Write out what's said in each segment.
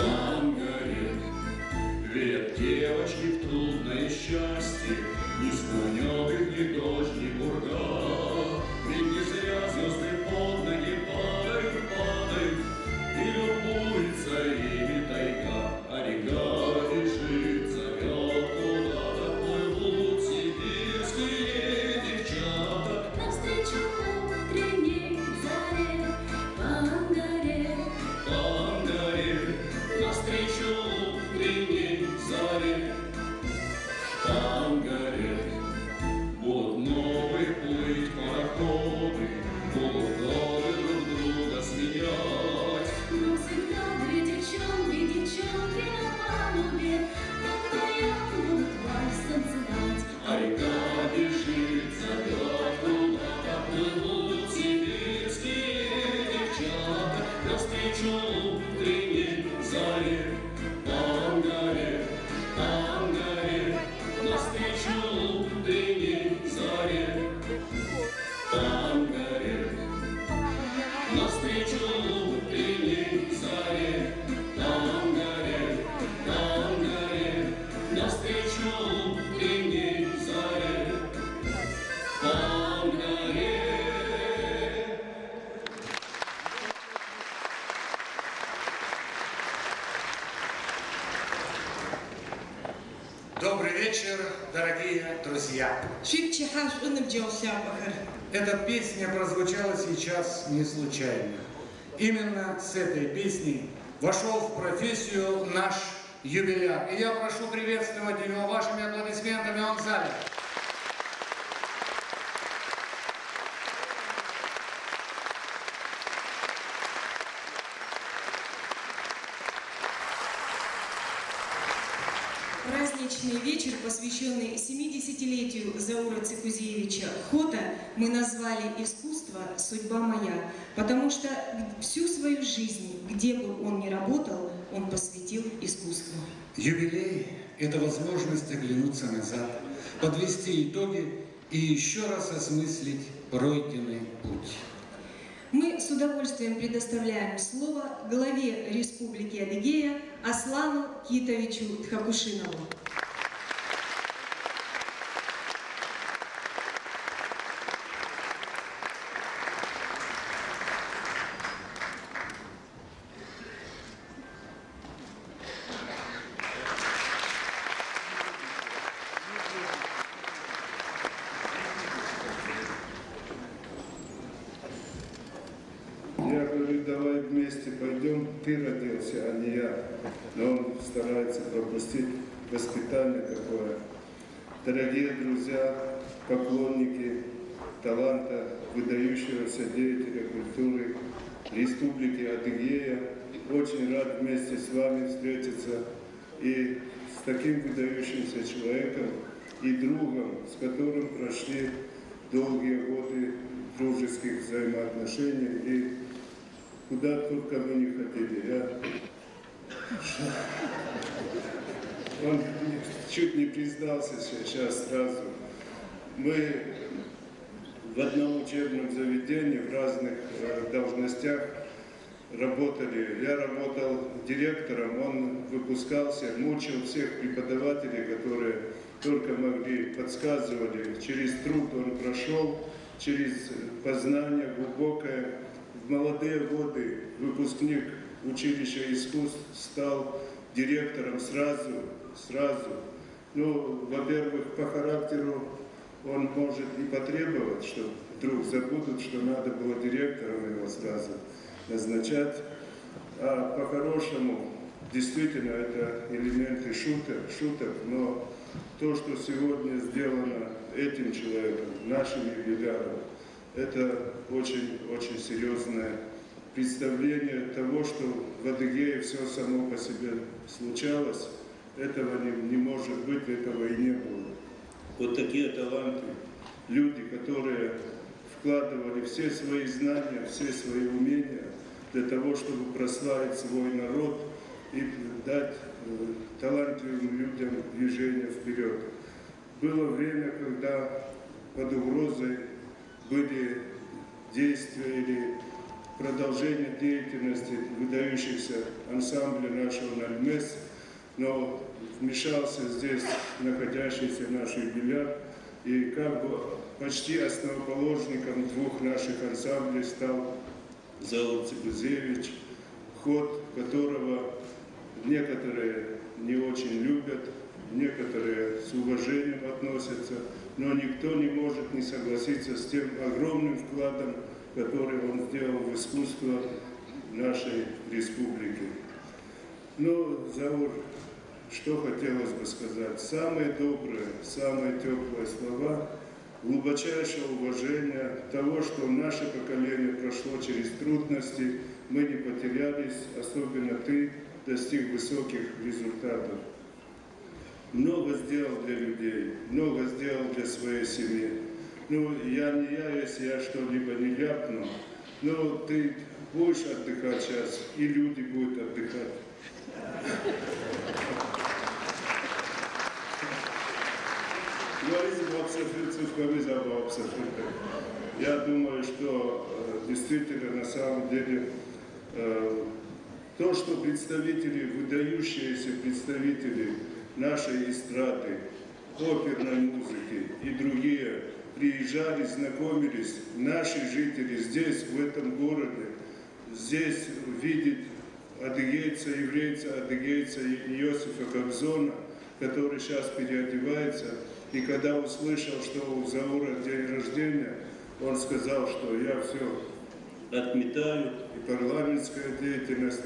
там горит. Верят девочки в трудное счастье, не склонет их ни дождь, ни бурда. Ведь не зря звезды под ноги падают, падают, и любуется ими тайга, а река бежит, зовет куда-то, плывут сибирские девчата. Навстречу утренней заре, там горит, навстречу утренней заре, там горит. Будут новые плыть пароходы, будут годы друг друга сменять. но всегда две девчонки на палубе, так вдвоем будут вальс танцевать. А река бежит, зовет куда-то, плывут сибирские девчата. Навстречу утренней заре, там горит, навстречу утренней заре, там горит, навстречу утренней заре, там горит, навстречу утренней заре, там горит. Добрый вечер, дорогие друзья! Эта песня прозвучала сейчас не случайно. Именно с этой песней вошел в профессию наш юбиляр. И я прошу приветствовать его вашими аплодисментами, он в зале. Праздничный вечер, посвященный 70-летию Заура Цикузевича Хота, мы назвали «Искусство. Судьба моя», потому что всю свою жизнь, где бы он ни работал, он посвятил искусству. Юбилей – это возможность оглянуться назад, подвести итоги и еще раз осмыслить пройденный путь. Мы с удовольствием предоставляем слово главе Республики Адыгея Аслану Китовичу Тхакушинову. Я говорю, давай вместе пойдем, ты родился, а не я. Но он старается пропустить воспитание такое. Дорогие друзья, поклонники таланта выдающегося деятеля культуры Республики Адыгея, очень рад вместе с вами встретиться и с таким выдающимся человеком и другом, с которым прошли долгие годы дружеских взаимоотношений и куда только мы не ходили. Он чуть не признался сейчас сразу. Мы в одном учебном заведении в разных должностях работали. Я работал директором, он выпускался, мучил всех преподавателей, которые только могли, подсказывали. Через труд он прошел, через познание глубокое. В молодые годы выпускник училища искусств стал директором сразу. Ну, во-первых, по характеру он может и потребовать, что вдруг забудут, что надо было директором его сразу назначать. А по-хорошему, действительно, это элементы шуток, но то, что сегодня сделано этим человеком, нашим юбиляром, это очень серьезное представление того, что в Адыгее все само по себе случалось. Этого не может быть, этого и не было. Вот такие таланты, люди, которые вкладывали все свои знания, все свои умения для того, чтобы прославить свой народ и дать талантливым людям движение вперед. Было время, когда под угрозой были действия или продолжение деятельности выдающихся ансамбля нашего «Нальмес», но вмешался здесь находящийся наш юбиляр, и как бы почти основоположником двух наших ансамблей стал Заур Цикузевич, ход которого некоторые не очень любят, некоторые с уважением относятся, но никто не может не согласиться с тем огромным вкладом, который он сделал в искусство нашей республики. Ну, Заур, что хотелось бы сказать? Самые добрые, самые теплые слова, глубочайшее уважение того, что наше поколение прошло через трудности, мы не потерялись, особенно ты достиг высоких результатов. Много сделал для людей, много сделал для своей семьи. Ну, я не я, если я что-либо не ляпну, но ты будешь отдыхать сейчас, и люди будут отдыхать. Я думаю, что действительно, на самом деле, то, что представители, выдающиеся представители нашей эстрады, оперной музыки и другие приезжали, знакомились, наши жители здесь, в этом городе, здесь видят адыгейца, еврейца, адыгейца Иосифа Кобзона, который сейчас переодевается. И когда услышал, что у Заура день рождения, он сказал, что я все отметаю, и парламентская деятельность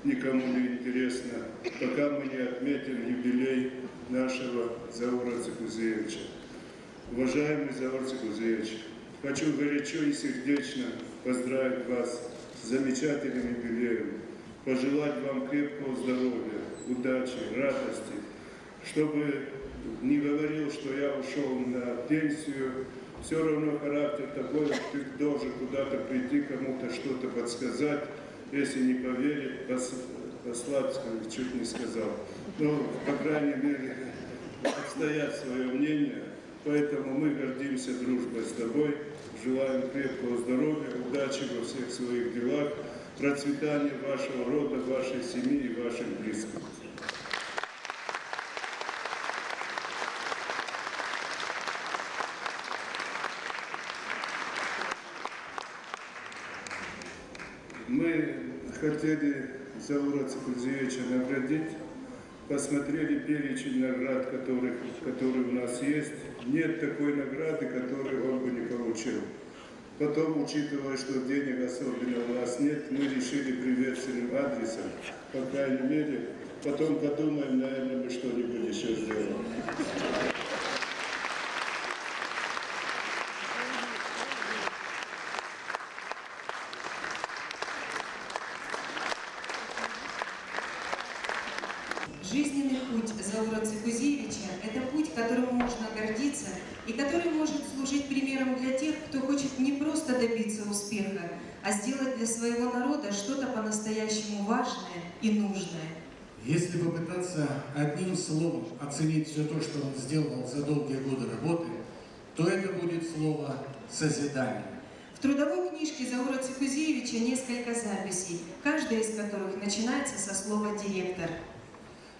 никому не интересна, пока мы не отметим юбилей нашего Заура Цикузевича. Уважаемый Заур Цикузевич, хочу горячо и сердечно поздравить вас с замечательным юбилеем, пожелать вам крепкого здоровья, удачи, радости, чтобы не говорил, что я ушел на пенсию, все равно характер такой, ты должен куда-то прийти, кому-то что-то подсказать, если не поверить, послать, чуть не сказал. Но, по крайней мере, отстоять свое мнение, поэтому мы гордимся дружбой с тобой, желаем крепкого здоровья, удачи во всех своих делах, процветания вашего рода, вашей семьи и ваших близких. Мы хотели Заура Цикузевича наградить, посмотрели перечень наград, которые у нас есть. Нет такой награды, которую он бы не получил. Потом, учитывая, что денег особенно у нас нет, мы решили приветственным адресом, по крайней мере, потом подумаем, наверное, мы что-нибудь еще сделаем. Жизненный путь Заура Цикузевича – это путь, которым можно гордиться и который может служить примером для тех, кто хочет не просто добиться успеха, а сделать для своего народа что-то по-настоящему важное и нужное. Если попытаться одним словом оценить все то, что он сделал за долгие годы работы, то это будет слово «созидание». В трудовой книжке Заура Цикузевича несколько записей, каждая из которых начинается со слова «директор».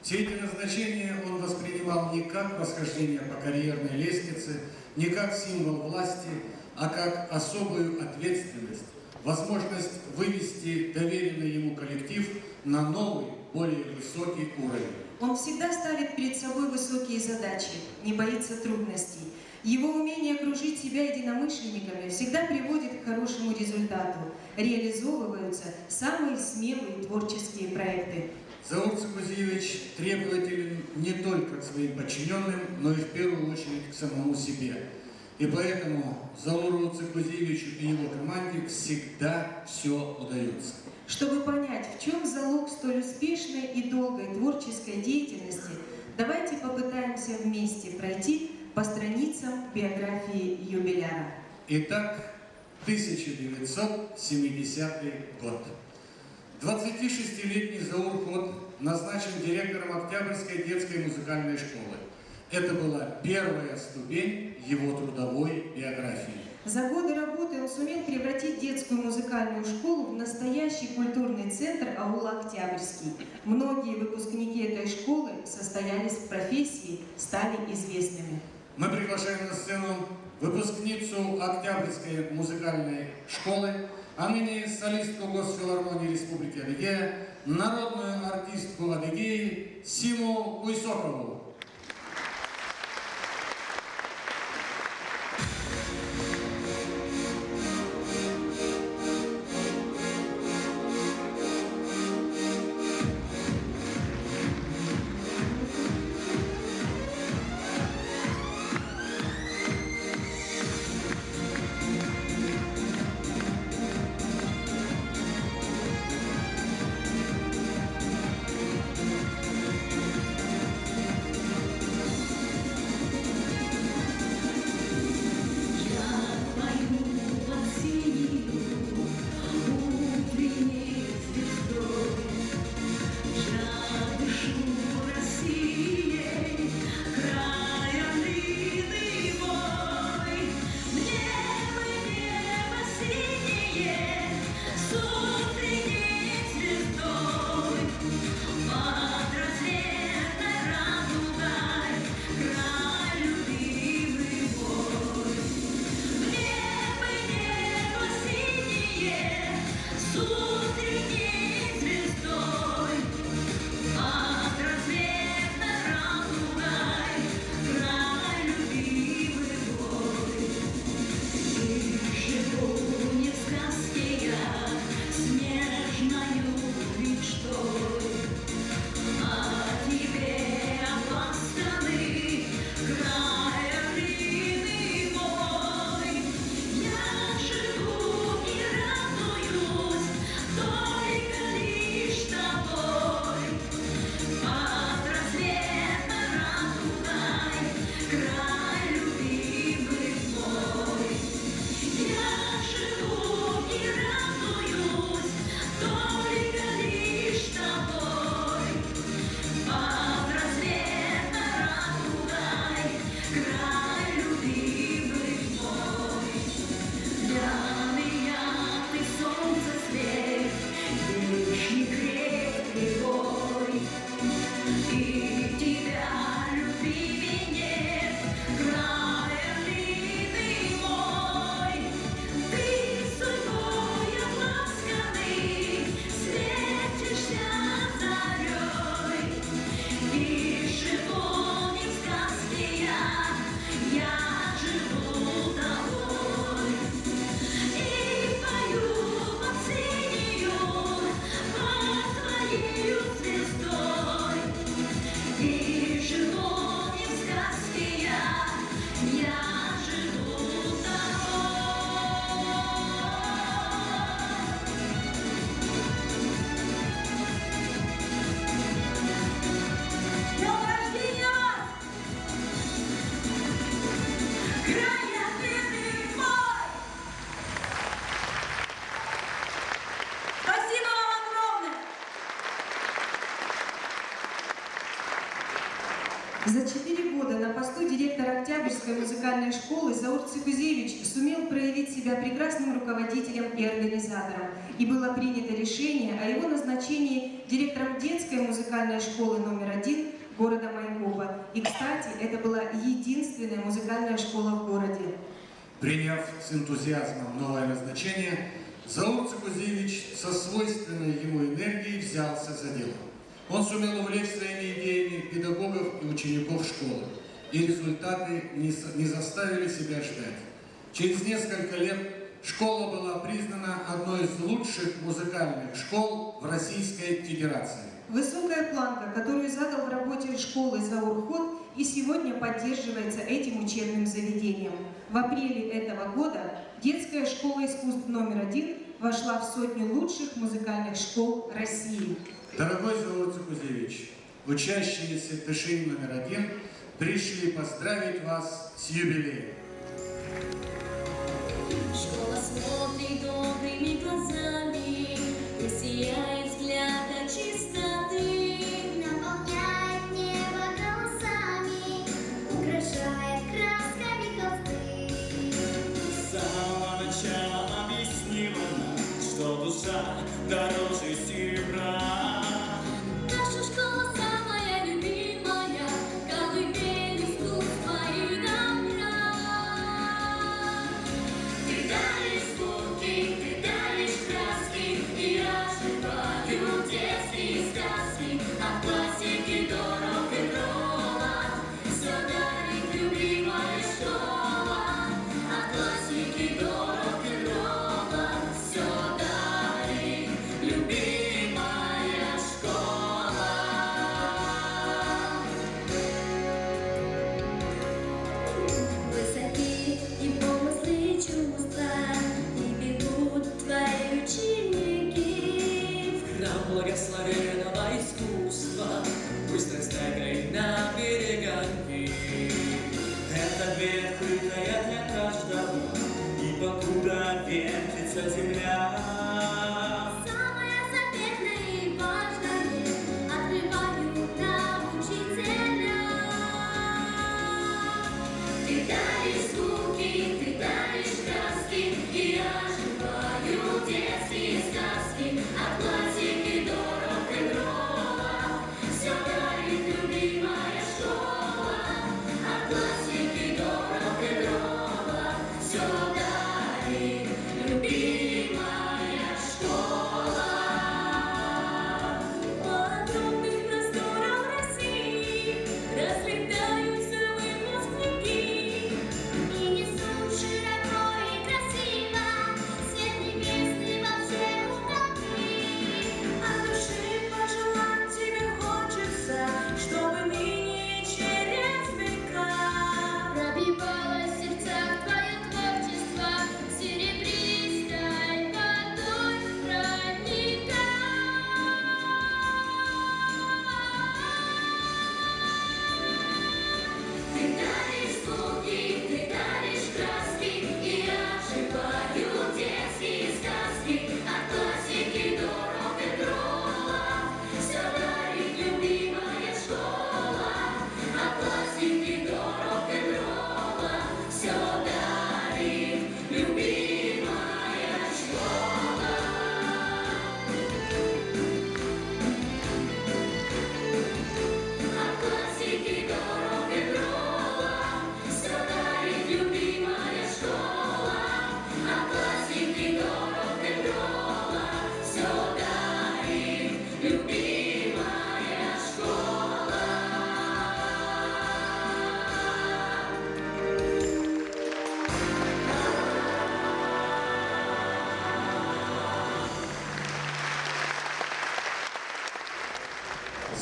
Все эти назначения он воспринимал не как восхождение по карьерной лестнице, не как символ власти, а как особую ответственность, возможность вывести доверенный ему коллектив на новый, более высокий уровень. Он всегда ставит перед собой высокие задачи, не боится трудностей. Его умение окружить себя единомышленниками всегда приводит к хорошему результату. Реализовываются самые смелые творческие проекты. Заур Цикузевич требователен не только к своим подчиненным, но и в первую очередь к самому себе. И поэтому Зауру Цикузевичу и его команде всегда все удается. Чтобы понять, в чем залог столь успешной и долгой творческой деятельности, давайте попытаемся вместе пройти по страницам биографии юбиляра. Итак, 1970 год. 26-летний Заур Ход назначен директором Октябрьской детской музыкальной школы. Это была первая ступень его трудовой биографии. За годы работы он сумел превратить детскую музыкальную школу в настоящий культурный центр аула Октябрьский. Многие выпускники этой школы состоялись в профессии, стали известными. Мы приглашаем на сцену выпускницу Октябрьской музыкальной школы, а ныне солистку Госфилармонии Республики Адыгея, народную артистку Адыгеи Симу Уйсокову. За 4 года на посту директора Октябрьской музыкальной школы Заур Цикузевич сумел проявить себя прекрасным руководителем и организатором, и было принято решение о его назначении директором детской музыкальной школы номер 1 города Майкопа. И, кстати, это была единственная музыкальная школа в городе. Приняв с энтузиазмом новое назначение, Заур Цикузевич со свойственной ему энергией взялся за дело. Он сумел увлечь своими идеями педагогов и учеников школы, и результаты не заставили себя ждать. Через несколько лет школа была признана одной из лучших музыкальных школ в Российской Федерации. Высокая планка, которую задал в работе школы Заур Ход, и сегодня поддерживается этим учебным заведением. В апреле этого года детская школа искусств номер 1 вошла в 100 лучших музыкальных школ России. Дорогой Заур Цикузевич, учащиеся ТШИ номер 1 пришли поздравить вас с юбилеем. Школа смотрит добрыми глазами, и сияет взгляд от чистоты. Наполняет небо голосами, украшает красками холсты. С самого начала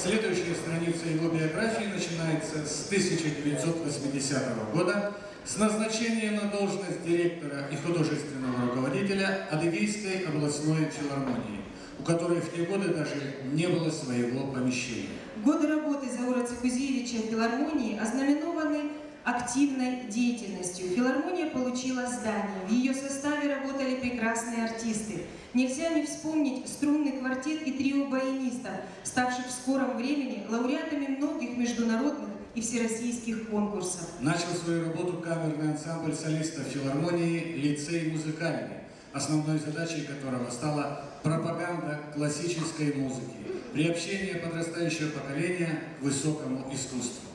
Следующая страница его биографии начинается с 1980 года с назначения на должность директора и художественного руководителя Адыгейской областной филармонии, у которой в те годы даже не было своего помещения. Годы работы Заура Цикузевича в филармонии ознаменованы активной деятельностью. Филармония получила здание, в ее составе работали прекрасные артисты. Нельзя не вспомнить струнный квартет и трио баянистов, ставших в скором времени лауреатами многих международных и всероссийских конкурсов. Начал свою работу камерный ансамбль солистов филармонии «Лицей музыкальный», основной задачей которого стала пропаганда классической музыки, приобщение подрастающего поколения к высокому искусству.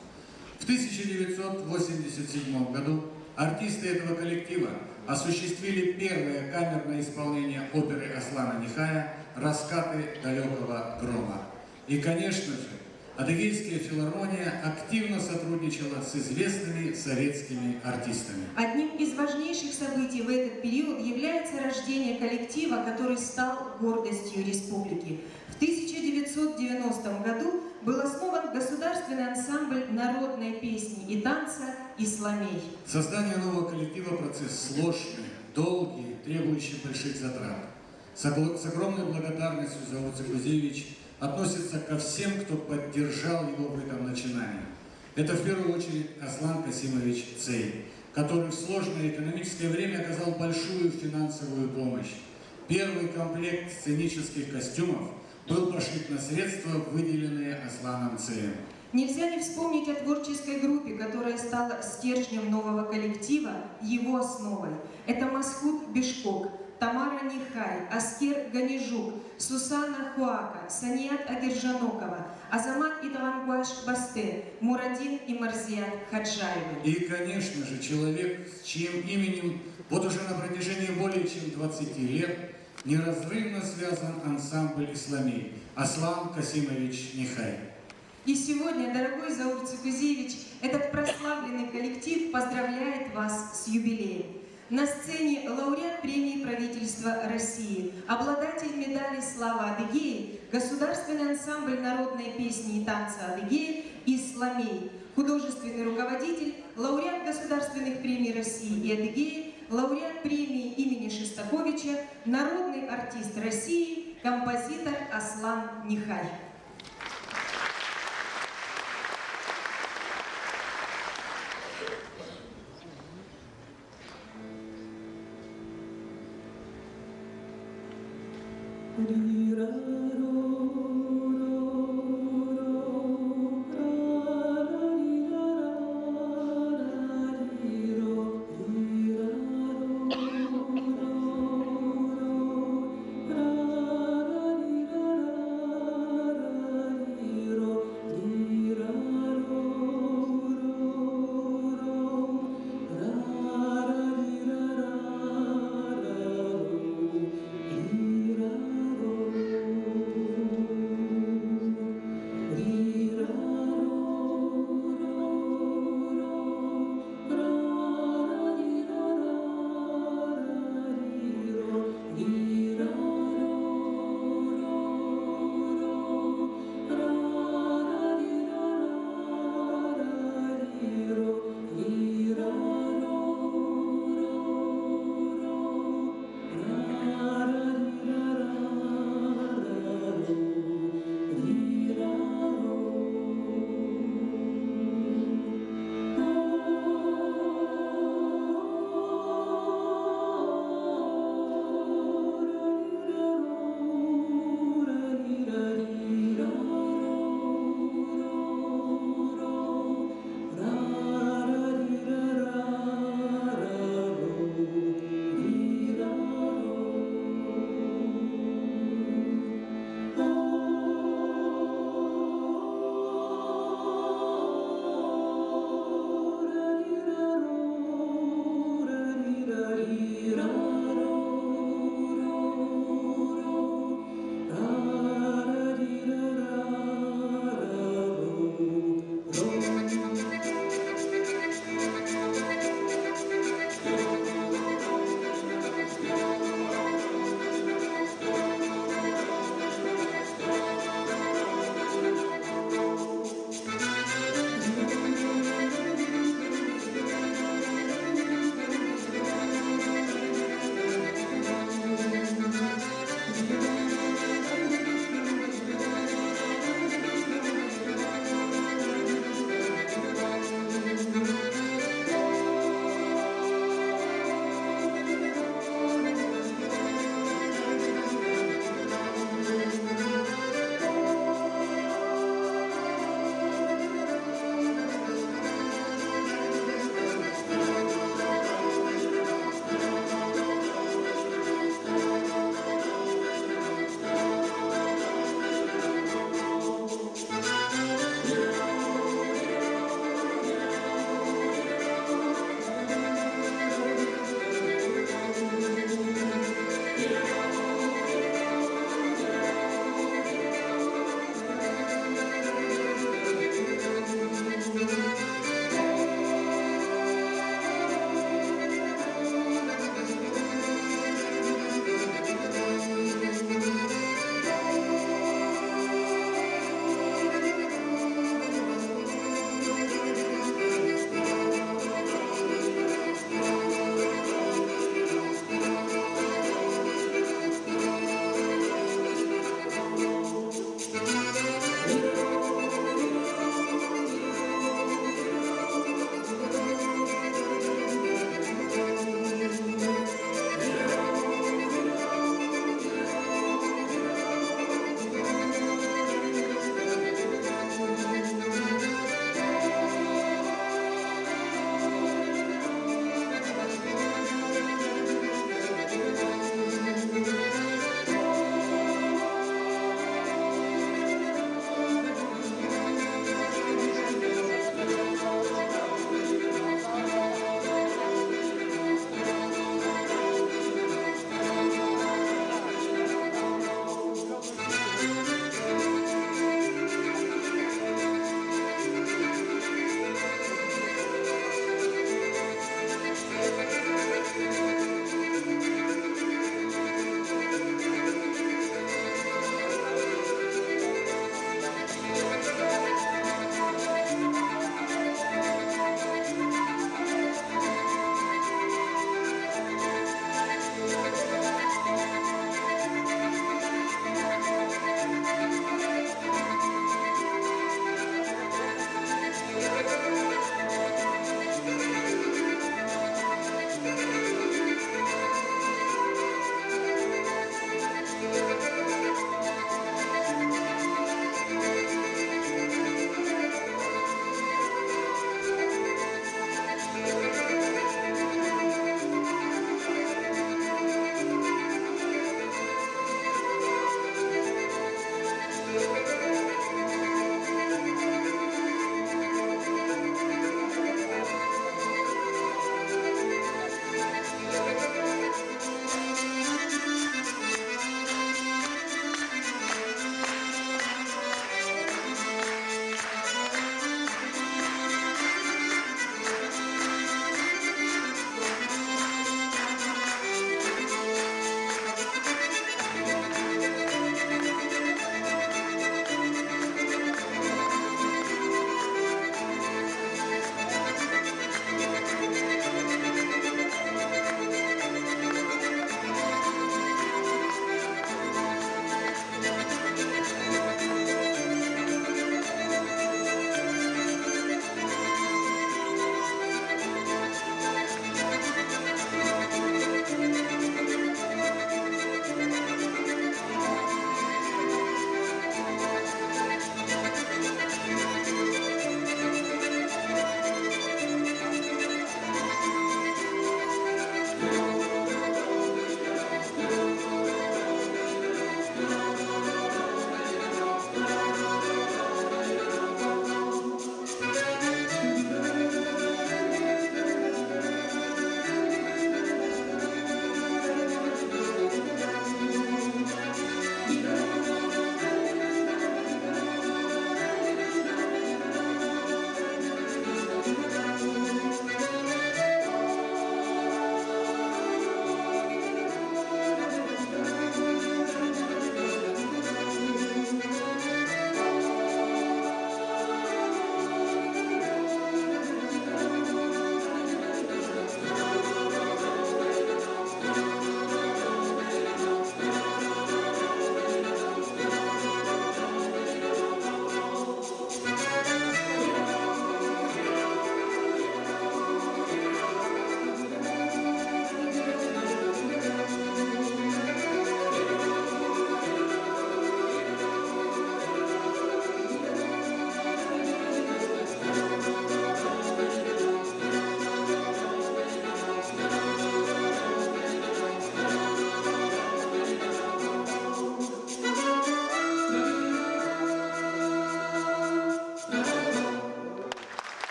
В 1987 году артисты этого коллектива осуществили первое камерное исполнение оперы Аслана Нихая «Раскаты далекого грома». И, конечно же, Адыгейская филармония активно сотрудничала с известными советскими артистами. Одним из важнейших событий в этот период является рождение коллектива, который стал гордостью республики. В 1990 году был основан государственный ансамбль народной песни и танца «Исламей». Создание нового коллектива – процесс сложный, долгий, требующий больших затрат. С огромной благодарностью Заур Цикузевич относится ко всем, кто поддержал его в этом начинании. Это в первую очередь Аслан Касимович Цей, который в сложное экономическое время оказал большую финансовую помощь. Первый комплект сценических костюмов был пошит на средства, выделенные Асланом Цеем. Нельзя не вспомнить о творческой группе, которая стала стержнем нового коллектива, его основой. Это Масхуд Бишкок, Тамара Нихай, Аскер Ганижук, Сусана Хуака, Саният Агиржанокова, Азамат Идвангуаш Басте, Мурадин и Марзият Хаджаевы. И, конечно же, человек, с чьим именем вот уже на протяжении более чем 20 лет неразрывно связан ансамбль «Исламей» Аслан Касимович Нихай. И сегодня, дорогой Заур Цикузевич, этот прославленный коллектив поздравляет вас с юбилеем. На сцене лауреат премии правительства России, обладатель медали «Слава Адыгеи», государственный ансамбль народной песни и танца Адыгеи «Исламей», художественный руководитель, лауреат государственных премий России и Адыгеи, лауреат премии имени Шостаковича, народный артист России, композитор Аслан Нихай.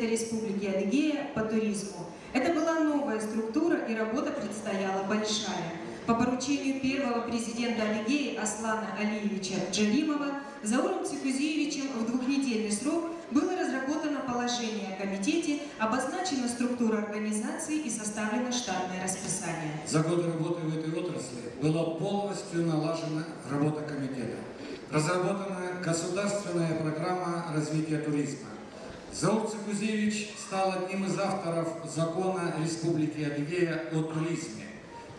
Совета Республики Адыгея по туризму. Это была новая структура, и работа предстояла большая. По поручению первого президента Адыгеи Аслана Алиевича Джалимова Зауром Цикузиевичем в двухнедельный срок было разработано положение о комитете, обозначена структура организации и составлено штатное расписание. За годы работы в этой отрасли была полностью налажена работа комитета. Разработана государственная программа развития туризма. Заур Цикузиевич стал одним из авторов закона Республики Адыгея о туризме.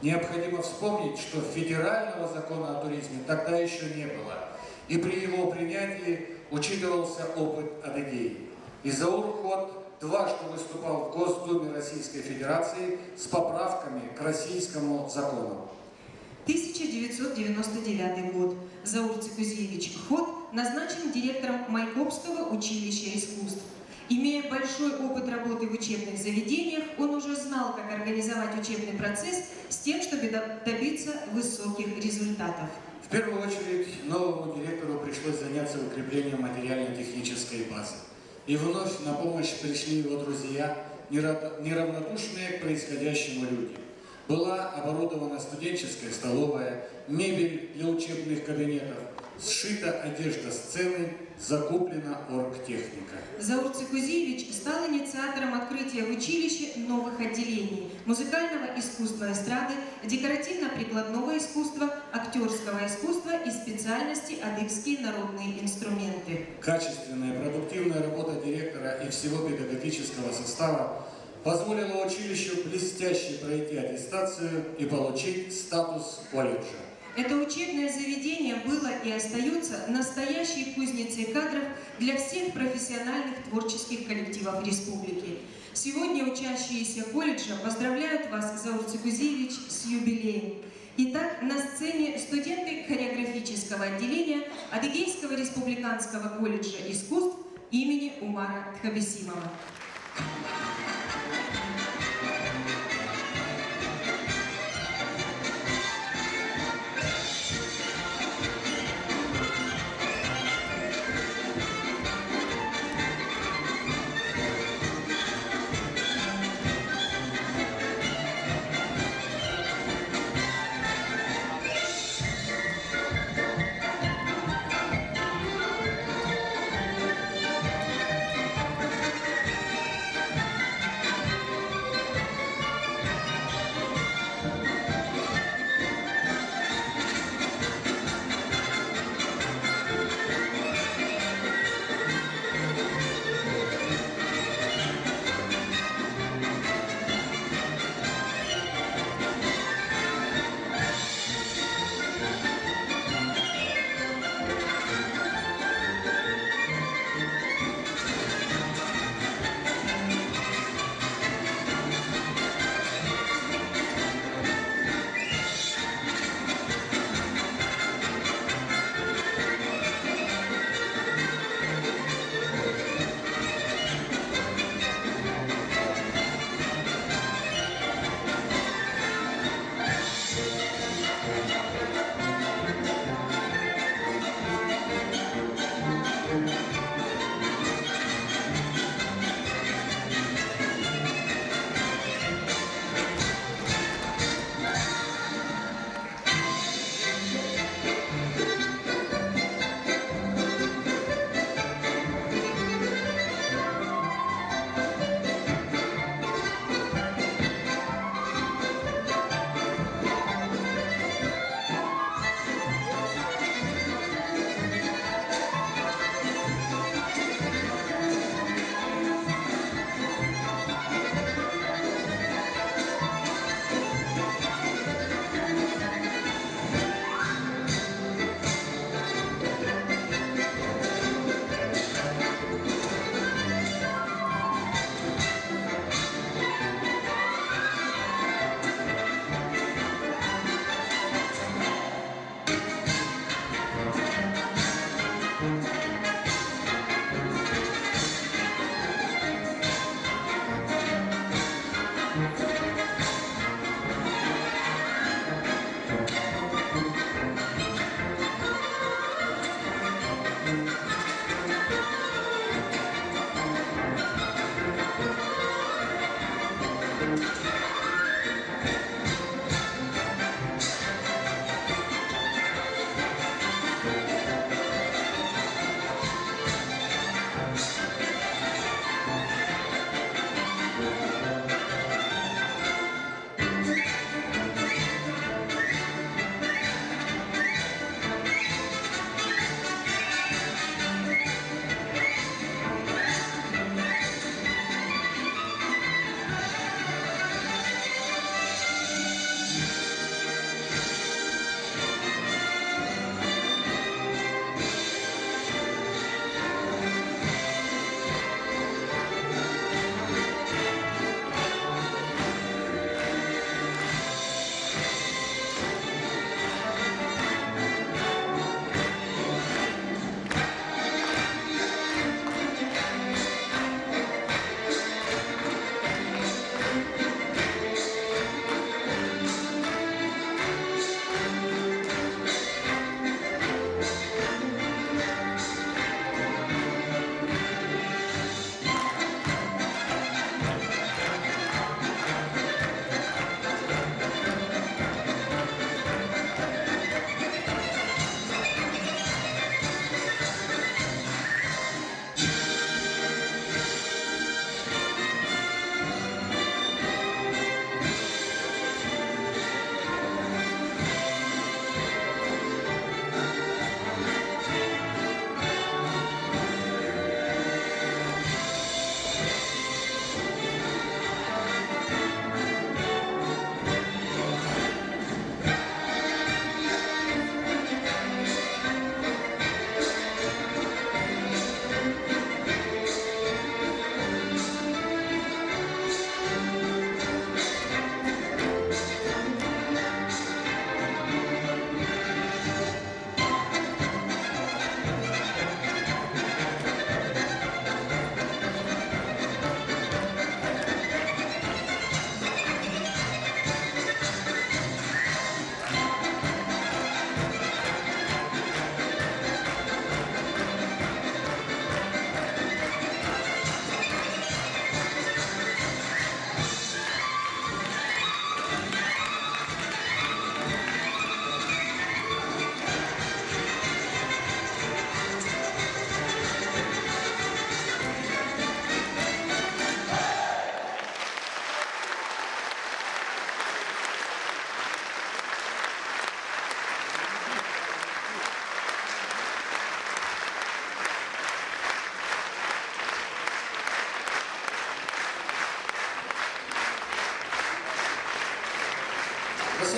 Необходимо вспомнить, что федерального закона о туризме тогда еще не было, и при его принятии учитывался опыт Адыгеи. И Заур Ход дважды выступал в Госдуме Российской Федерации с поправками к российскому закону. 1999 год. Заур Цикузиевич Ход назначен директором Майкопского училища искусств. Имея большой опыт работы в учебных заведениях, он уже знал, как организовать учебный процесс с тем, чтобы добиться высоких результатов. В первую очередь новому директору пришлось заняться укреплением материально-технической базы. И вновь на помощь пришли его друзья, неравнодушные к происходящему люди. Была оборудована студенческая столовая, мебель для учебных кабинетов, сшита одежда сцены, закуплена оргтехника. Заур Цикузиевич стал инициатором открытия в училище новых отделений – музыкального искусства эстрады, декоративно-прикладного искусства, актерского искусства и специальности адыгские народные инструменты. Качественная, продуктивная работа директора и всего педагогического состава позволила училищу блестяще пройти аттестацию и получить статус колледжа. Это учебное заведение было и остается настоящей кузницей кадров для всех профессиональных творческих коллективов республики. Сегодня учащиеся колледжа поздравляют вас, Заур Цикузиевич, с юбилеем. Итак, на сцене студенты хореографического отделения Адыгейского республиканского колледжа искусств имени Умара Тхабисимова.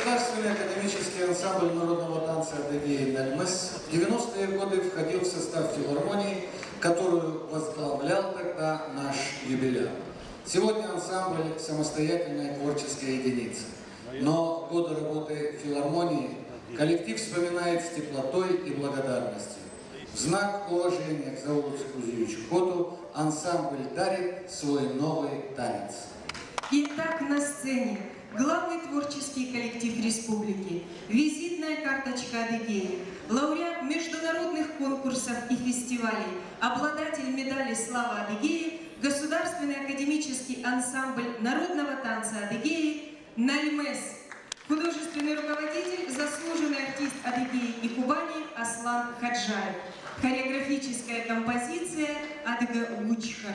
Государственный академический ансамбль народного танца «Адыгея Нальмыс» в 90-е годы входил в состав филармонии, которую возглавлял тогда наш юбиляр. Сегодня ансамбль – самостоятельная творческая единица. Но годы работы филармонии коллектив вспоминает с теплотой и благодарностью. В знак уважения к Зауру Цикузевичу Хоту ансамбль дарит свой новый танец. Итак, на сцене главный творческий коллектив республики, визитная карточка Адыгеи, лауреат международных конкурсов и фестивалей, обладатель медали «Слава Адыгеи», Государственный академический ансамбль народного танца Адыгеи «Нальмыс», художественный руководитель, заслуженный артист Адыгеи и Кубани Аслан Хаджаев, хореографическая композиция «Адыга Учхар».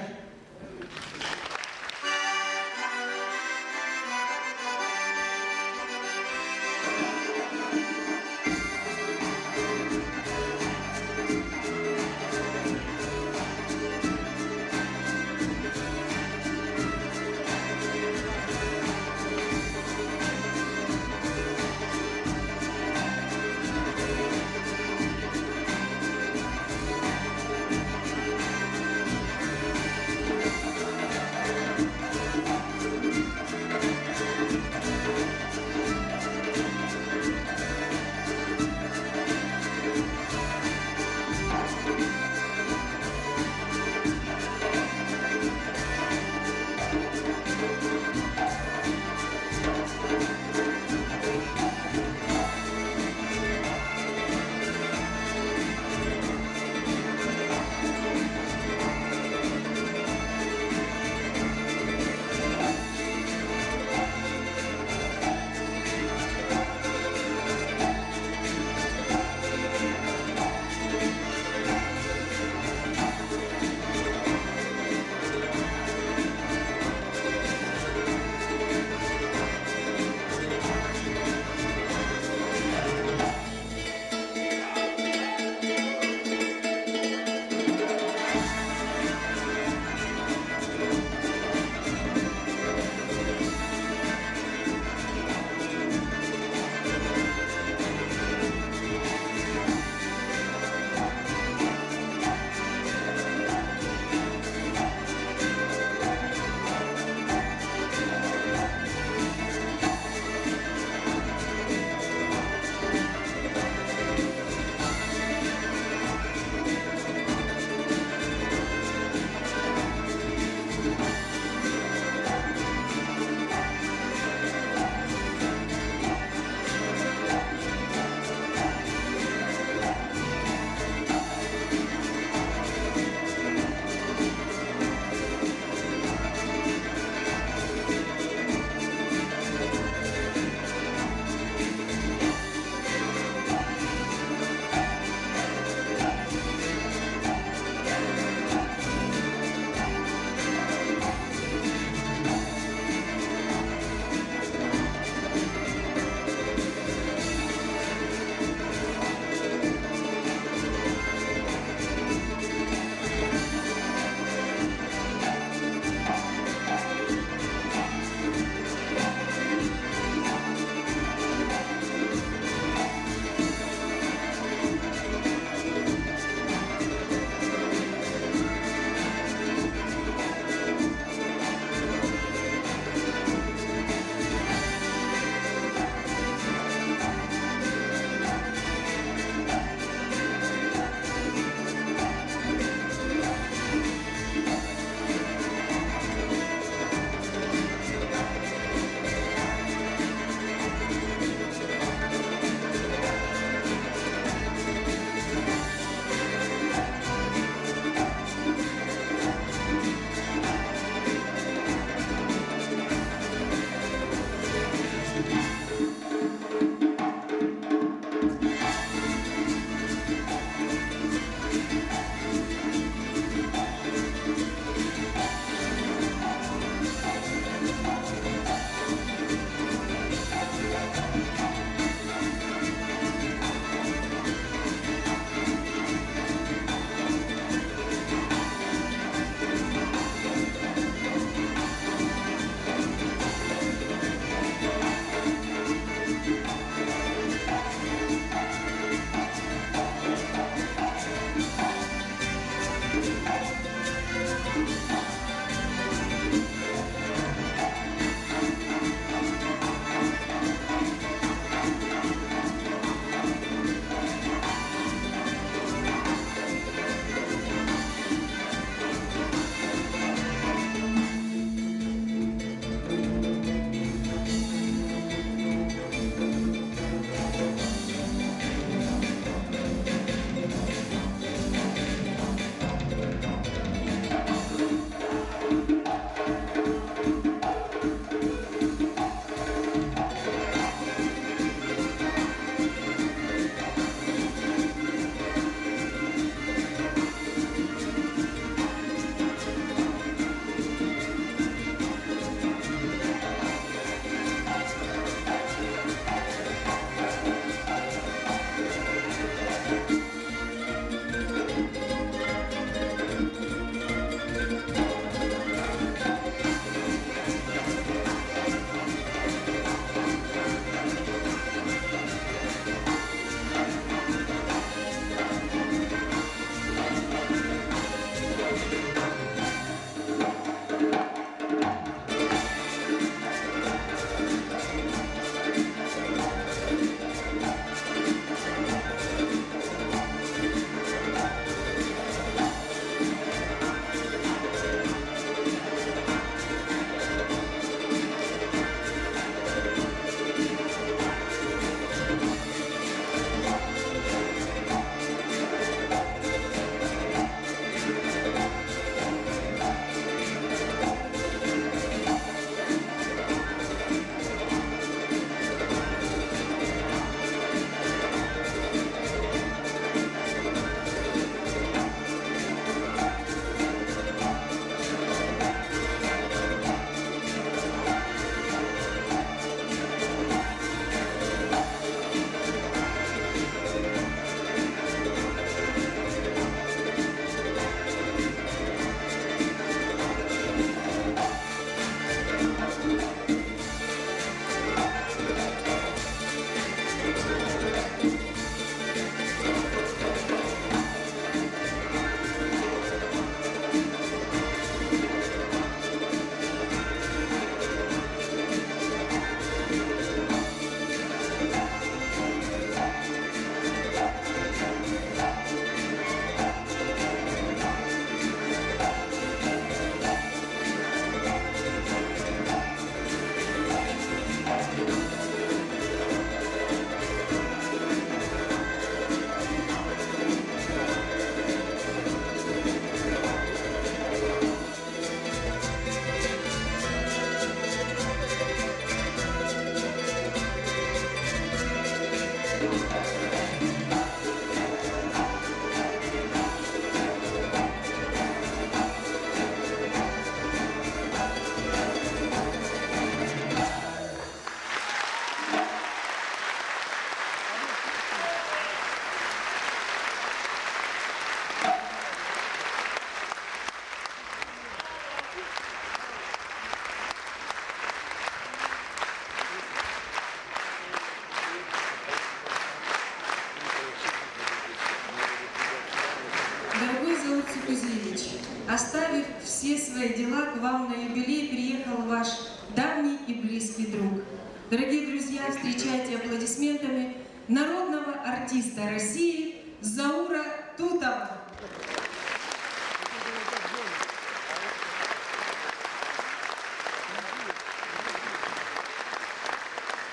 ваш давний и близкий друг. Дорогие друзья, встречайте аплодисментами народного артиста России Заура Тутова.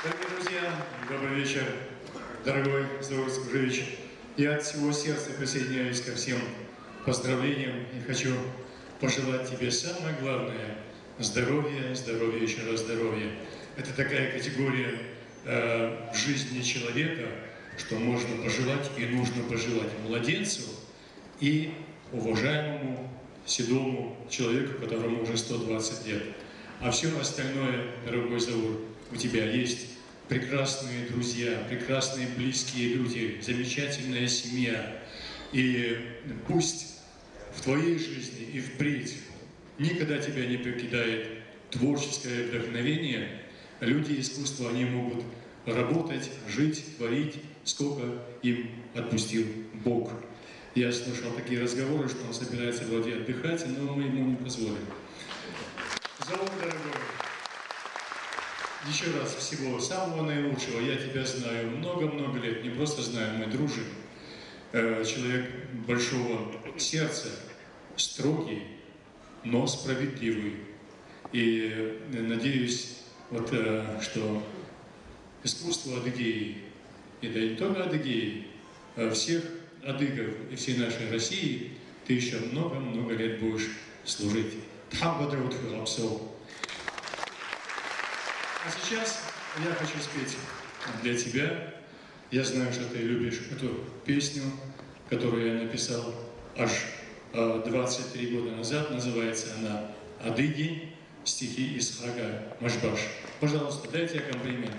Дорогие друзья, добрый вечер, дорогой Заур Скужевич. Я от всего сердца присоединяюсь ко всем поздравлениям и хочу пожелать тебе самое главное – здоровья, здоровья, еще раз здоровья. Это такая категория в жизни человека, что можно пожелать и нужно пожелать младенцу и уважаемому седому человеку, которому уже 120 лет. А все остальное, дорогой Заур, у тебя есть прекрасные друзья, прекрасные близкие люди, замечательная семья. И пусть в твоей жизни и впредь никогда тебя не покидает творческое вдохновение. Люди искусства, они могут работать, жить, творить, сколько им отпустил Бог. Я слышал такие разговоры, что он собирается в Владе отдыхать, но мы ему не позволим. Заур, дорогой, еще раз всего самого наилучшего. Я тебя знаю много-много лет, не просто знаю, мы дружим. Человек большого сердца, строгий, но справедливый. И надеюсь, вот, что искусство Адыгеи, и да не только Адыгеи, а всех адыгов и всей нашей России ты еще много-много лет будешь служить. А сейчас я хочу спеть для тебя. Я знаю, что ты любишь эту песню, которую я написал аж 23 года назад. Называется она «Адыги», стихи Исхака Машбаш. Пожалуйста, дайте аккомпанемент.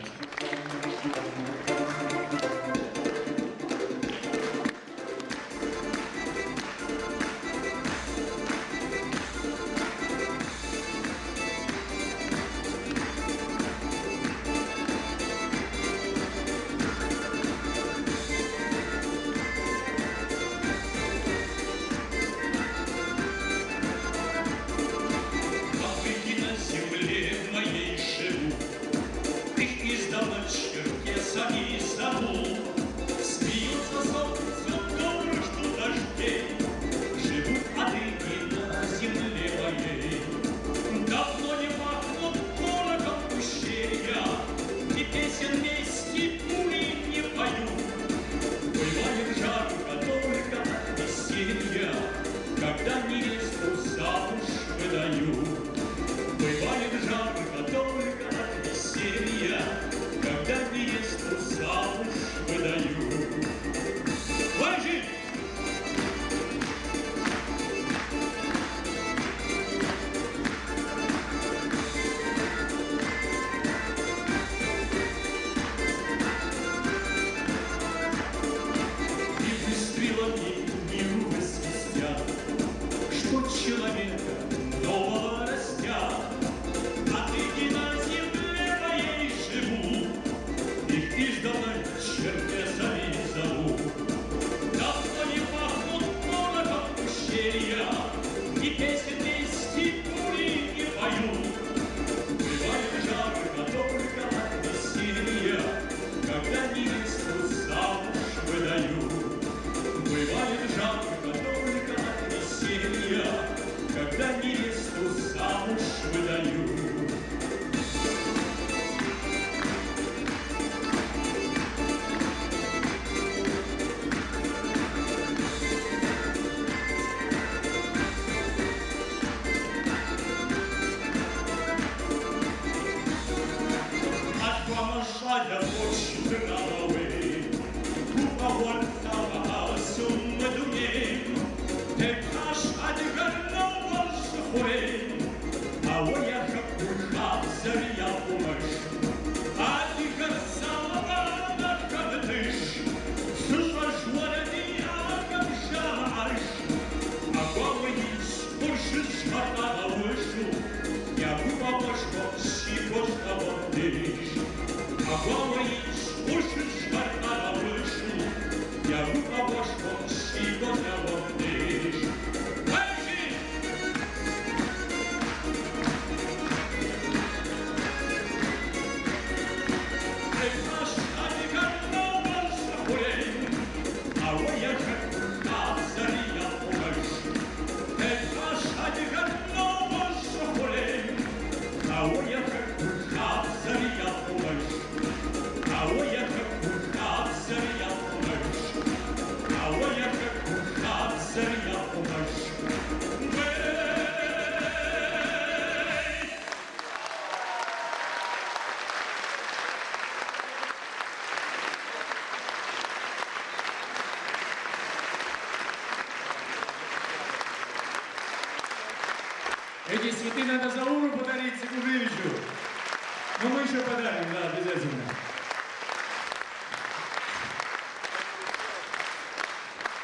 подарим, да, обязательно.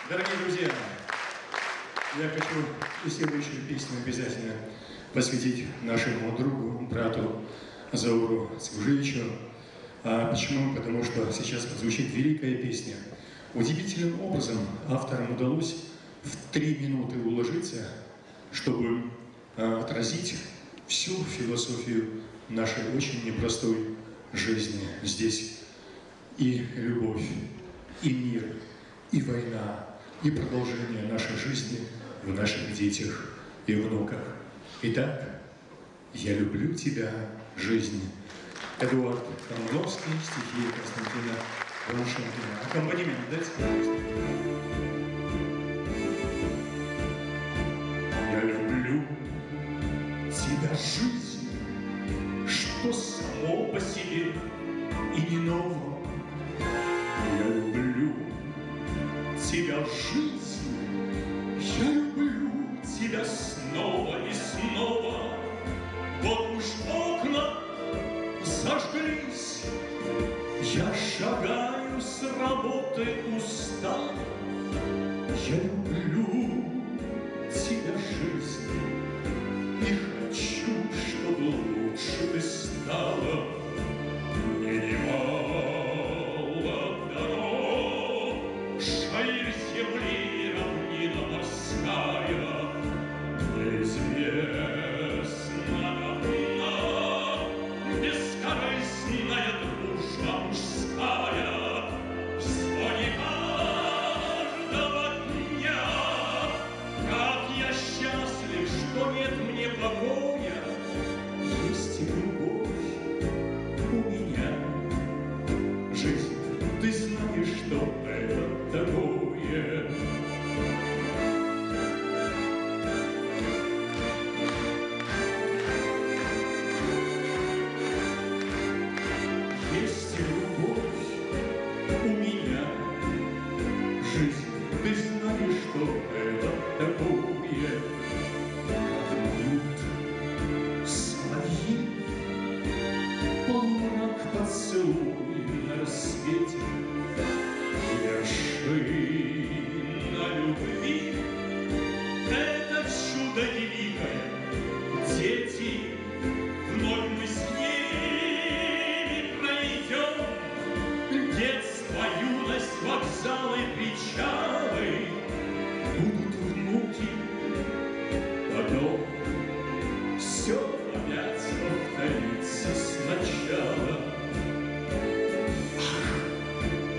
Дорогие друзья, я хочу и следующую песню обязательно посвятить нашему другу, брату Зауру Цикужевичу. А почему? Потому что сейчас прозвучит великая песня. Удивительным образом авторам удалось в 3 минуты уложиться, чтобы отразить всю философию нашей очень непростой жизни. Здесь и любовь, и мир, и война, и продолжение нашей жизни в наших детях и внуках. Итак, я люблю тебя, жизнь. Эдуард Комловский, стихи Константина Ромашенкина. Аккомпанемент дайте, пожалуйста. Я люблю тебя, жизнь, что само по себе и не ново. Я люблю тебя, жизнь, я люблю тебя снова и снова. Вот уж окна зажглись, я шагаю с работы устал. Я люблю тебя, жизнь, и хочу, чтобы лучше ты стала. Мне немало дано, ширь земли, равнина морская, неизвестна давно, бескорыстная дружба мужская. В звоне каждого дня, как я счастлив, что нет мне покоя. Есть любовь у меня, жизнь, ты знаешь, что это такое. Есть любовь у меня, жизнь, ты знаешь, что это такое. Поют соловьи, полумрак поцелуй на рассвете, вершина любви. Это чудо великое, дети, вновь мы с ними пройдем. Детство, юность, вокзалы, причалы, будут внуки, потом все опять повторится сначала. Ах,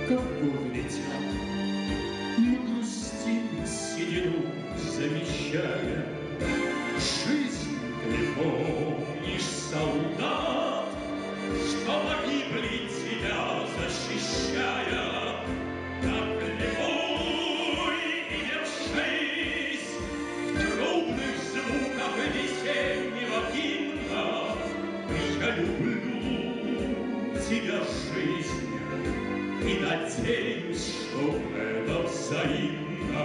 как годы летят, мы грустим седину, замечая. Жизнь, ты помнишь, солдат, что погибли тебя защищая. Так легой и держись в трубных звуках весеннего гимна. Я люблю тебя, жизнь, и надеюсь, что это взаимно.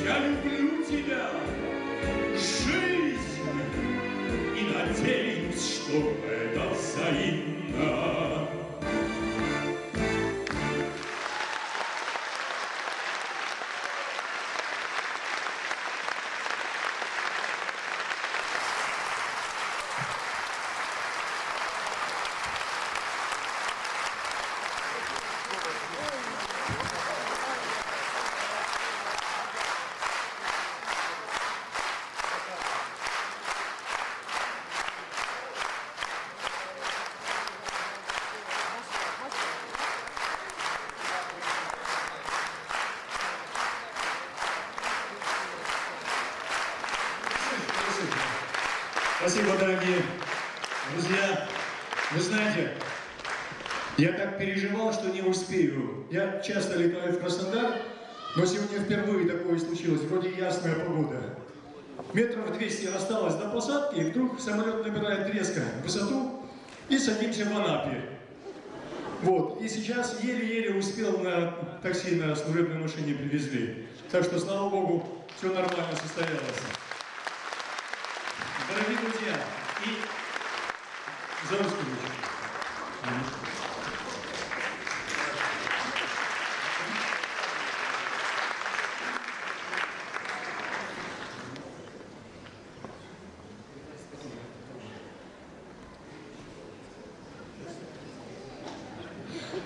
Я люблю тебя, жизнь, и надеюсь, что это взаимно. Спасибо, дорогие друзья. Вы знаете, Я так переживал, что не успею. Я часто летаю в Краснодар, но сегодня впервые такое случилось. Вроде ясная погода. Метров 200 осталось до посадки, и вдруг самолет набирает резко высоту, и садимся в Анапе. Вот. И сейчас еле-еле успел на такси, на служебной машине привезли. Так что, слава Богу, все нормально состоялось. Дорогие друзья, и за русский язык.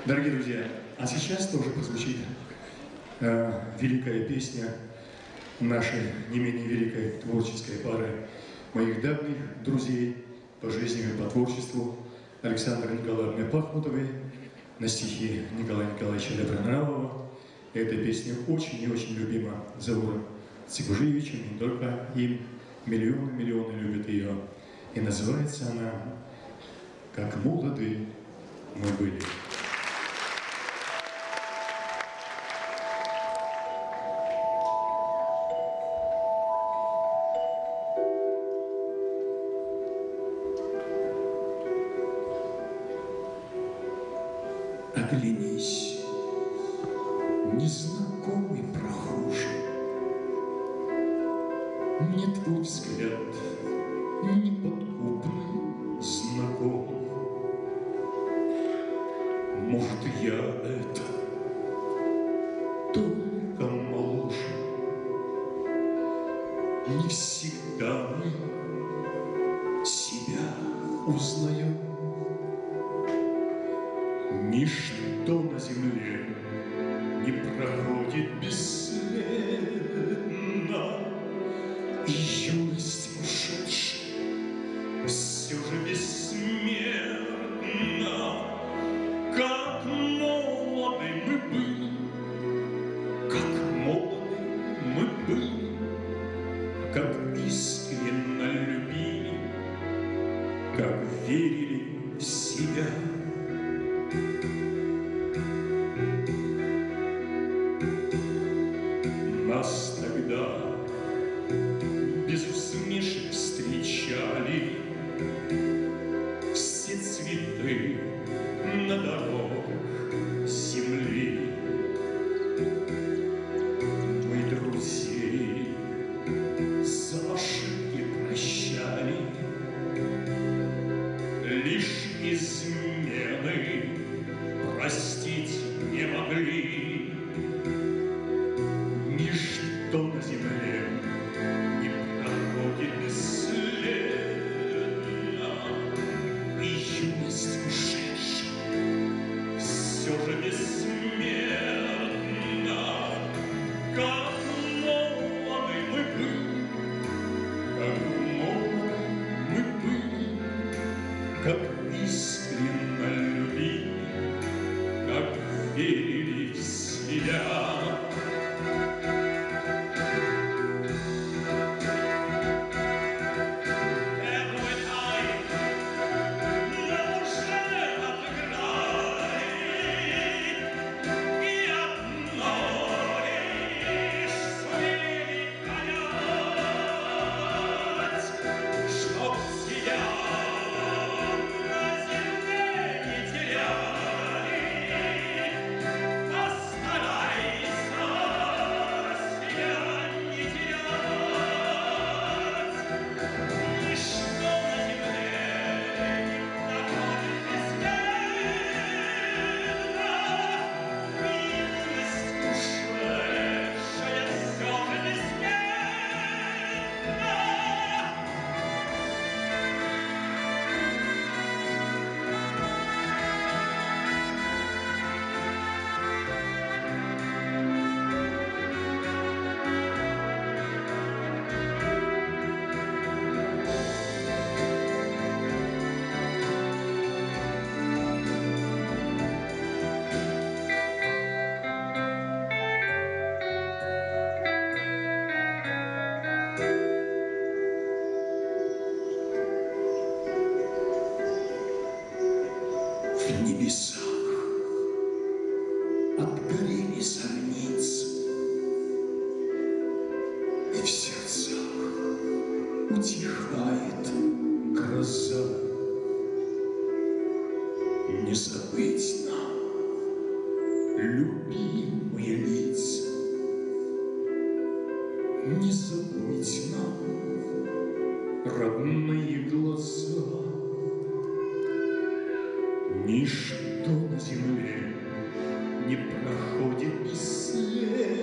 Дорогие друзья, а сейчас тоже прозвучит великая песня нашей не менее великой творческой пары моих давних друзей по жизни и по творчеству Александры Николаевны Пахмутовой на стихи Николая Николаевича Добронравова. Эта песня очень и очень любима Зауром Цикужевичем, не только им. Миллионы любят ее. И называется она «Как молоды мы были». Оглянись, незнакомый прохожий, мне твой взгляд неподкупный знаком. Может, я это только моложе, не всегда мы себя узнаем. Ничто на земле не проходит бесследно, и юность ушедшая все же бессмертна. Как молоды мы были, как молоды мы были, как искренно любили, как верили в себя. Нас тогда без усмешек встречали все цветы на дорогах земли. Мы друзей за ошибки прощали, лишь измены простить не могли. Ничто на земле не проходит бесследно, и юность ушедшая все же бессмертна. Как молоды мы были, как молоды мы были, как искренно любили, как верили в себя. В небесах отгорели зорницы, и в сердцах утихает гроза. Не забыть нам любимые лица, не забыть нам родные глаза. Ничто на земле не проходит бесследно,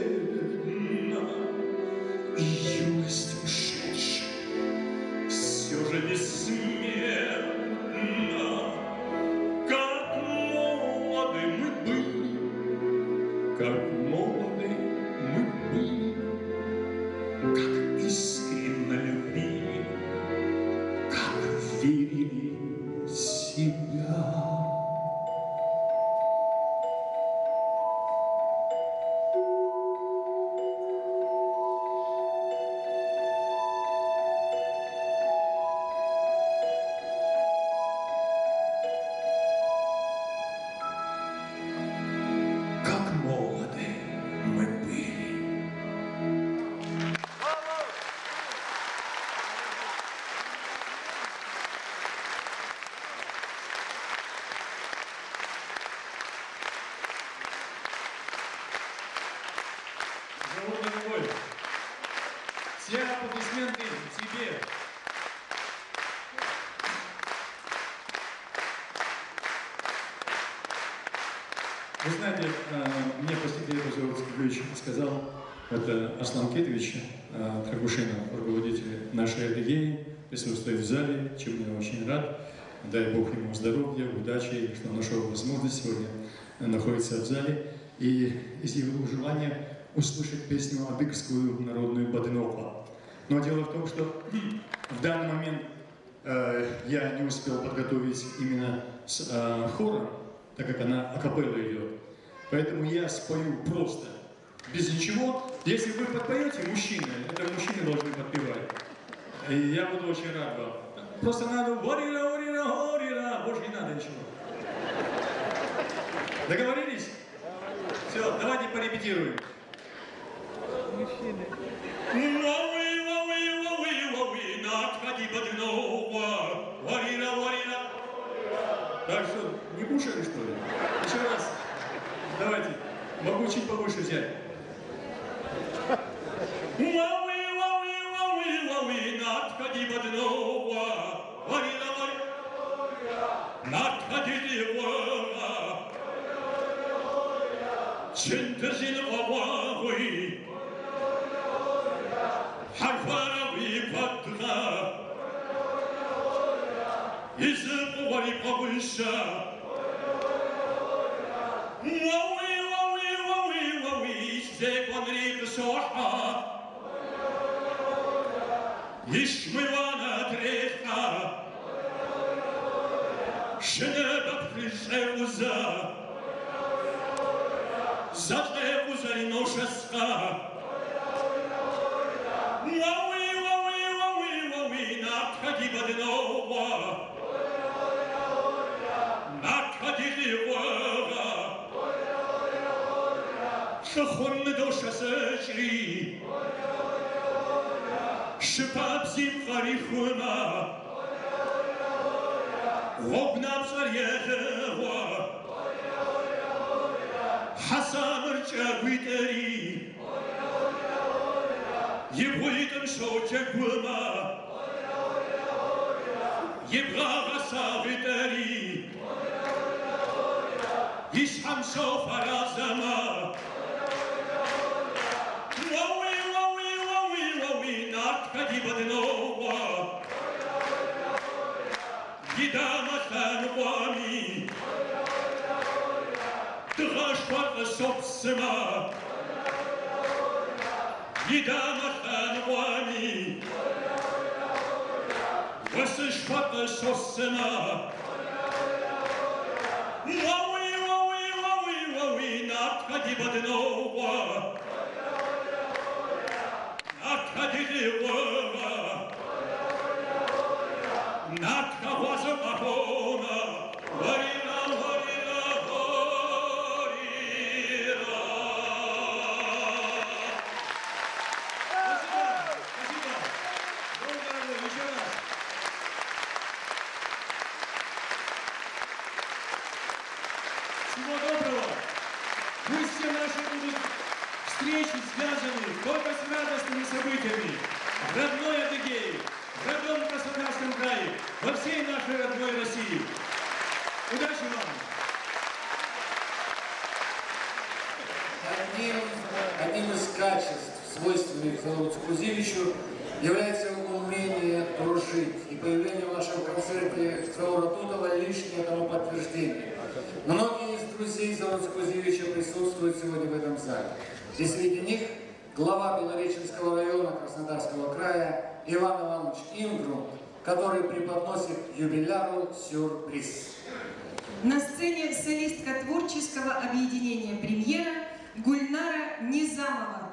и юность ушедшая все же бессмертна. Как молоды мы были, как молоды мы были, как искренне любили, как верили в себя. Как молоды мы были. Зовут дорогой. Все аплодисменты тебе. Вы знаете, мне после этого Заур Цкулевич сказал, это Аслан Кетович Трагушинов, руководитель нашей адыгеи, присутствует в зале, чем я очень рад. Дай Бог ему здоровья, удачи, что он нашел возможность сегодня находиться в зале. И если было желание услышать песню адыгскую народную «Бадынокла». Но дело в том, что в данный момент я не успел подготовить именно с хором, так как она акапелла идет. Поэтому я спою просто, без ничего. Если вы подпоете, мужчины, это мужчины должны подпевать. И я буду очень рад вам. Просто надо «Варира, варира, варира», больше не надо ничего. Договорились? Все, давайте порепетируем. Мужчины. Так что, не кушали, что ли? Еще раз. Давайте. Могу чуть повыше взять. Всего доброго. Пусть все наши будут встречи связаны только с радостными событиями. В родной Адыгее, в родном Краснодарском крае, во всей нашей родной России. Удачи вам! Одним из качеств, свойственных Заводску Кузевичу, является умение дружить. И появление в нашем концерте Заура Тутова лишнее тому подтверждение. Многие из друзей Заводску Кузевича присутствуют сегодня в этом зале. И среди них глава Белореченского района Краснодарского края Иван Иванович Ингрум, который преподносит юбиляру сюрприз. На сцене солистка творческого объединения «Премьера» Гульнара Низамова.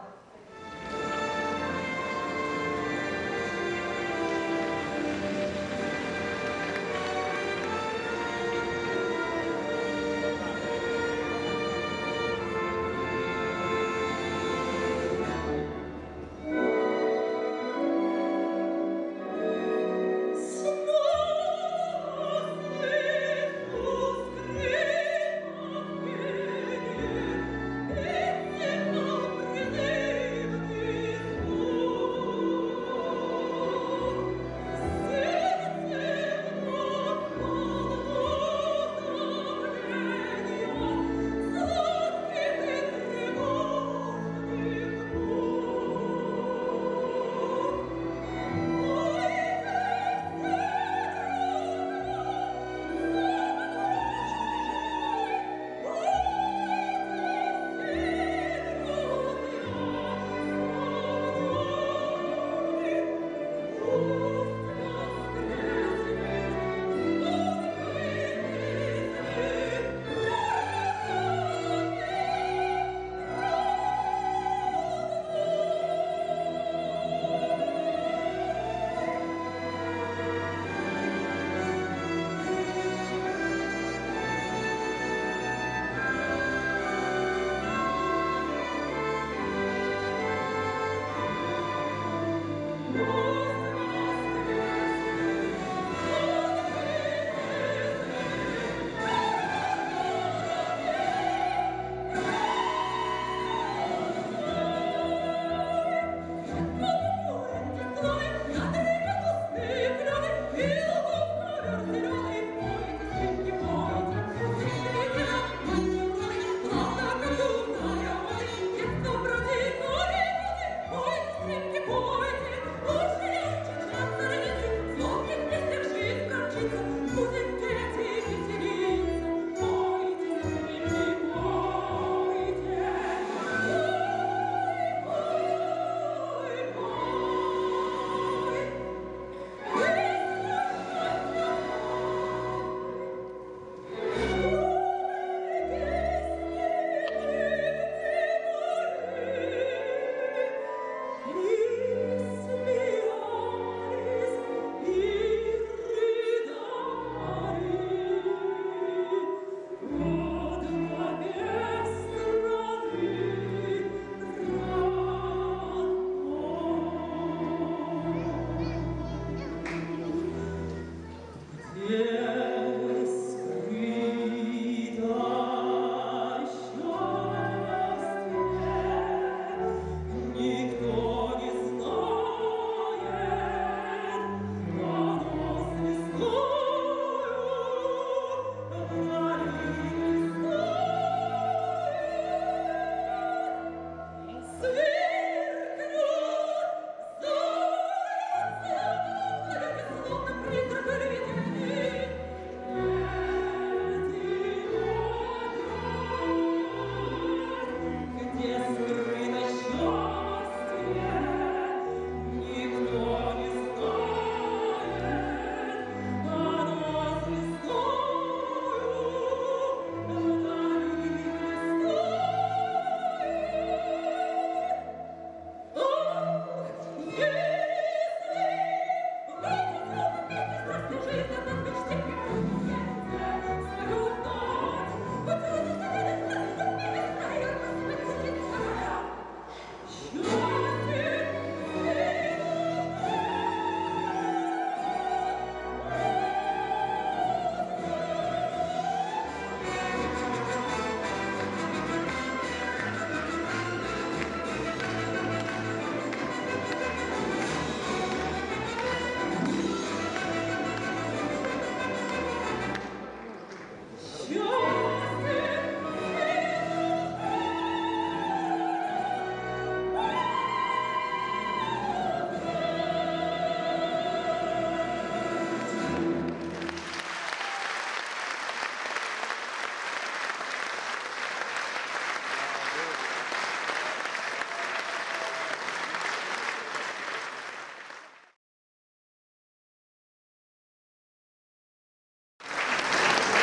Thank you.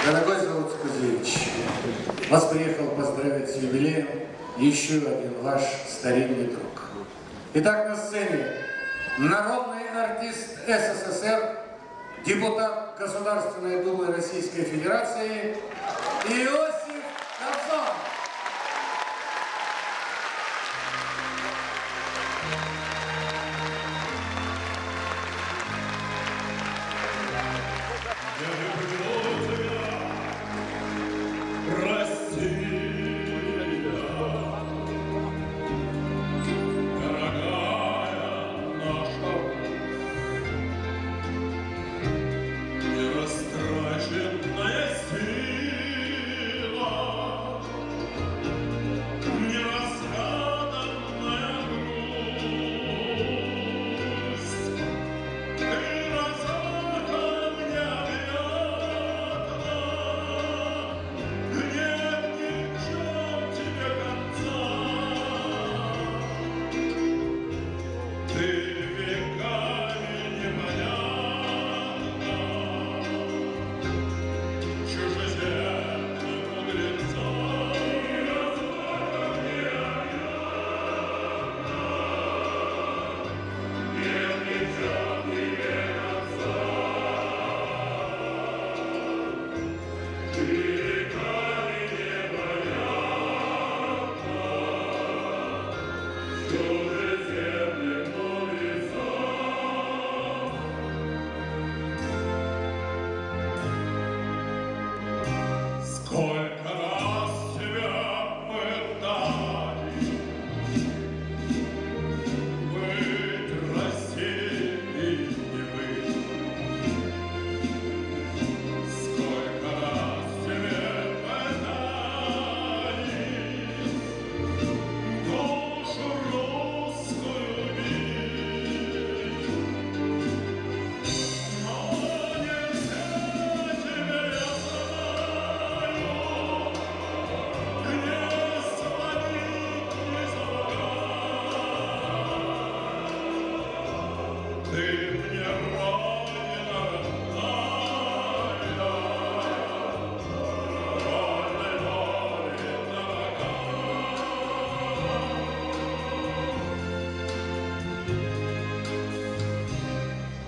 Дорогой Заур Кузевич, вас приехал поздравить с юбилеем еще один ваш старинный друг. Итак, на сцене народный артист СССР, депутат Государственной Думы Российской Федерации Иосиф Кобзон.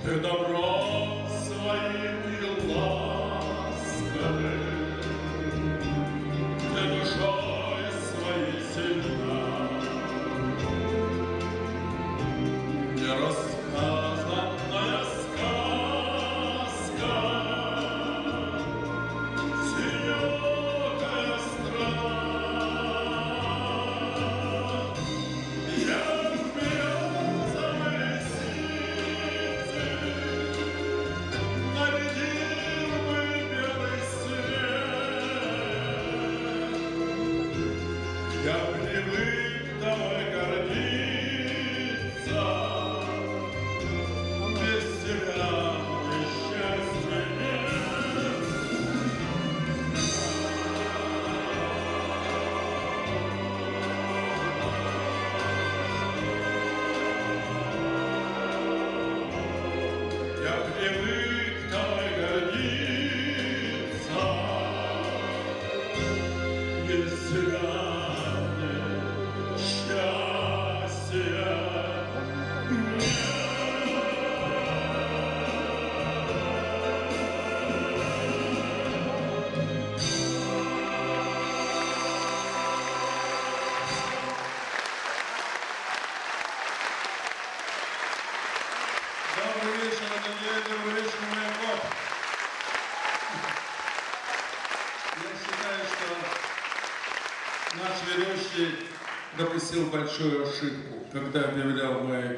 Ты добром своим и ласковым, ты душой своей сильна, нерассказанная сказка, синёкая страна. Я в березовой реснице нарядил бы белый свет. Я привык тобой гордиться, без тебя мне счастья нет. Я привык тобой гордиться, без тебя мне счастья нет. Добрый вечер, Анатолий, добрый вечер, Маяков. Я считаю, что наш ведущий допустил большую ошибку. Когда объявлял мои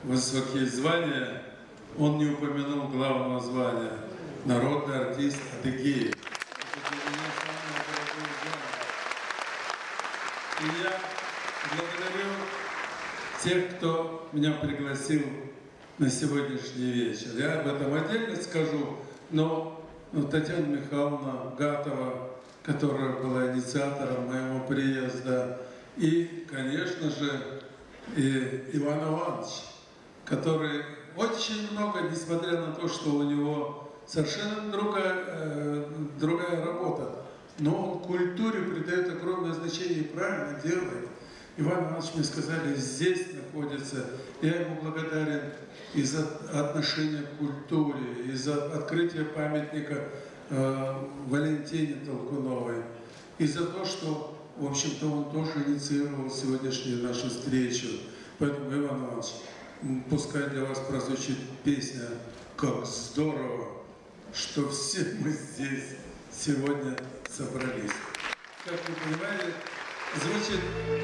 высокие звания, он не упомянул главного звания — народный артист Адыгеи. Это для меня И я благодарю тех, кто меня пригласил на сегодняшний вечер. Я об этом отдельно скажу, но Татьяна Михайловна Гатова, которая была инициатором моего приезда, и, конечно же, и Иван Иванович, который очень много, несмотря на то, что у него совершенно другая работа, но он культуре придает огромное значение и правильно делает. Иван Иванович, мне сказали, здесь находится. Я ему благодарен и за отношение к культуре, и за открытие памятника Валентине Толкуновой, и за то, что, в общем-то, он тоже инициировал сегодняшнюю нашу встречу. Поэтому, Иван Иванович, пускай для вас прозвучит песня «Как здорово, что все мы здесь сегодня собрались». Как вы понимаете, звучит,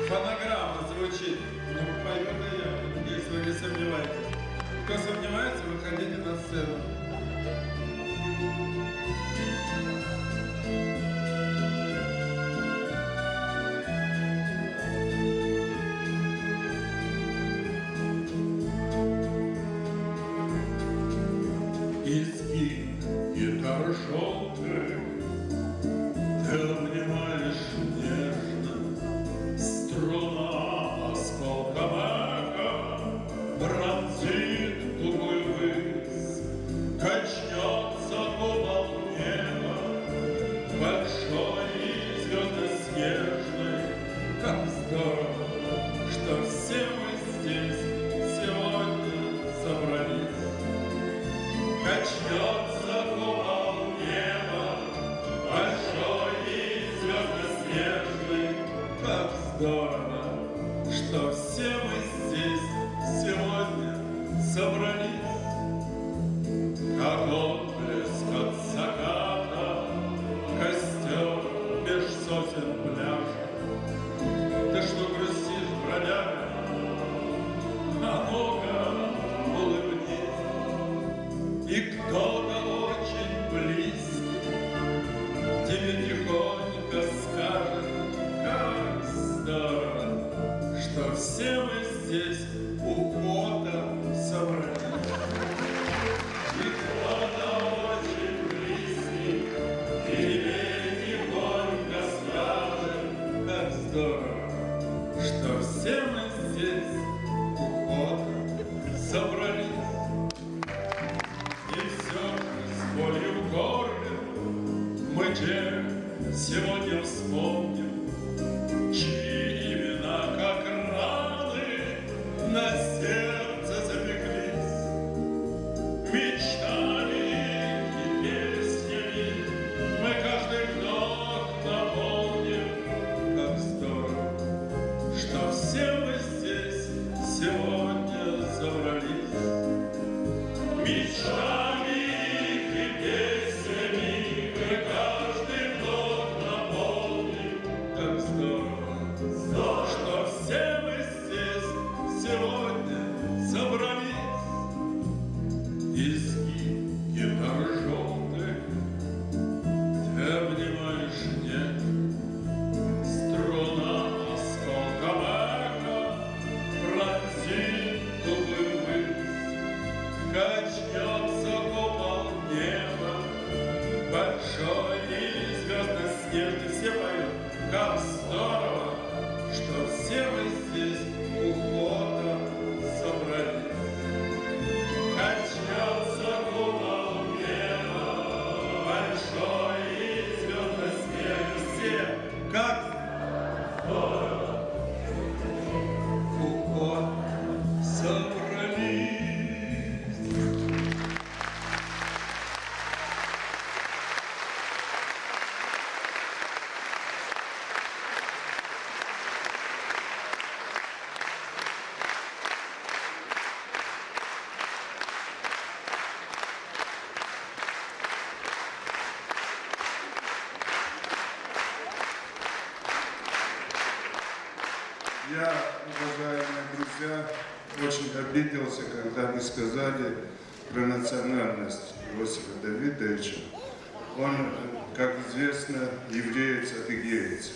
фонограмма звучит, но пою да я, надеюсь, вы не сомневаетесь. Кто сомневается, выходите на сцену. Изгиб гитар желтых ты обнимаешь нежно, струна осколком эха пронзит тугую высь, качнется купол неба, большой и звездно-снежный. Как здорово, что все мы здесь сегодня собрались. Качнется купол неба, большой и звездно-снежный. Как здорово, что все мы здесь сегодня собрались. Как отблеск от заката, костер меж сосен пляжа. Ты что грустишь, бродяга? А ну-ка, улыбнись. И кто-то очень близкий тебе тихонько скажет, как здорово, что все мы здесь у входа собрались. И кто-то очень близкий тебе тихонько скажет, как здорово, что все мы здесь у входа собрались. И все же с болью в горле мы тех сегодня вспомним, чьи имена, как раны, на сердце запеклись. Мечтами и песнями мы каждый вдох наполним. Как здорово, что все мы здесь сегодня собрались. Мечтами и песнями мы каждый вдох наполним. Как здорово, что все мы здесь сегодня собрались. Изгиб гитар желтых ты обнимаешь нежно, струна осколком эха пронзит тугую высь. Качнется купол неба, большой и звездно-снежный. Все поют, как здорово, что все мы здесь у входа собрались. Качнется купол неба, большой и звездно-снежный. Все, как здорово, у входа собрались. Я, уважаемые друзья, очень обиделся, когда вы сказали про национальность Иосифа Давидовича. Он, как известно, евреец-адыгеец.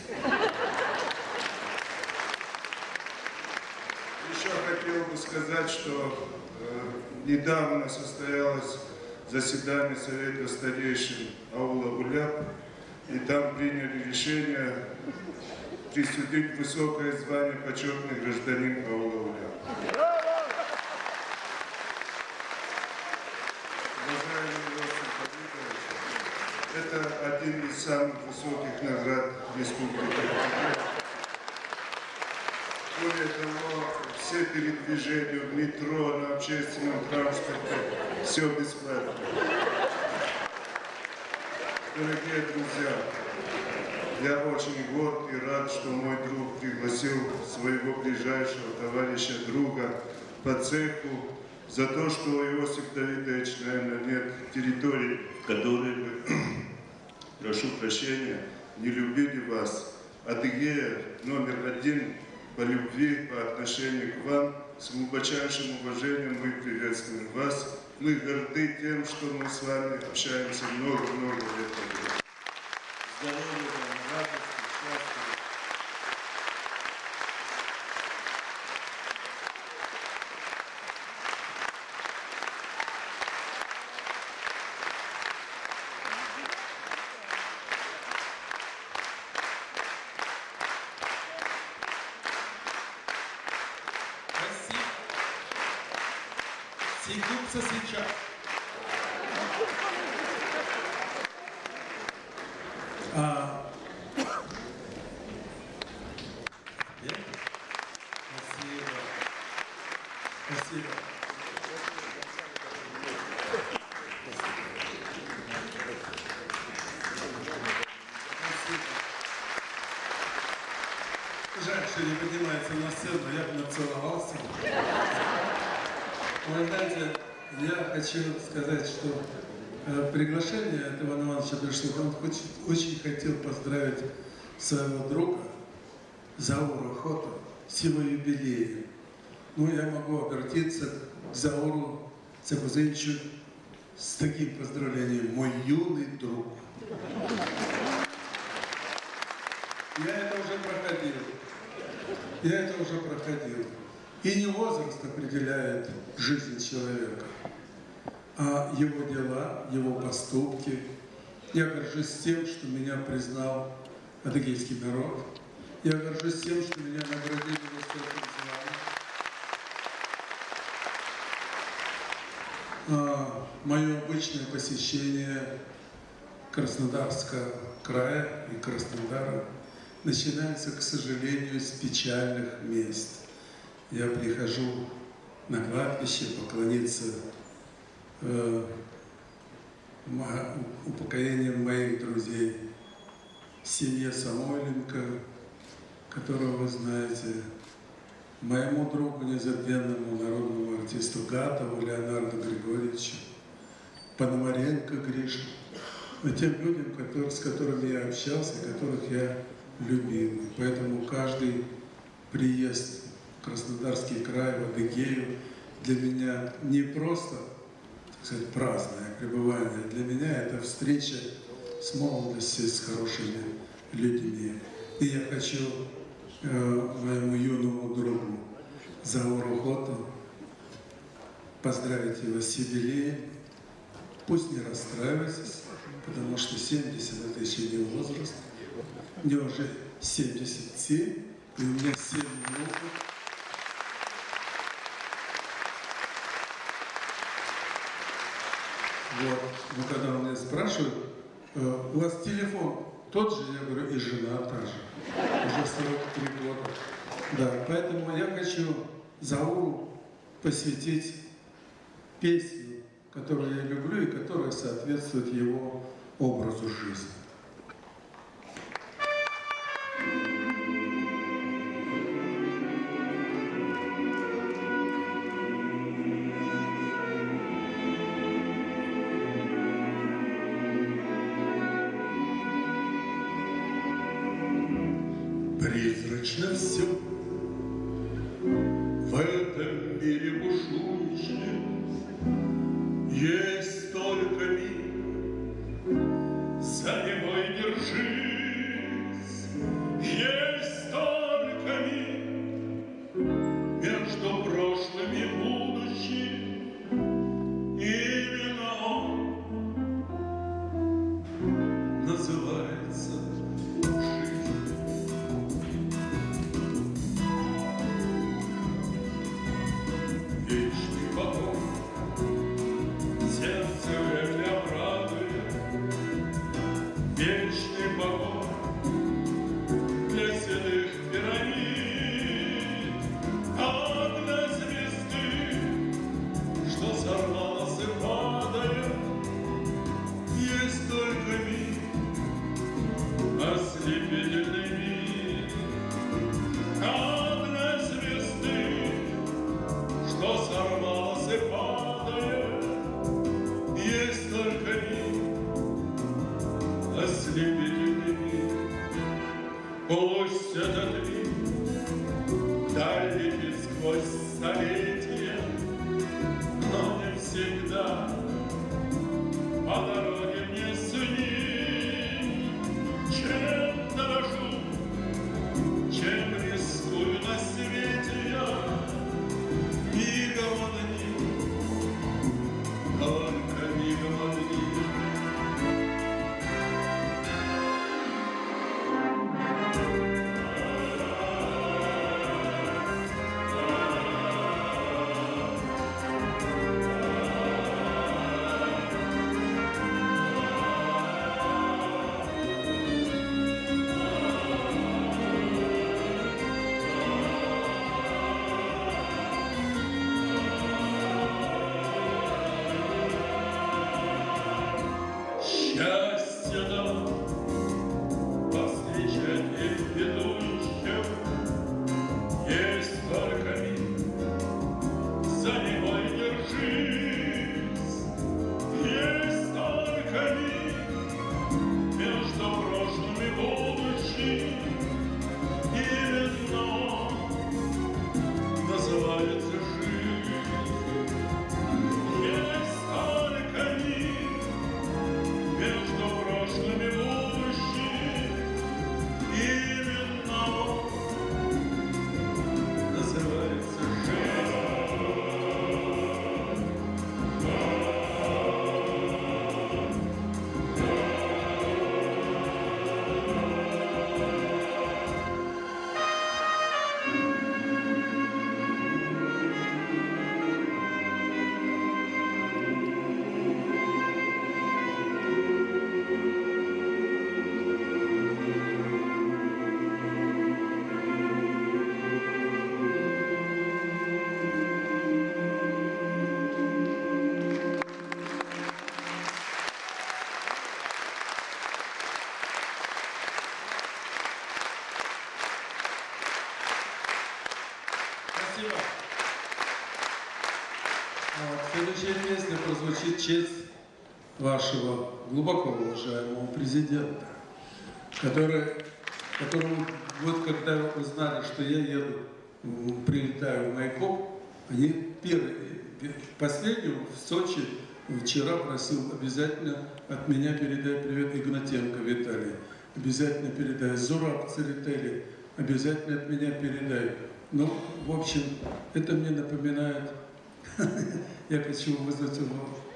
еще хотел бы сказать, что недавно состоялось заседание Совета старейшин аула Уляп, и там приняли решение присудить высокое звание почетный гражданин аула Уляп. Уважаемый Иосиф Давидович, это один из самых высоких наград Республики. Более того, все передвижения в метро, на общественном транспорте, все бесплатно. Дорогие друзья, я очень горд и рад, что мой друг пригласил своего ближайшего товарища, друга по цеху, за то, что Иосиф Давидович, наверное, нет территории, в которой бы, прошу прощения, не любили вас. Адыгея №1 по любви, по отношению к вам. С глубочайшим уважением мы приветствуем вас. Мы горды тем, что мы с вами общаемся много-много лет подряд. Здоровья вам, радости, счастья. Секутся сейчас. Спасибо. Спасибо. Жаль, что не поднимается на сцену, я бы нацеловался. Вы знаете, я хочу сказать, что приглашение от Ивана Ивановича пришло. Он очень хотел поздравить своего друга Зауру Хоту с его юбилеем. Ну, я могу обратиться к Зауру Цекузевичу с таким поздравлением: мой юный друг. Я это уже проходил. И не возраст определяет жизнь человека, а его дела, его поступки. Я горжусь тем, что меня признал адыгейский народ. Я горжусь тем, что меня наградили высоким званием. Мое обычное посещение Краснодарского края и Краснодара начинается, к сожалению, с печальных мест. Я прихожу на кладбище поклониться упокоением моих друзей, семье Самойленко, которого вы знаете, моему другу, незабвенному народному артисту Гатову Леонарду Григорьевичу, Пономаренко Гришу, и тем людям, с которыми я общался, которых я любил. Поэтому каждый приезд в Краснодарский край, в Адыгею для меня не просто, так сказать, праздное пребывание. Для меня это встреча с молодостью, с хорошими людьми. И я хочу моему юному другу Зауру Хоту поздравить его с юбилеем. Пусть не расстраивайтесь, потому что 70 – это еще не возраст. Мне уже 77, и у меня 7 внуков. Вот. Но когда меня спрашивают, у вас телефон тот же, я говорю, и жена та же. Уже 43 года. Да, поэтому я хочу Зауру посвятить песню, которую я люблю и которая соответствует его образу жизни. Призрачно все в этом мире бушующем, есть только мир, за него и держись, есть только мир между Пусть этот миг вдаль летит сквозь столетия, но не всегда по дороге мне с ним. Чем дорожу, чем рискую на свете я, мигом одним, только мигом одним. Счастье дам повстречать их ведущих, есть только миг, за него и держись. Есть только миг между прошлым и будущим, именно он называется жизнь. Есть только миг между прошлым и будущим, именно он называется жизнь. Спасибо. Следующая песня прозвучит в честь вашего глубоко уважаемого президента, которому вот когда узнали, что я еду, прилетаю в Майкоп, они последнему в Сочи вчера просил обязательно от меня передай привет Игнатенко Виталий, обязательно передай Зураб Церетели, обязательно от меня передай. Ну, в общем, это мне напоминает, я хочу вызвать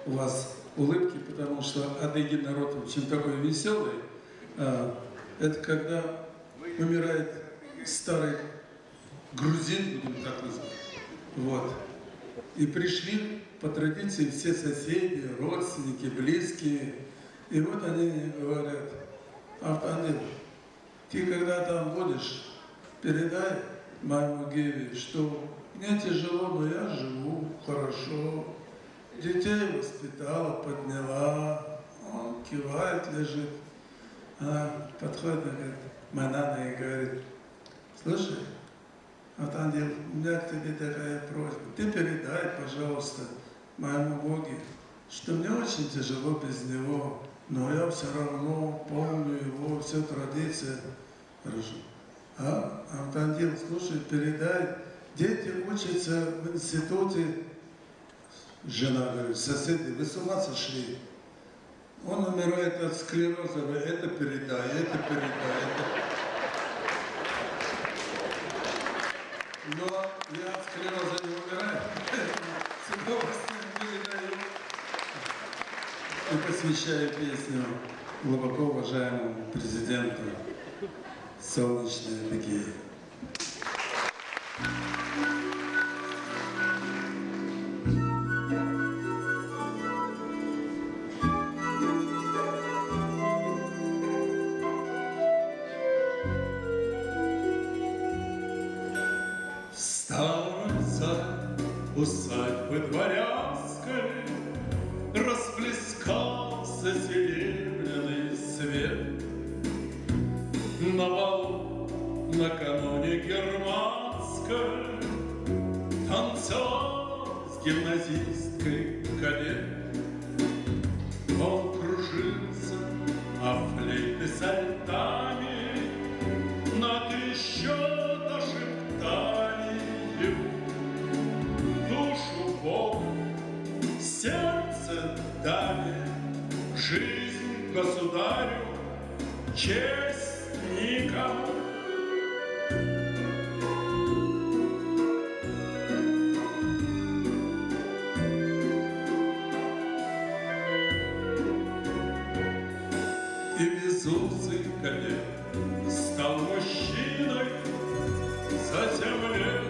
у вас улыбки, потому что адыгин народ очень такой веселый. Это когда умирает старый грузин, будем так называть. Вот. И пришли по традиции все соседи, родственники, близкие. И вот они говорят: Автандил, ты когда там будешь, передай моему Геве, что мне тяжело, но я живу хорошо. Детей воспитала, подняла. Он кивает, лежит. Она подходит, говорит, Манана, и говорит: слушай, Автандил, у меня к тебе такая просьба. Ты передай, пожалуйста, моему Боге, что мне очень тяжело без него, но я все равно помню его, все традиции. Хорошо. Автандил, слушай, передай, дети учатся в институте. Жена говорит: соседи, вы с ума сошли? Он умирает от склероза, вы это передай, это передай, это... Но я от склероза не умираю. С удовольствием передаю. И посвящаю песню глубоко уважаемому президенту солнечной Адыгеи. Усадьбы дворянской расплескался серебряный свет. На балу накануне германской танцевал с гимназисткой кадет. Он кружился, а флейты с альтами на честь никому. И безумный коллег стал мужчиной, за 7 лет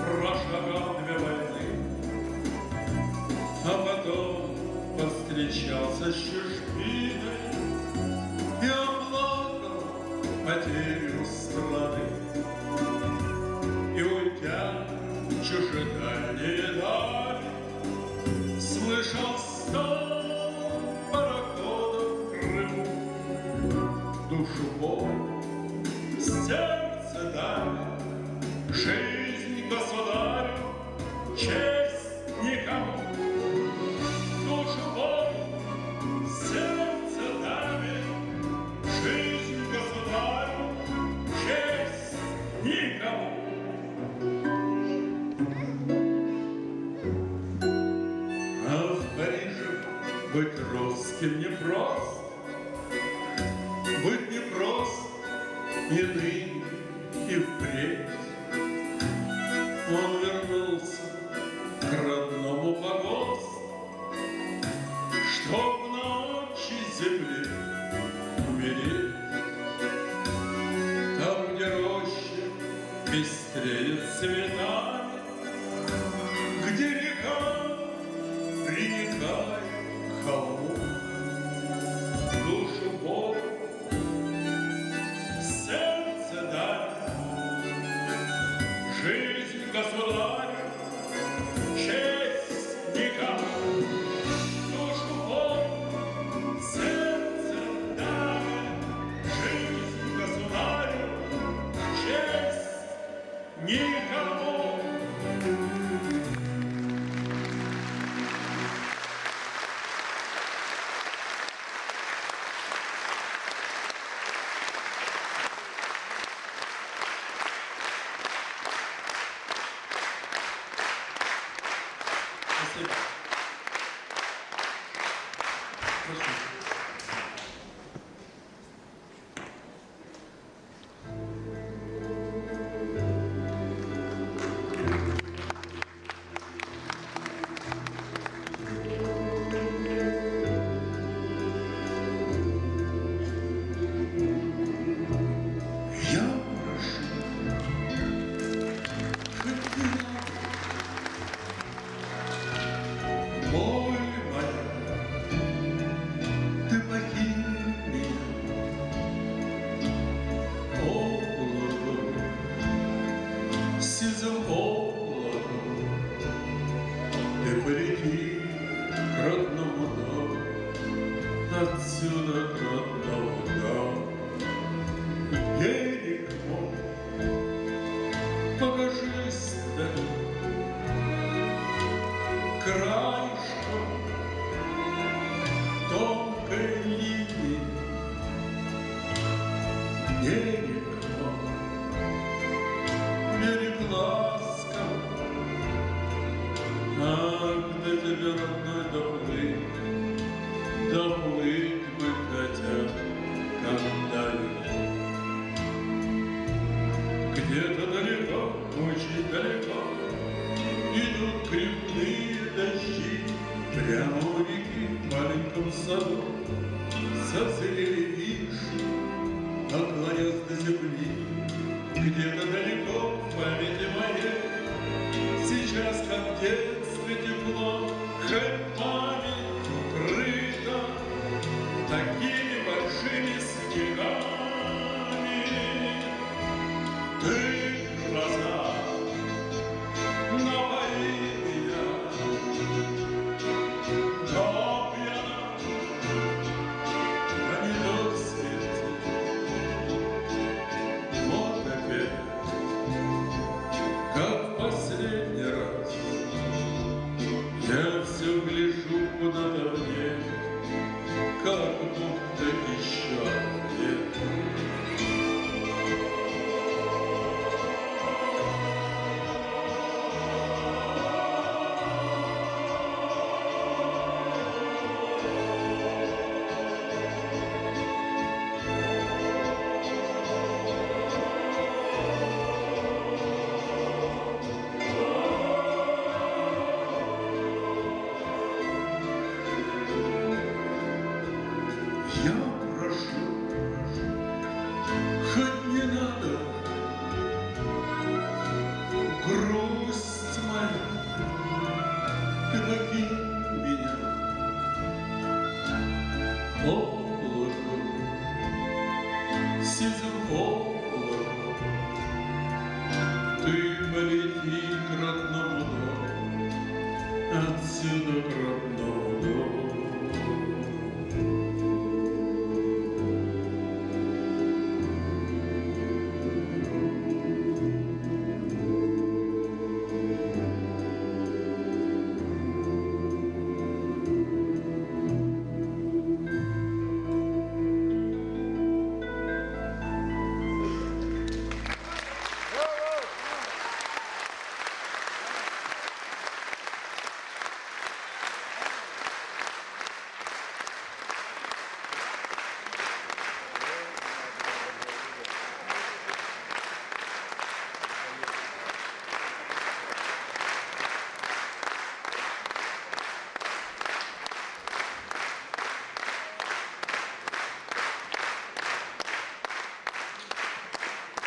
прошагал 2 войны, а потом повстречался с чужбиной и оплакал потерю страны. И уйдя в чужедальние дали, слышал стон пароходов в Крыму. Душу Бог, сердце давит, жизнь государю, честь никому. Душу Бог, сердце давит, жизнь государю, честь никому. А в Париже быть русским непросто. Быть непрост и ныне, и впредь. Он вернулся к родному погосту, чтоб на отчей земле умереть. Там, где роща пестреет цветами, где река приникает к холму, душу Бога, сердце дай, жизнь государю, честь никому. Душу Бог, сердце дай, жизнь государю, честь никому. Спасибо. Прошу. Я прошу, хоть не боль моя, ты покинь меня, облако, сизым облаком, ты полети к родному дому, отсюда к родному дому. Берег мой, покажись вдали, краешком тонкой линии. Берег мой, берег ласков, а где тебе, родной, доплыть бы хотя когда-нибудь. Где-то далеко, очень далеко, идут грибные дожди, прямо у реки в маленьком саду зацвели вишни, наклонясь до земли. Где-то далеко в памяти моей сейчас, как в детстве, тепло, хоть память укрыта такими большими снегами. Ты глаза напои меня, но пьяна, а не до смерти. Вот опять, как в последний раз, я все гляжу куда-то вне, как будто еще нет. отсюда к родному дому.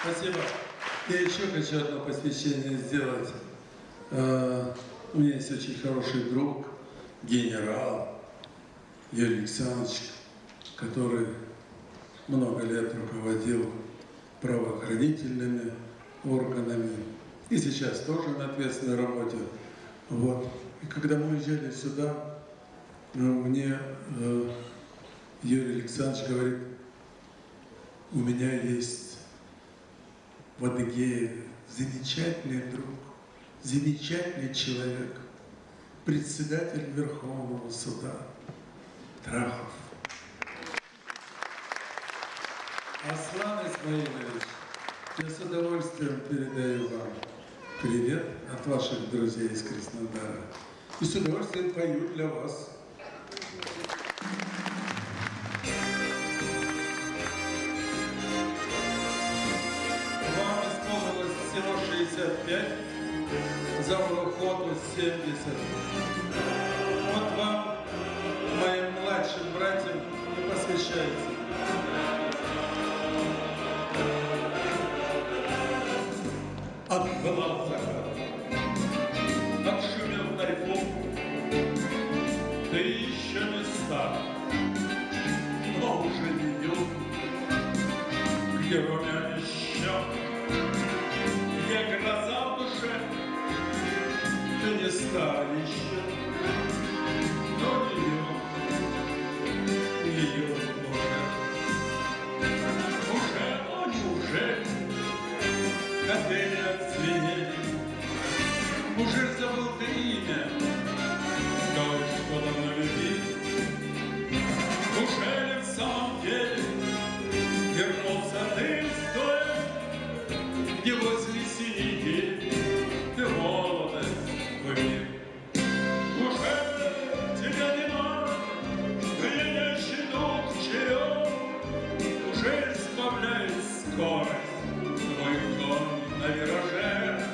Спасибо. Я еще хочу одно посвящение сделать. У меня есть очень хороший друг, генерал Юрий Александрович, который много лет руководил правоохранительными органами и сейчас тоже на ответственной работе. Вот. И когда мы уезжали сюда, мне Юрий Александрович говорит: у меня есть в Адыгее замечательный друг, замечательный человек, председатель Верховного суда Трахов. Аслан Исмаилович, я с удовольствием передаю вам привет от ваших друзей из Краснодара и с удовольствием пою для вас. Всего 65, за охоту 70. Вот вам, моим младшим братьям, и посвящается. Отбывал закат, отшумел тайфун, да еще не стар, но уже не юг, где румяне щек. Где гроза в душе, ты не стар еще, но ее уже, капели отзвенели, уже забыл ты имя, той, что давно любил, уже ли в самом деле вернулся ты стоя, где возле синей ты молодость выбил. Уже тебя нема, пьянящий дух черед, уже избавляет скорость твой конь на вираже.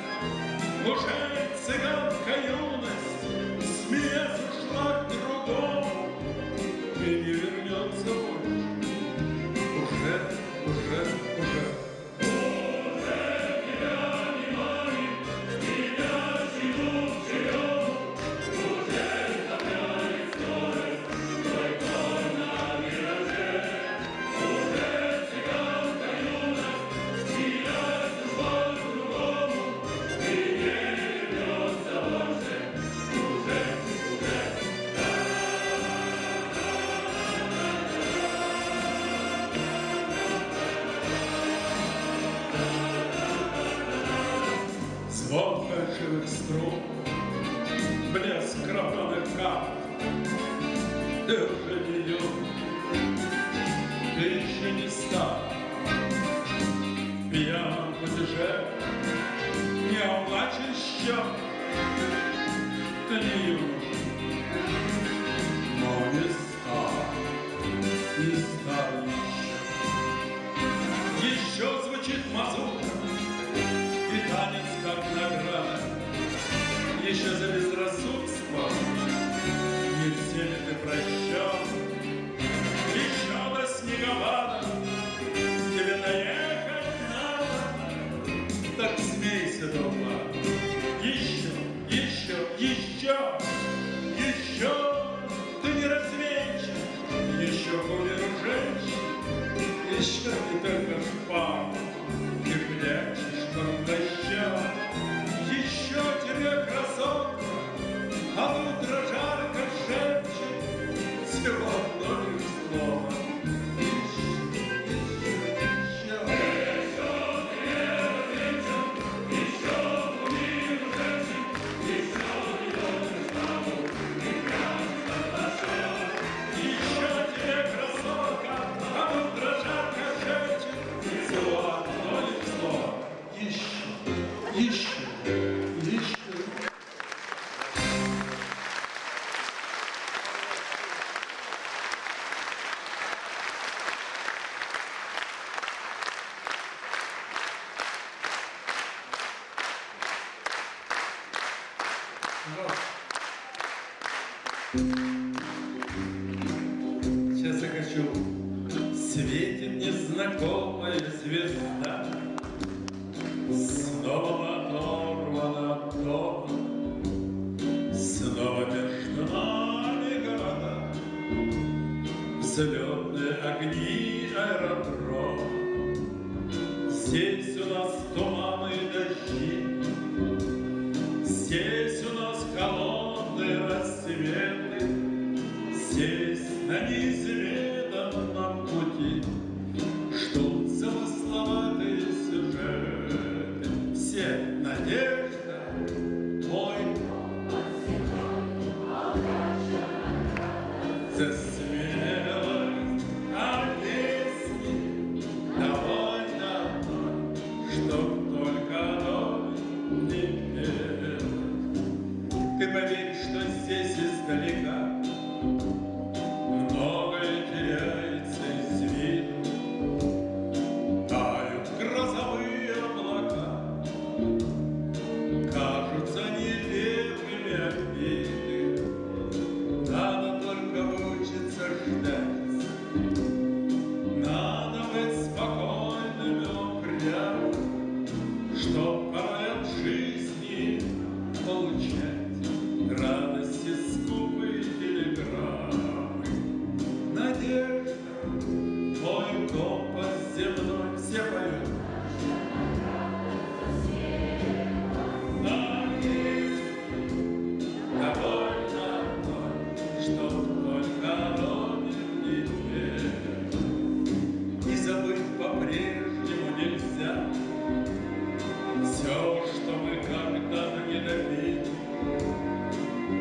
Уже цыганка юность, смеясь, ушла к другому и не вернется больше. Уже. Звон фальшивых струн, блеск кровавых карт, ты уже не юг, ты еще не стар. В пьяном кутеже не оплачен счет, ты не юноша, но не стар еще. Еще звучит мазурка, и танец как награда, еще за безрассудство не всеми ты прощен. Еще до снеговада тебе доехать надо, так смейся дома. Еще ты не развенчан, еще умер женщин, еще не только шпагу ты прячешь карандаща. Еще тебе, красотка, Сейчас я хочу. Светит незнакомая звезда, снова оторвана от дома, снова между нами города, взлетные огни аэродрома. Здесь у нас туманы и дожди, здесь у нас холодные рассветы, здесь на неизведанном пути ждут замысловатые сюжеты. Все надежда, мой за смелость, а песни довольно одной, чтоб только одной не пел. Ты поверь, что здесь издалека многое теряется из виду. Тают грозовые облака, кажутся нелепыми обиды. Надо только выучиться ждать, надо быть спокойным и упрямым, чтоб порой от жизни получать радости скупые телеграммы. Надежда, мой компас земной, все поют. Довольно одной, чтоб только домик не пел. И забыть по-прежнему нельзя все, что мы когда-то не добили.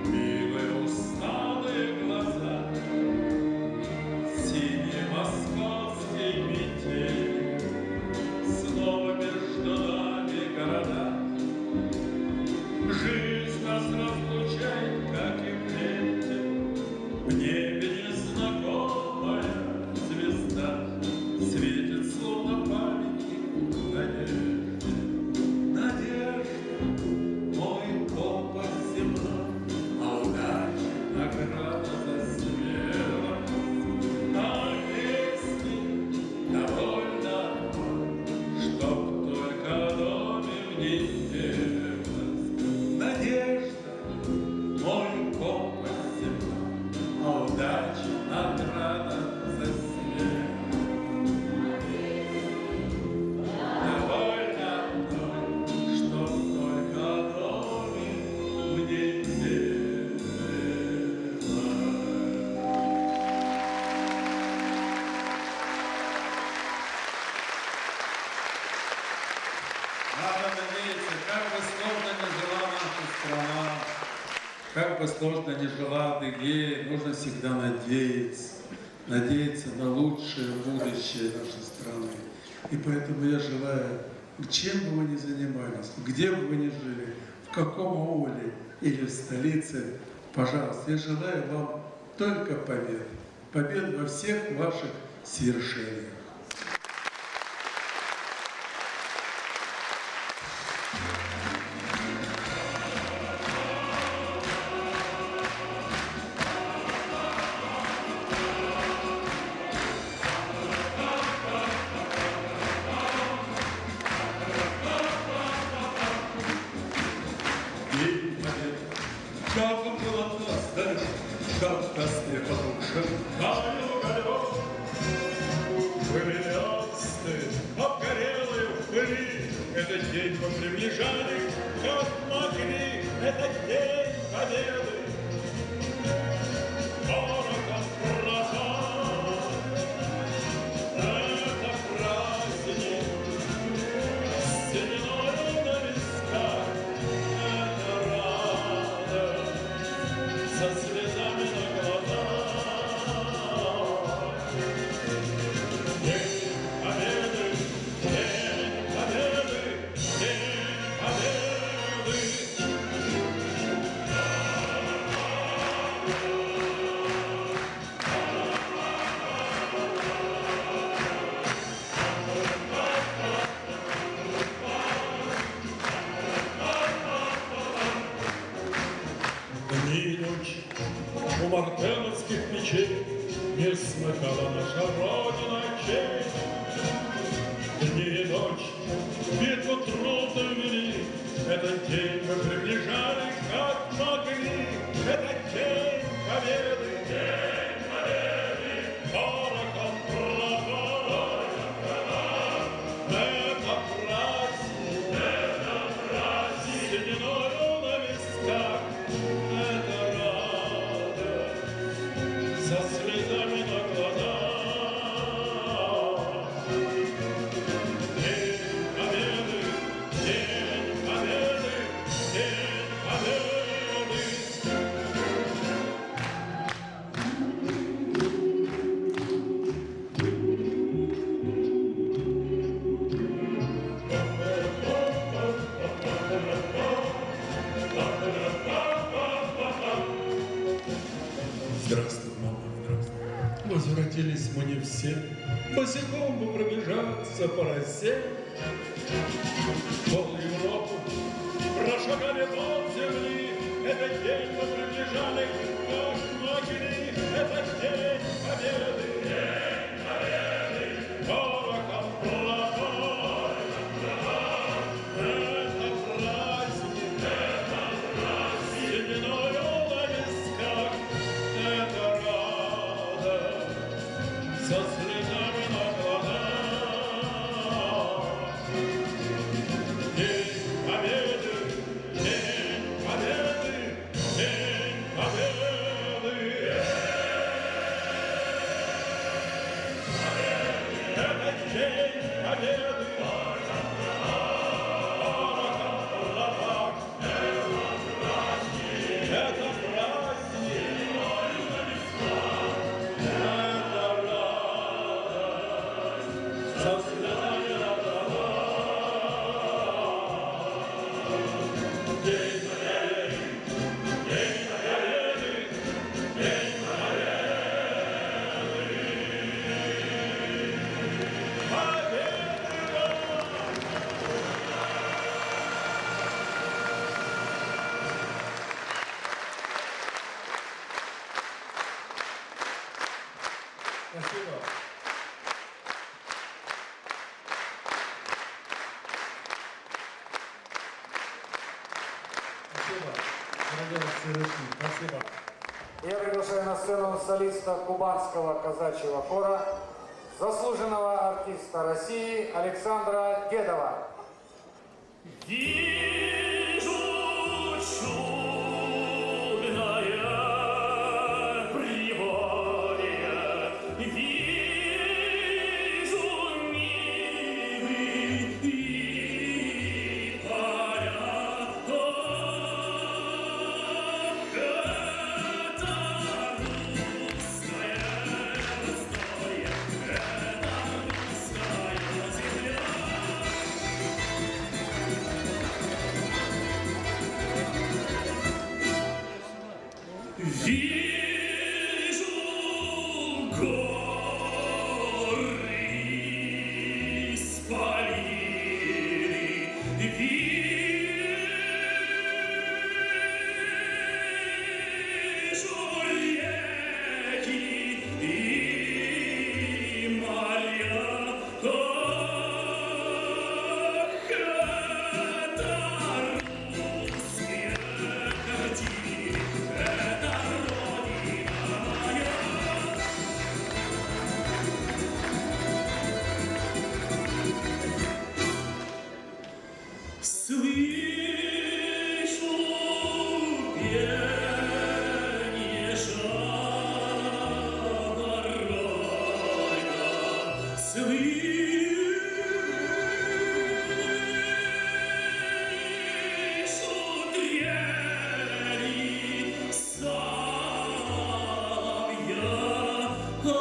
Милые усталые глаза, синие московские метели, снова между нами города. Жизнь нас разлучает, как и прежде, в небе незнакомая звезда светит, словно памятник надежде. Надежда, мой компас земной, а удача награда за смелость. А песни довольно одной, чтоб только доме в ней пелось. Надежда, мой компас земной, а удача награда за смелость. Довольно одной, чтоб только доме в ней пелось. Надо надеяться, как бы сложно ни жила наша страна, как бы сложно ни жила Адыгея, нужно всегда надеяться, надеяться на лучшее будущее нашей страны. И поэтому я желаю, чем бы вы ни занимались, где бы вы ни жили, в каком ауле или в столице, пожалуйста, я желаю вам только побед, побед во всех ваших свершениях. День побед, как он был от нас далек, как в костре потухшем таял уголек. Были звезды, обгорелые в пыли, этот день мы приближали, как могли, этот день победы. Городом прозор, это праздник, сединою на висках. Со слезами на глазах. День победы, день победы, день победы. мартеновских мечей не смыкала наша Родина честь. Дни и ночи битву трудную вели, этот день мы приближали, как могли. Этот день победы, порохом права. Это праздник, сединою на висках. Это радость со слезами на глазах. День победы, день победы, день победы. Здравствуй, мама, здравствуй. Возвратились мы не все, босиком бы пробежаться по росе. Пол Европы прошагали пол земли. Этот день мы приближали, как могли. Этот день победы, порохом права. Это праздник, сединою на висках. Это радость со слезами на глазах. День победы, день победы, день победы. Это день победы. Порохом права. Это праздник. Это радость со слезами на глазах. День победы, день победы, день Спасибо. Спасибо, дорогие всевышний, спасибо. Я приглашаю на сцену солиста кубанского казачьего хора, заслуженного артиста России Александра Дедова. Вижу чудное приволье, вижу милый порядок. Это русское устоя, это русская земля. Вижу горы исполины, вижу реки и моря. Ах, это русские картины, это Родина моя. Слышу пение жаворонка, слышу трели соловья. Ах,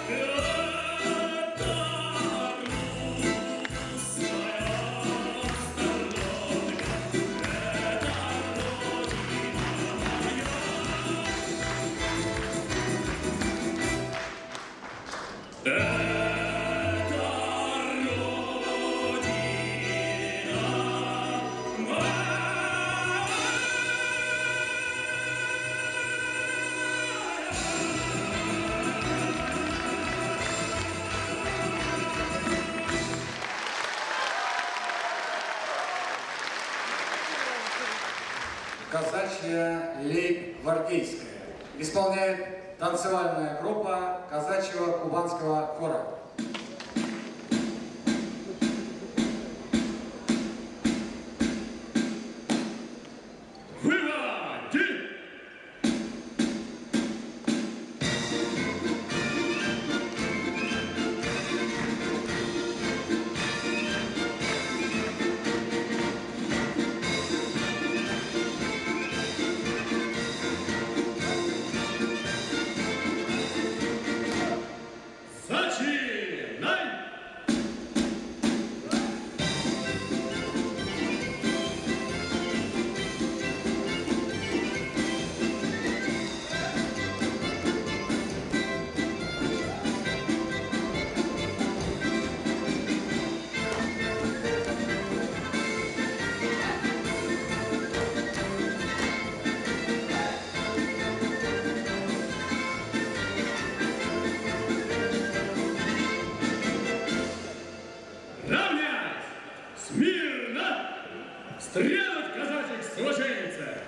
это казачья лейб-гвардейская. Исполняет танцевальная группа казачьего кубанского хора. Выводи! Начинай! Равнять! Смирно! Стрелять казачек сложенница!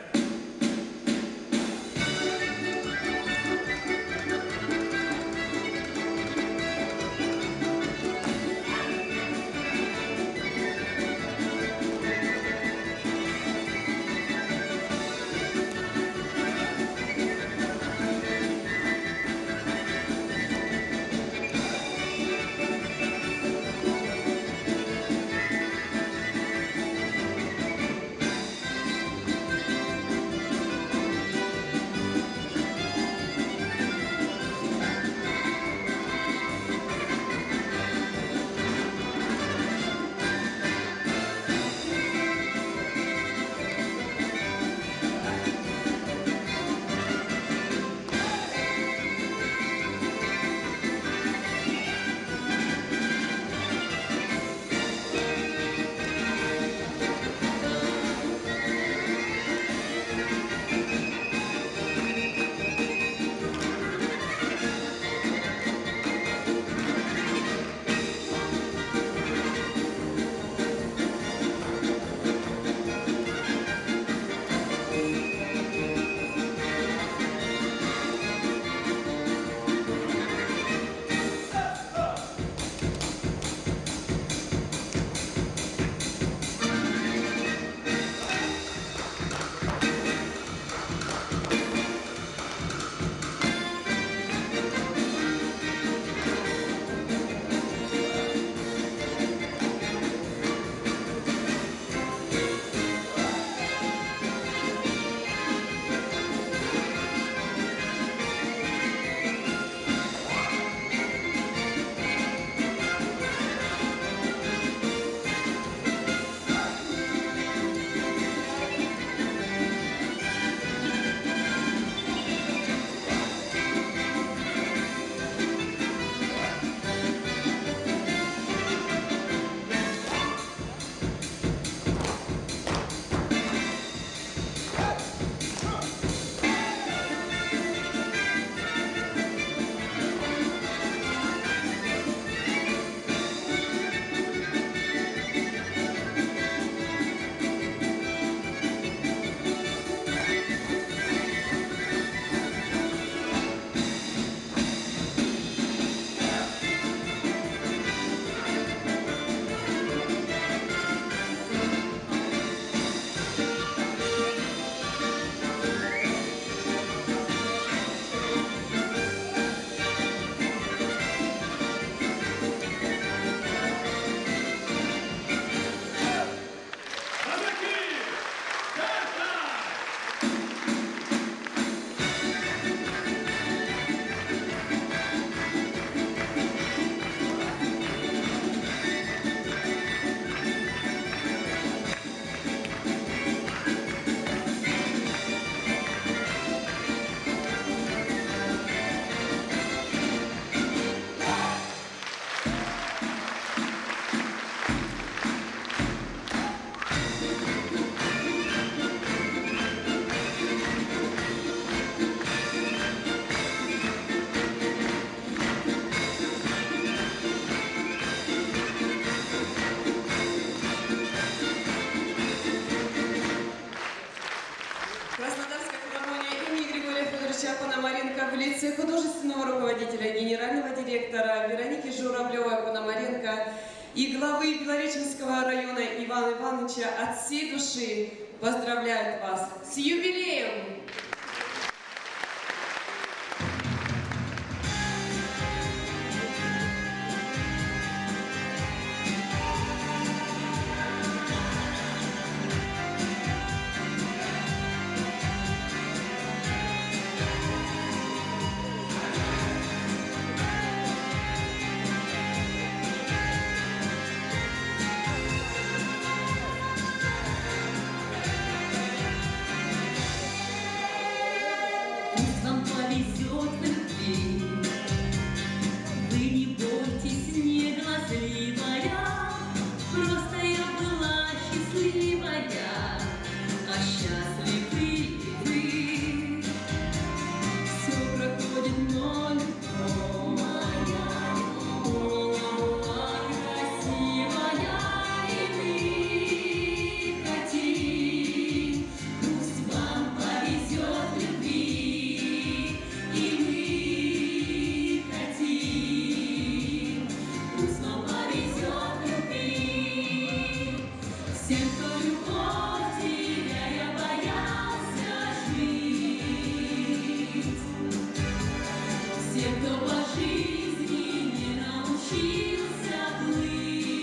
лице художественного руководителя, генерального директора Вероники Журавлевой-Пономаренко и главы Белореченского района Ивана Ивановича от всей души поздравляют вас с юбилеем! Пусть вам повезет в любви, вы не бойтесь, не глазливая, просто я была счастливая, а счастливы вы. Все проходит, но любовь моя красивая, и мы хотим. Пусть вам повезет в любви, и мы хотим. Пусть вам повезет в любви. Всем, кто любовь теряя, боялся жить. Всем, кто по жизни не научился плыть.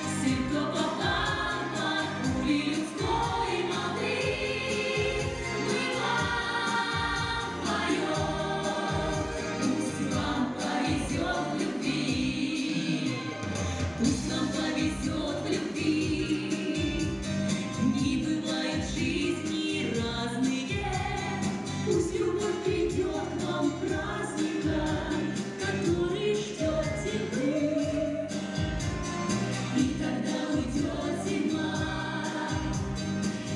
Всем, кто попал под пули людской молвы, мы вам поем. Пусть вам повезет в любви, пусть вам повезет в любви. Дни бывают в жизни разные, пусть любовь придет к вам праздником, который ждете вы. И тогда уйдет зима,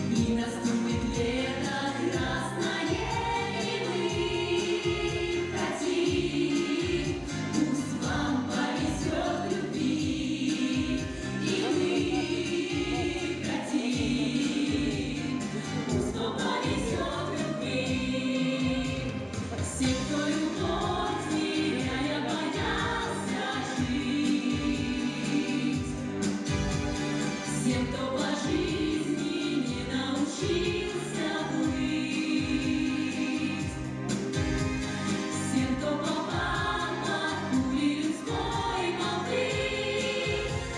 и наступит лето красное, и мы хотим. Пусть вам повезет в любви, и мы хотим. Пусть вам повезет в любви. Все, кто любовь теряя, боялся жить. Всем, кто по жизни не научился плыть. Всем, кто попал под пули людской молвы,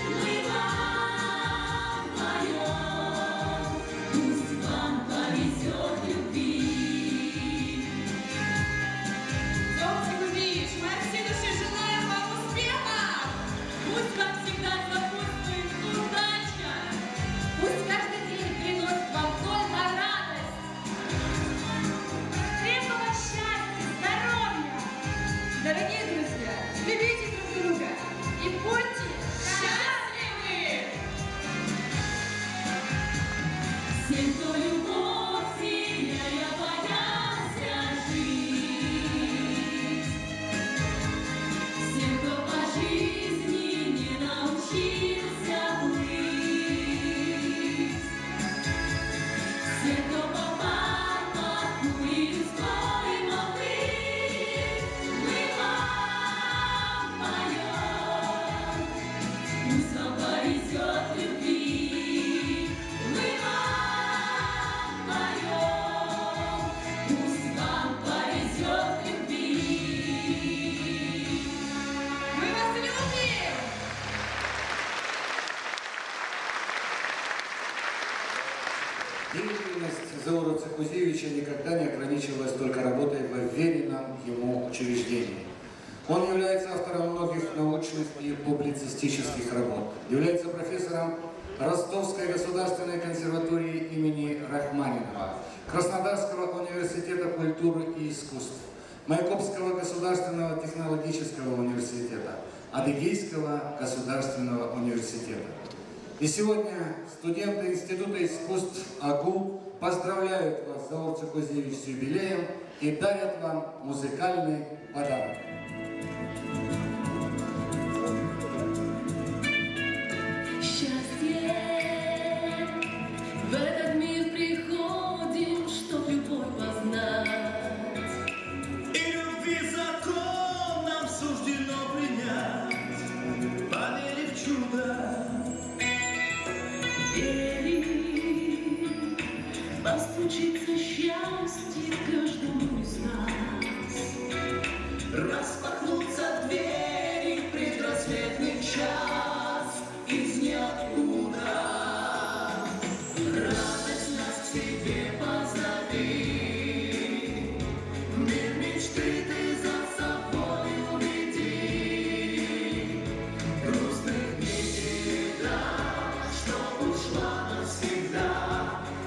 мы вам поем. Пусть вам повезет в любви. Золотце Кузьевич, мы от всей души желаем вам успехов! Пусть вам всегда сопутствует удача, Пусть каждый день приносит вам только радость! крепкого счастья, здоровья. Дорогие друзья, любите друг друга и будьте счастливы! Всем, кто любовь теряя, боялся жить. Всем, кто по жизни не научился плыть. Всем, кто попал под пули людской молвы, мы вам поем. Пусть вам повезет в любви, мы вам поем. Пусть вам повезет в любви. Мы вас любим! Деятельность Заура Цикузевича никогда не ограничивалась только работой в веренном ему учреждении. Он является автором многих научных и публицистических работ, является профессором Ростовской государственной консерватории имени Рахманинова, Краснодарского университета культуры и искусств, Майкопского государственного технологического университета, Адыгейского государственного университета. И сегодня студенты Института искусств АГУ поздравляют вас, Заур Цикузевич, с юбилеем и дарят вам музыкальный подарок. Счастье, в этот мир приходим, чтоб любовь познать. час из ниоткуда. Радость нас к себе позови, мир мечты ты за собой уведи. Грустных дней беда, что ушла навсегда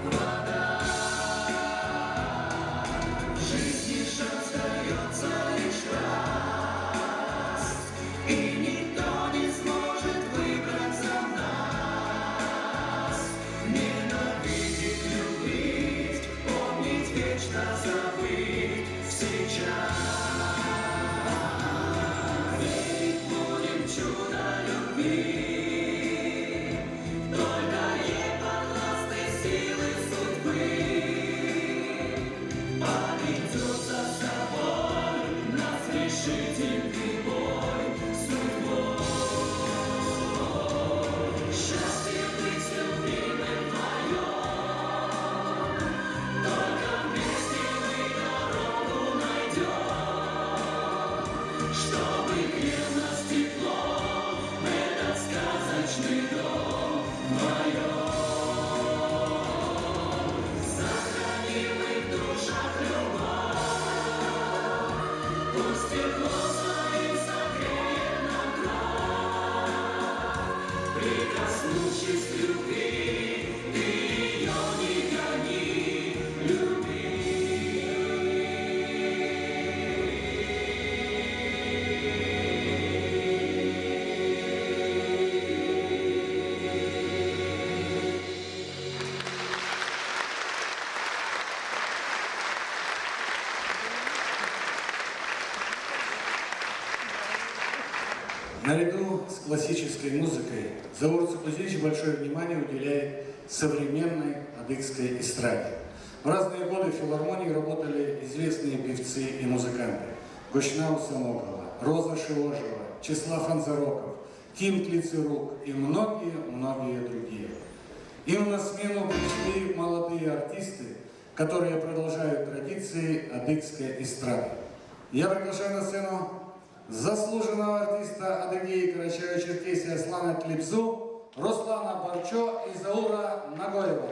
вода. В жизни шанс дается лишь раз, и никто не сможет выбрать за нас. Ненавидеть, любить, помнить, вечно забыть сейчас. Верить будем в чудо любви, только ей подвластны силы судьбы. Поведет за собой нас решительный бой судьбой. Счастье быть любимым вдвоем, только вместе мы дорогу найдем, чтобы грел нас теплом этот сказочный дом вдвоем. Сохраним мы в душах любовь, пусть тепло своим согреет нам кровь. Прикоснувшись к любви, ты ее не гони, люби. Наряду с классической музыкой Заур Цукузевич большое внимание уделяет современной адыгской эстраде. В разные годы в филармонии работали известные певцы и музыканты. Гошнау Самокова, Роза Шиожева, Числав Анзароков, Ким Тлицерук и многие-многие другие. Им на смену пришли молодые артисты, которые продолжают традиции адыгской эстрады. Я приглашаю на сцену заслуженного артиста Адыгеи Карачаево-Черкесии Аслана Тлебзу, Руслана Барчо и Заура Нагоева.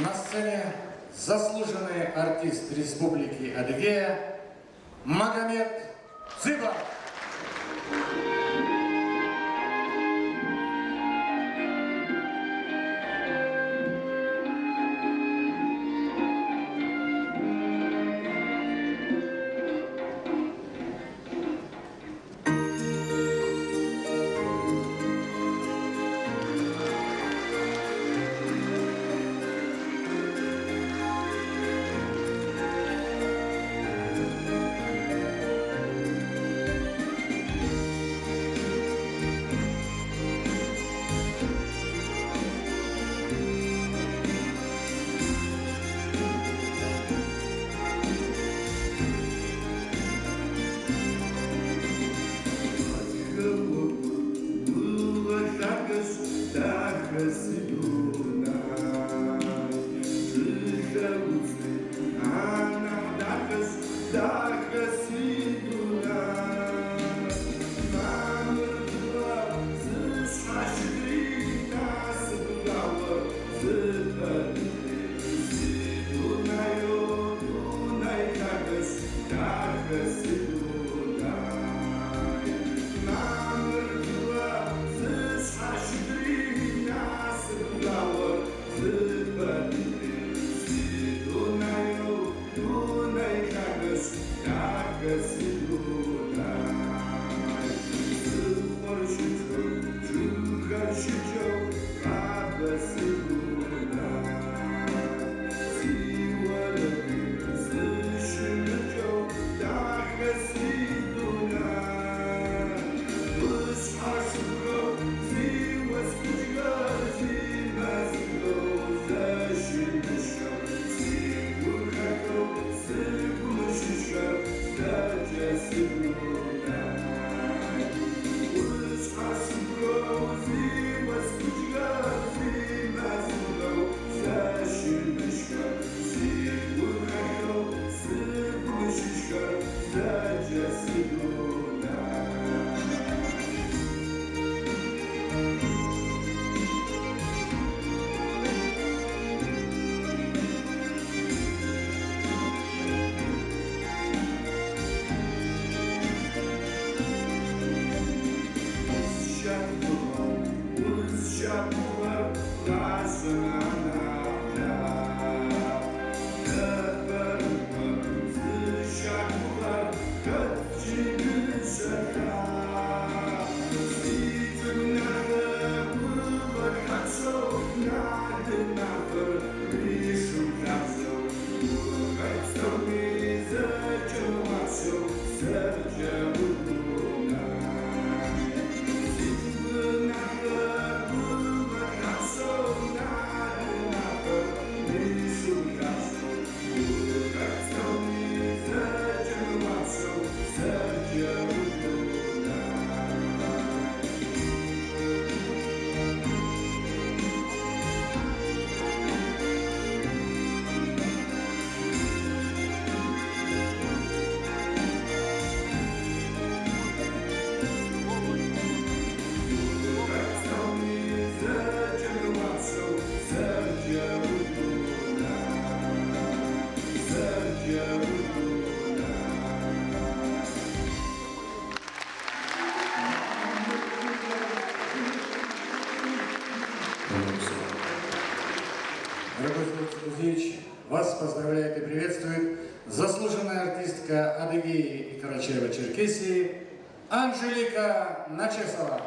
на сцене заслуженный артист Республики Адыгея Магомед Дзыба. Дорогой Золотцев Кузьевич, вас поздравляет и приветствует заслуженная артистка Адыгеи и Карачаево-Черкесии Анжелика Начесова.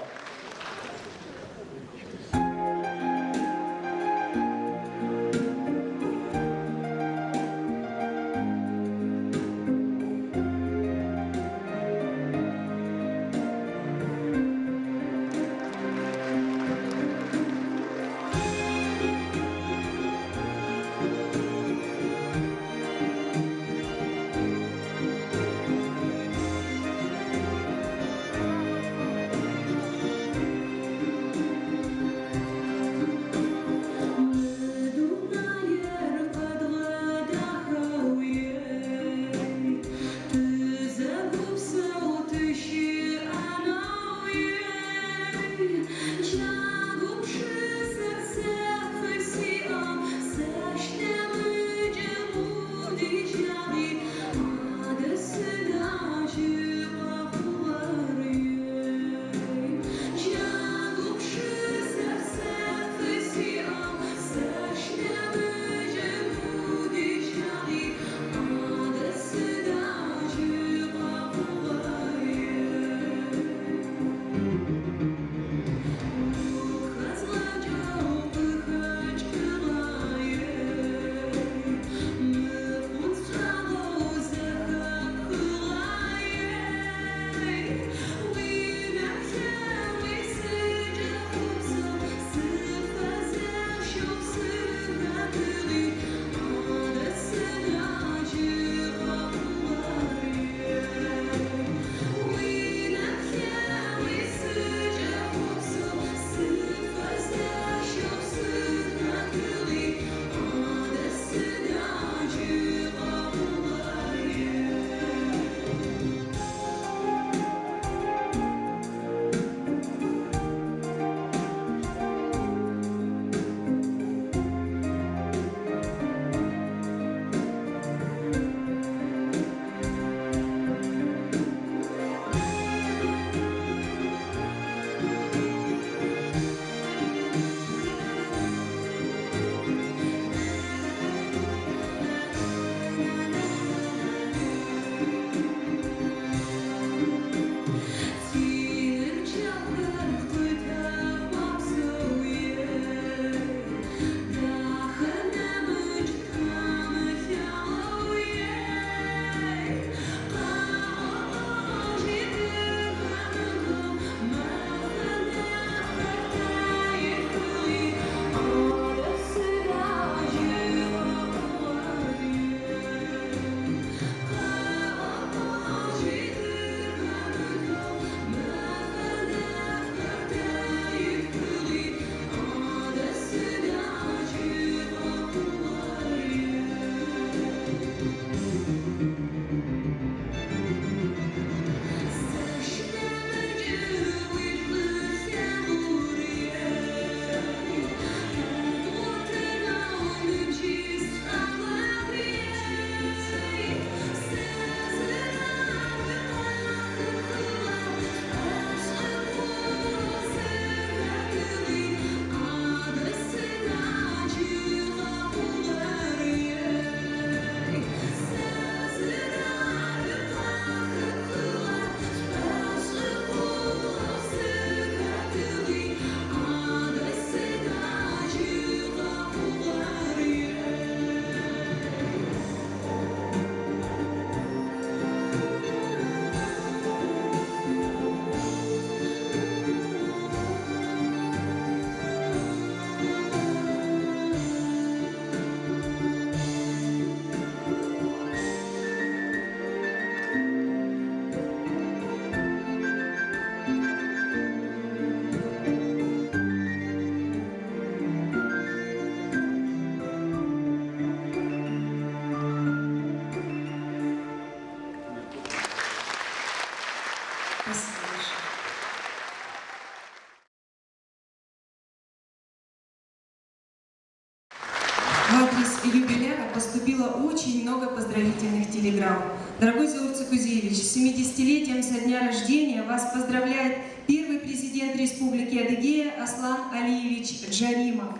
адрес юбиляра поступило очень много поздравительных телеграмм. Дорогой Заур Цикузевич, с 70-летием со дня рождения вас поздравляет первый президент Республики Адыгея Аслан Алиевич Джаримов,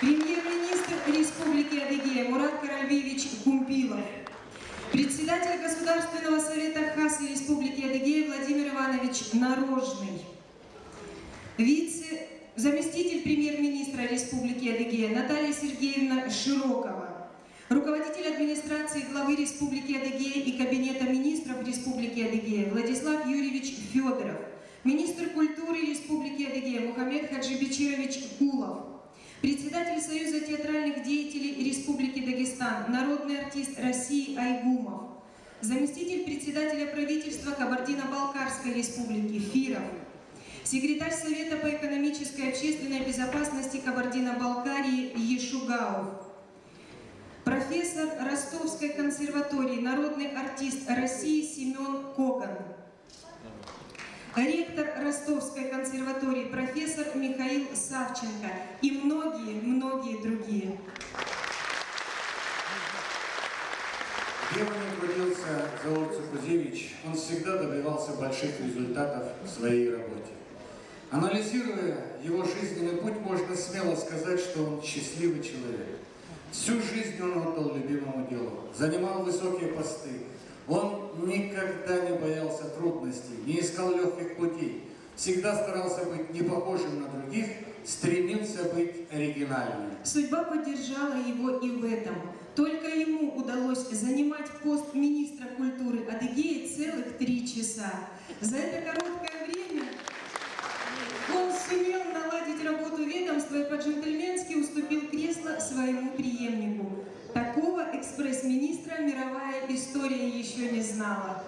премьер-министр Республики Адыгея Мурат Каральбиевич Кумпилов, председатель Государственного совета Хасы Республики Адыгея Владимир Иванович Нарожный, заместитель премьер-министра Республики Адыгея Наталья Сергеевна Широкова, руководитель администрации главы Республики Адыгея и Кабинета министров Республики Адыгея Владислав Юрьевич Федоров, министр культуры Республики Адыгея Мухаммед Хаджибечирович Кулов, председатель Союза театральных деятелей Республики Дагестан, народный артист России Айгумов, заместитель председателя правительства Кабардино-Балкарской Республики Фиров, секретарь Совета по экономической и общественной безопасности Кабардино-Балкарии Ешугаов, профессор Ростовской консерватории, народный артист России Семен Коган, ректор Ростовской консерватории профессор Михаил Савченко и многие другие. Где бы ни трудился Заур Цикузевич, он всегда добивался больших результатов в своей работе. Анализируя его жизненный путь, можно смело сказать, что он счастливый человек. Всю жизнь он отдал любимому делу, занимал высокие посты. Он никогда не боялся трудностей, не искал легких путей, всегда старался быть не похожим на других, стремился быть оригинальным. Судьба поддержала его и в этом. Только ему удалось занимать пост министра культуры Адыгеи целых 3 часа. За это короткое время он сумел наладить работу ведомства и по-джентльменски уступил кресло своему преемнику. Такого экспресс-министра мировая история еще не знала.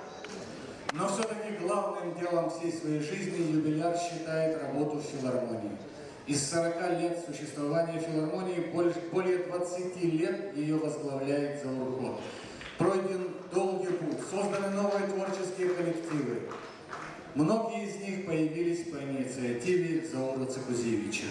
Но все-таки главным делом всей своей жизни юбиляр считает работу в филармонии. Из 40 лет существования филармонии более 20 лет ее возглавляет Заур Хот. Пройден долгий путь, созданы новые творческие коллективы. Многие из них появились по инициативе Заура Цикузевича.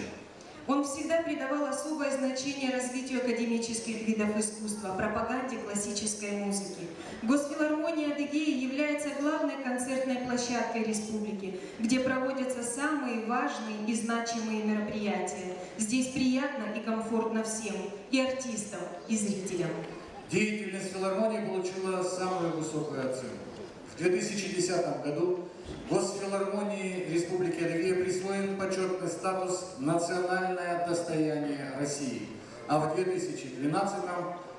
Он всегда придавал особое значение развитию академических видов искусства, пропаганде классической музыки. Госфилармония Адыгеи является главной концертной площадкой республики, где проводятся самые важные и значимые мероприятия. Здесь приятно и комфортно всем, и артистам, и зрителям. Деятельность филармонии получила самую высокую оценку. В 2010 году Госфилармонии Республики Адыгея присвоен почетный статус «Национальное достояние России», а в 2012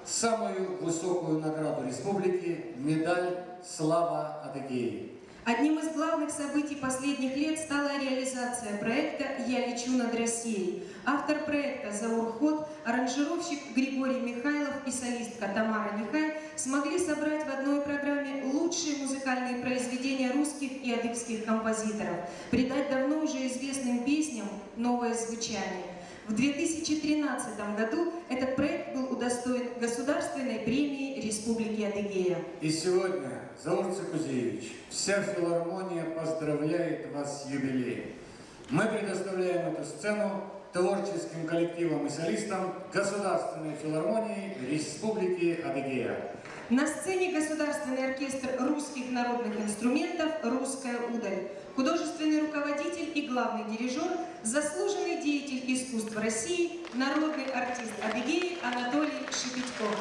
самую высокую награду республики – медаль «Слава Адыгеи». Одним из главных событий последних лет стала реализация проекта «Я лечу над Россией». Автор проекта Заур Хот, аранжировщик Григорий Михайлов и солистка Тамара Нихай смогли собрать в одной программе лучшие музыкальные произведения русских и адыгских композиторов, придать давно уже известным песням новое звучание. В 2013 году этот проект был удостоен Государственной премии Республики Адыгея. И сегодня, Заур Цикузевич, вся филармония поздравляет вас с юбилеем. Мы предоставляем эту сцену творческим коллективам и солистам Государственной филармонии Республики Адыгея. На сцене Государственный оркестр русских народных инструментов «Русская удаль». Художественный руководитель и главный дирижер, заслуженный деятель искусства России, народный артист Адыгеи Анатолий Шепетьков.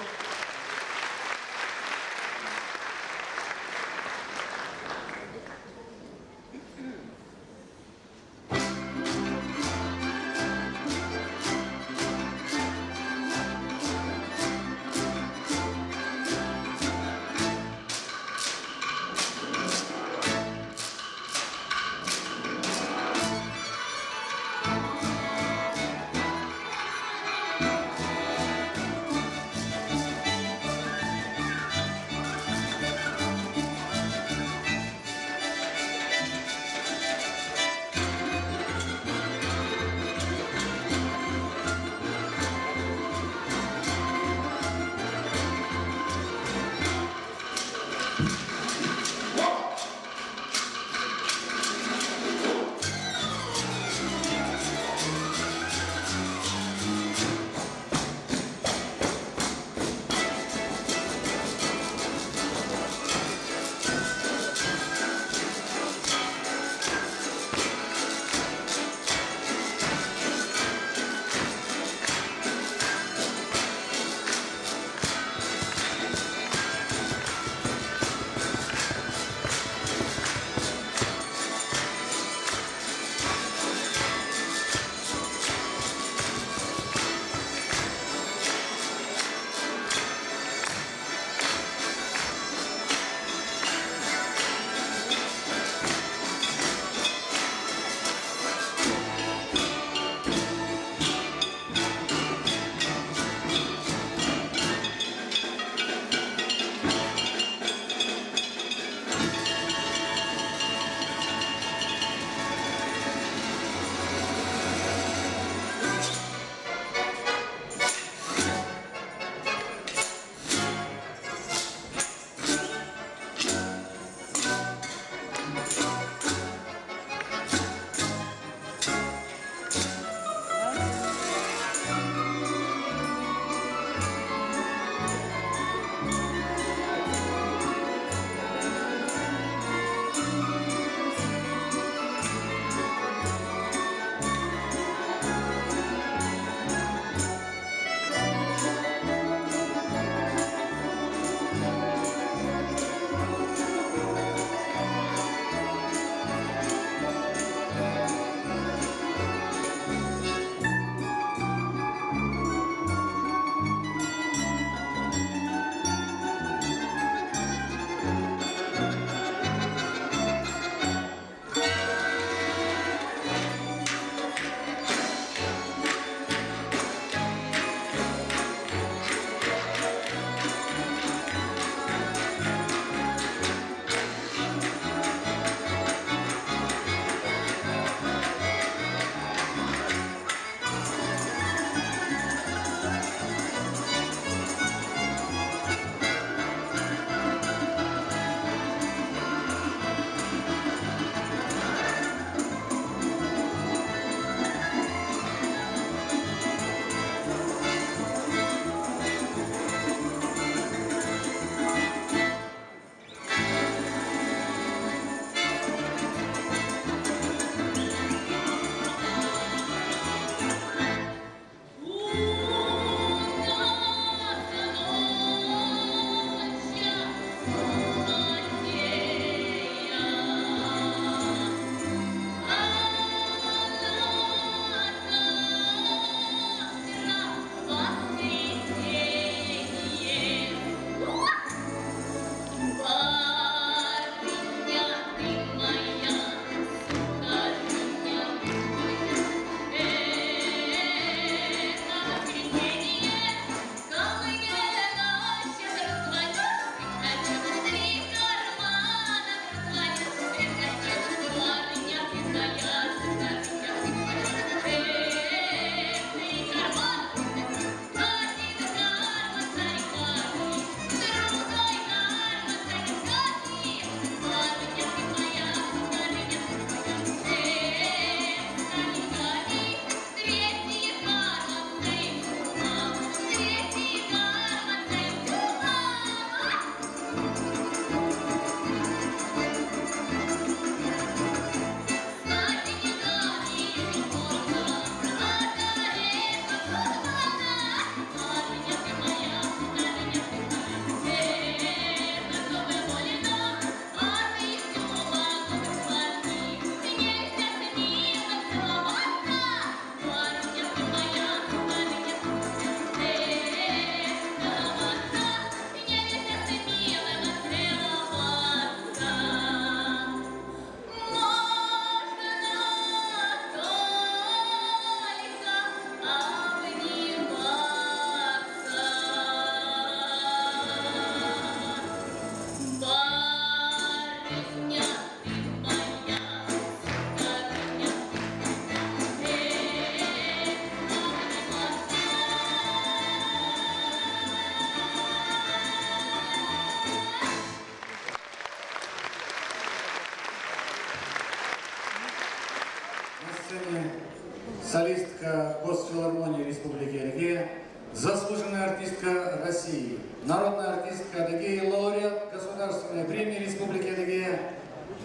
артистка России, народная артистка Адыгеи, лауреат Государственной премии Республики Адыгея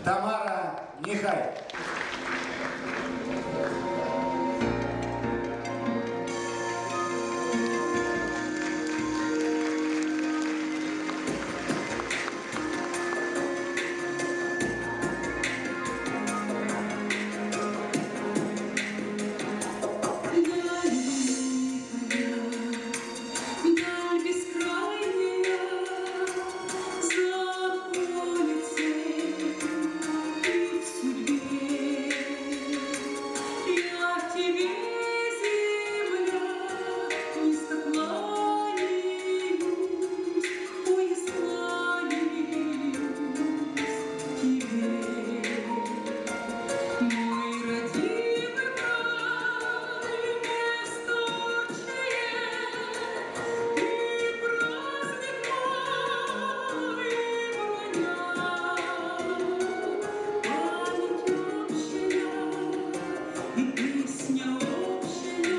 Тамара Нихай. Даль бескрайняя заходится и в судьбе. Я тебе, земля, низко кланяюсь, ой, склоняюсь тебе. Мой родимый край, место отчее, и праздник мой, и броня, память общая, и песня общая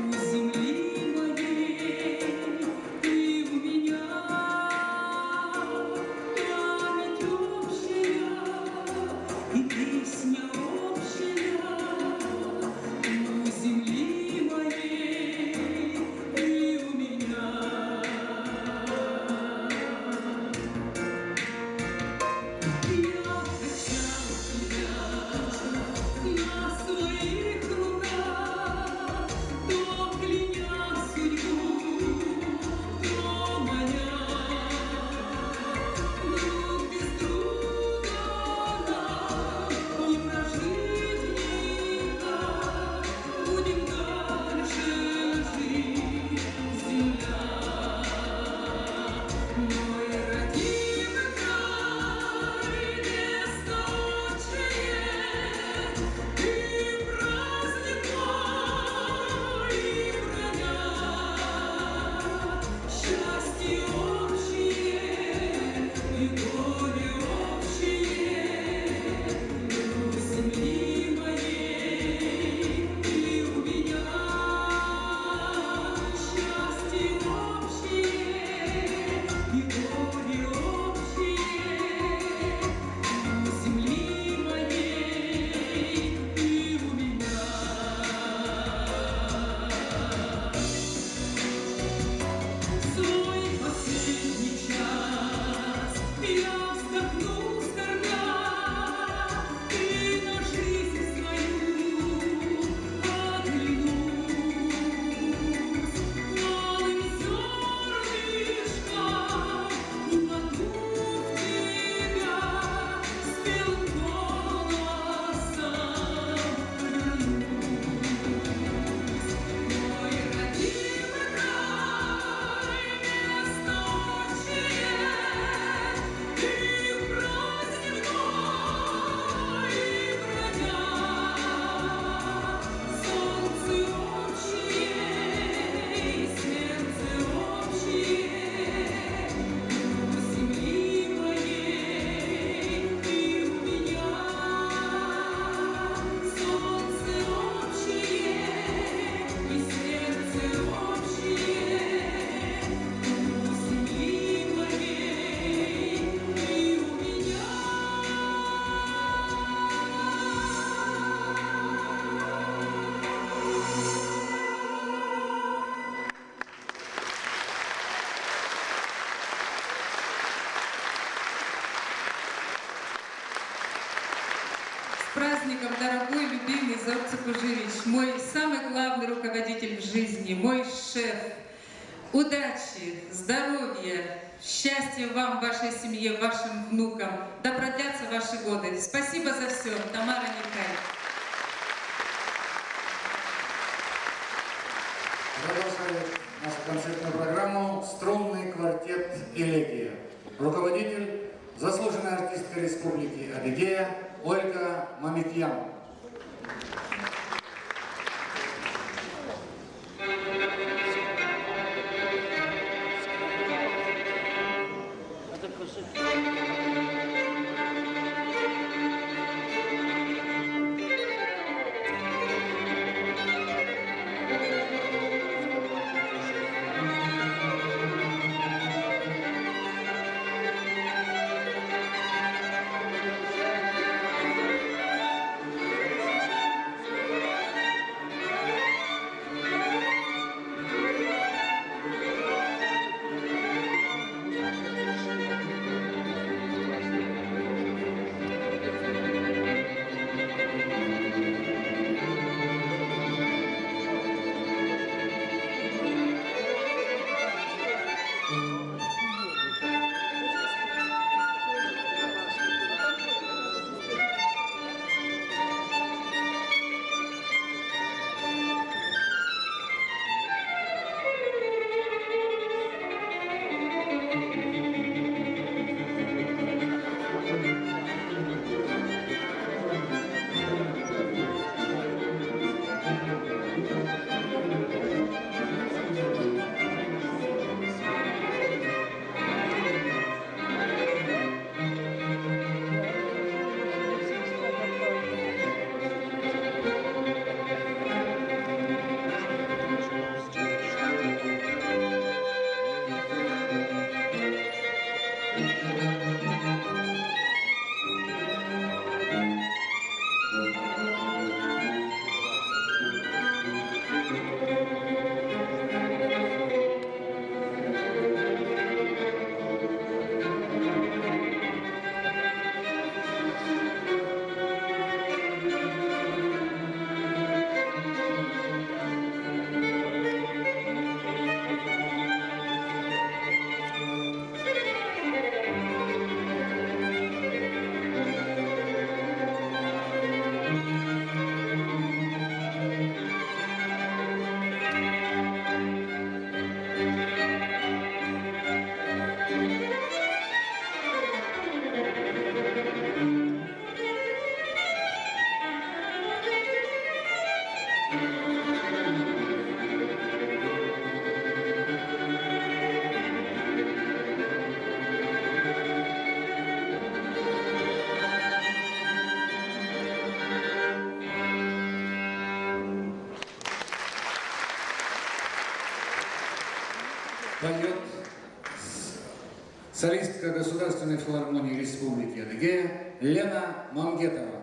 у земли моей и у меня. Память общая и песня общая у земли моей и у меня. Я качал тебя на своих руках, то кляня судьбу, то маня. Друг без друга нам не прожить никак, будем дальше жить, земля. Мой родимый край, место отчее, и праздник мой, и броня. Счастье общее и горе общее у земли моей и у меня. Счастье общее и горе общее у земли моей и у меня. Свой последний час я вздохну скорбя и на жизнь свою оглянусь. Малым зернышком упаду в тебя, с белым голосом вернусь. Мой родимый край, место отчее, и праздник мой, и броня. Солнце общее и сердце общее у земли моей и у меня. Солнце общее и сердце общее у земли моей и у меня. С праздником, дорогой, любимый Заур Цукужевич, мой самый главный руководитель в жизни, мой шеф. Удачи, здоровья, счастья вам, вашей семье, вашим внукам. Да продлятся ваши годы. Спасибо за все. Тамара Нихай. Продолжает нашу концертную программу струнный квартет «Элегия». Руководитель, заслуженная артистка Республики Адыгея Ольга Мамикьян. поет солистка Государственной филармонии Республики Адыгея Лена Мамгетова.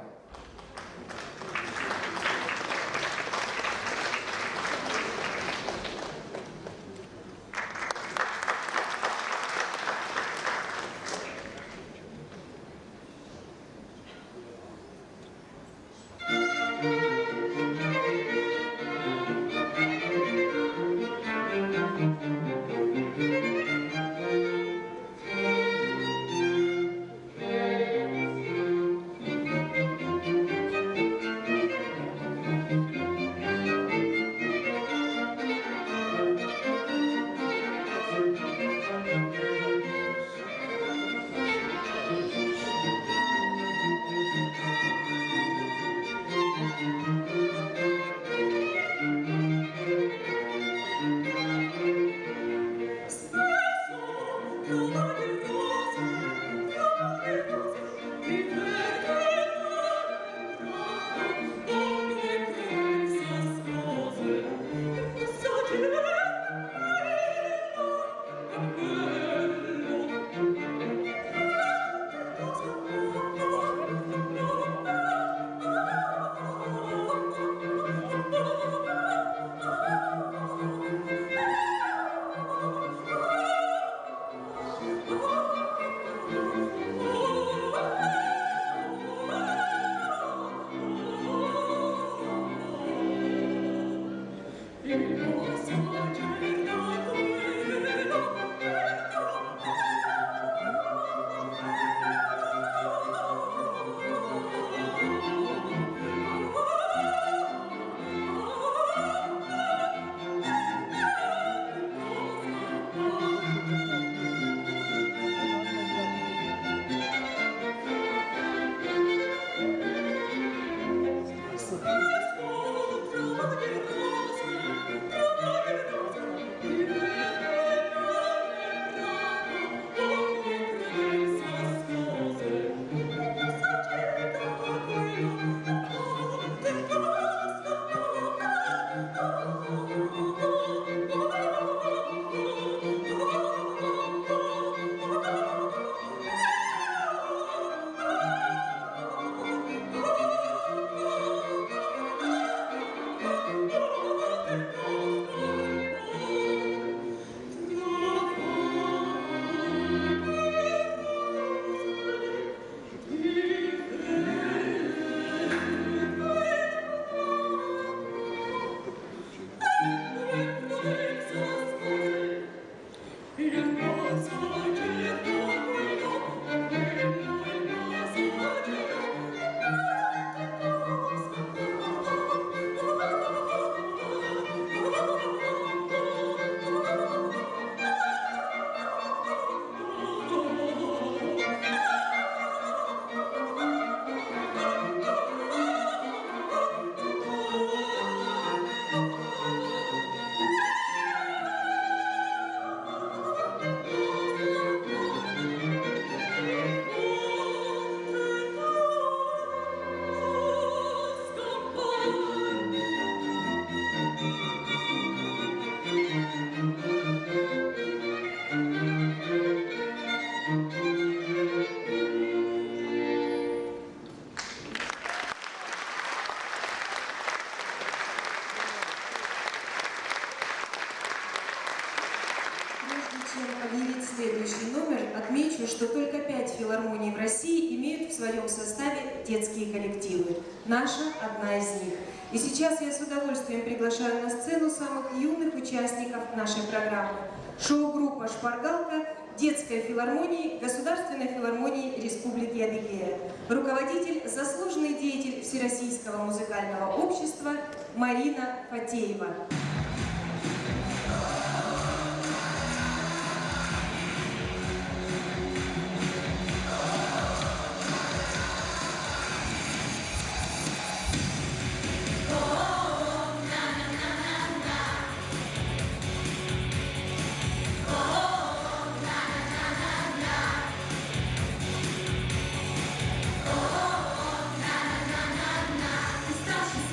Следующий номер, отмечу, что только 5 филармоний в России имеют в своем составе детские коллективы. Наша одна из них. И сейчас я с удовольствием приглашаю на сцену самых юных участников нашей программы. Шоу-группа «Шпаргалка» детской филармонии Государственной филармонии Республики Адыгея. Руководитель, заслуженный деятель Всероссийского музыкального общества Марина Фатеева.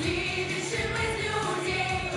Счастливейшим из людей.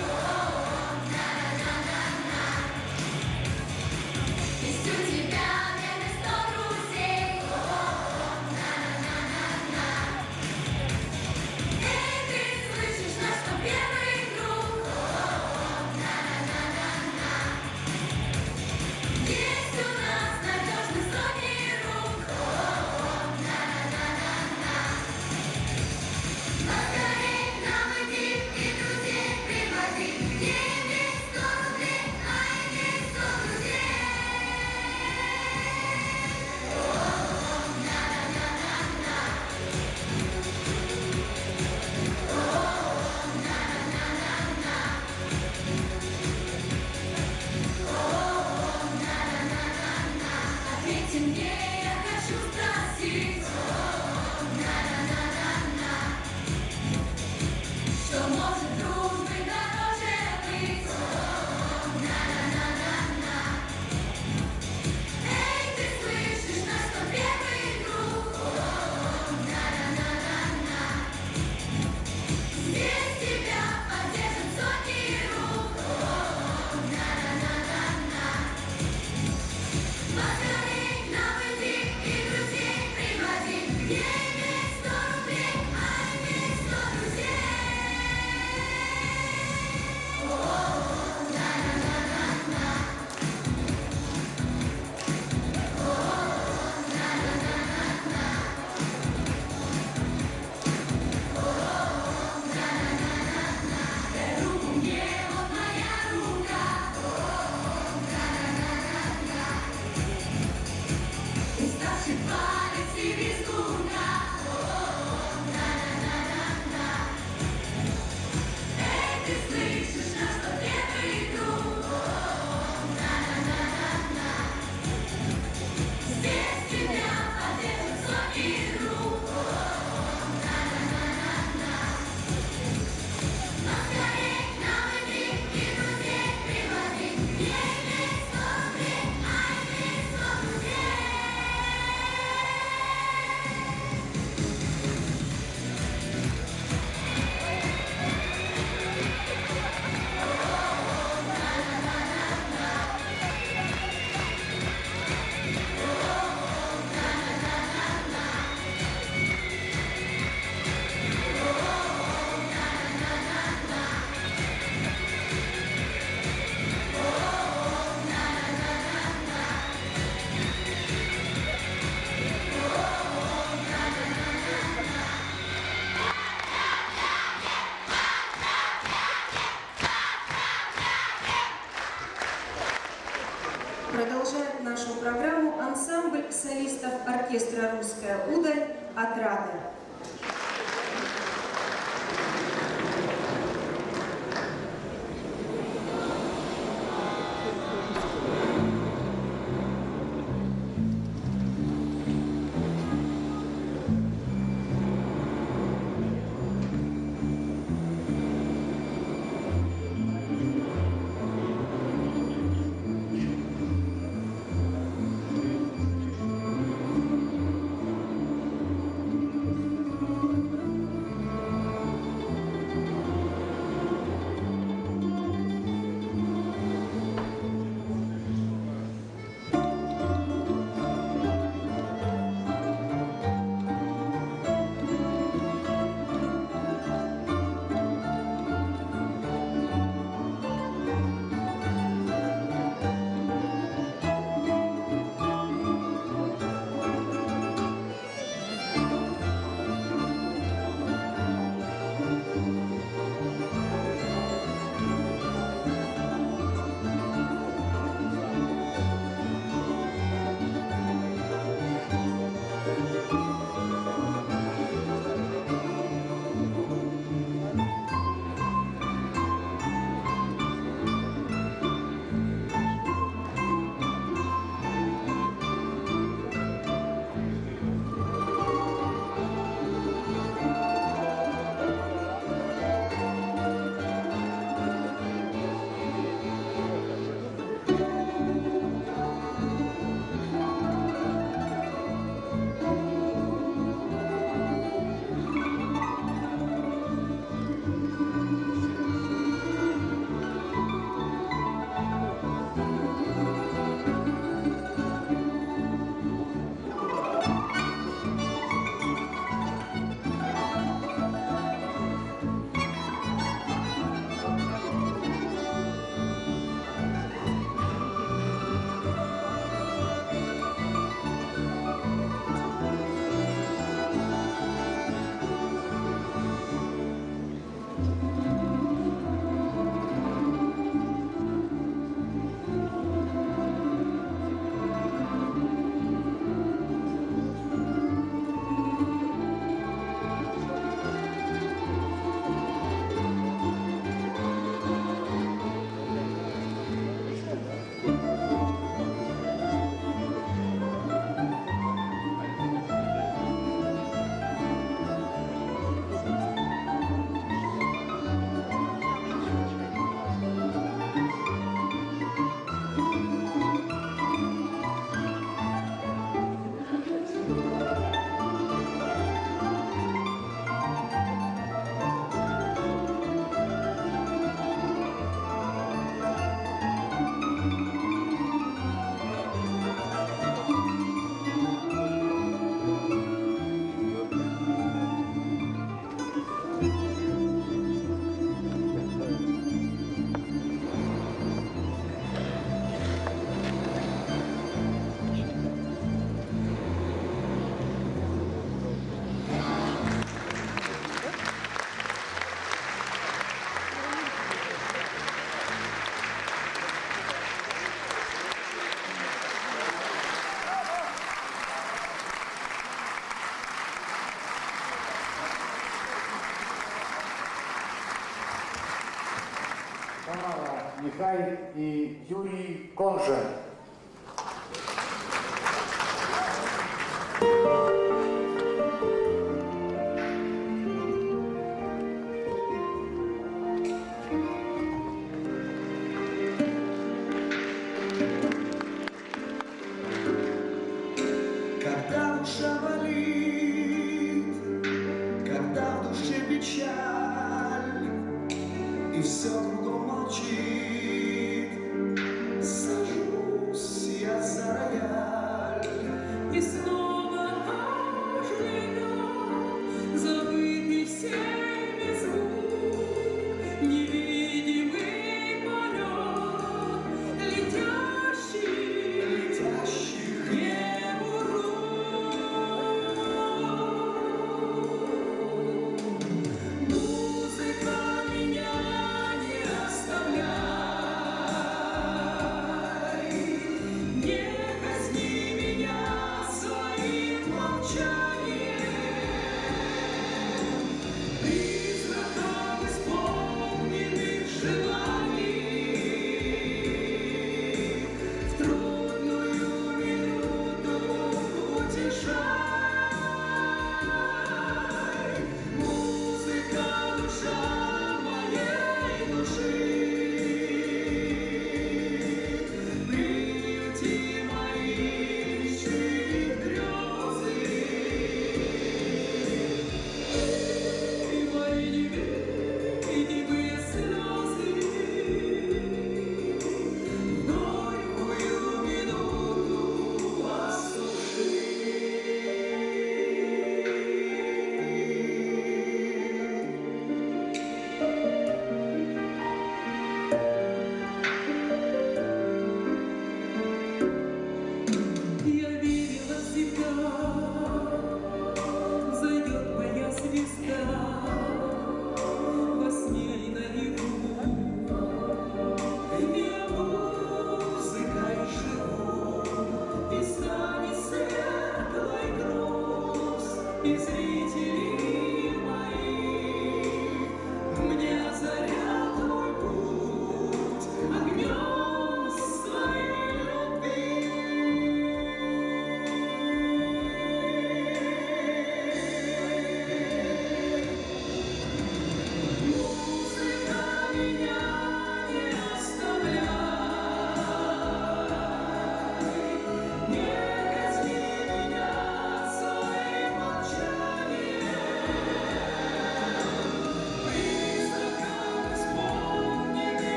Продолжает нашу программу ансамбль солистов оркестра «Русская удаль» «Отрада». Михаил и Юрий Конжен. Когда душа болит, когда в душе печаль, и все кругом молчит, сажусь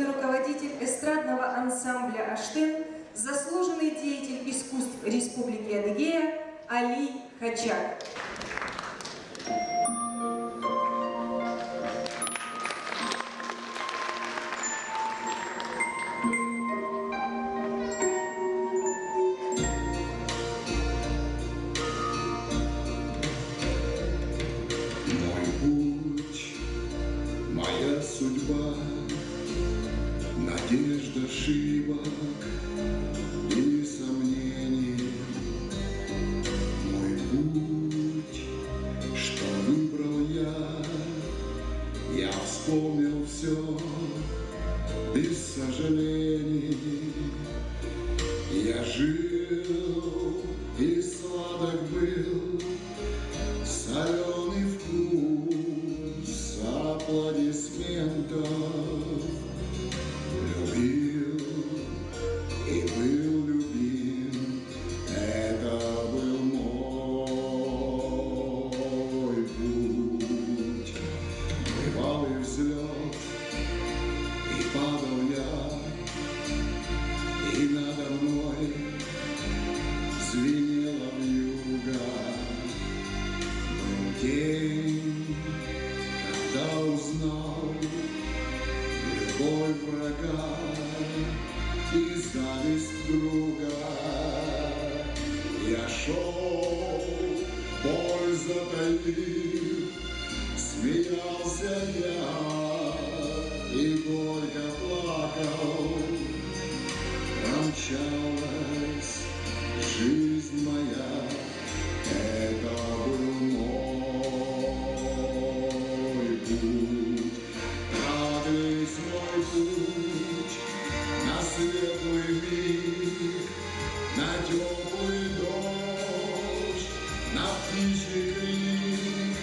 заслуженный руководитель эстрадного ансамбля «Аштын», заслуженный деятель искусств Республики Адыгея Али Хачак. Мой путь, моя судьба, надежда, ошибок и сомнений. Мой путь, что выбрал я вспомнил все без сожалений. Я жил и сладок был соленый вкус аплодисментов. Любил и был любим, это был мой путь. Бывал и взлет, и падал я, и надо мной звенела вьюга. Был день, когда узнал любовь врага и зависть друга. Я шел, боль затаив, смеялся я и горько плакал. Промчалась жизнь моя, это был мой путь. Так весь мой путь на светлый миг, на теплый дождь, на птичий крик,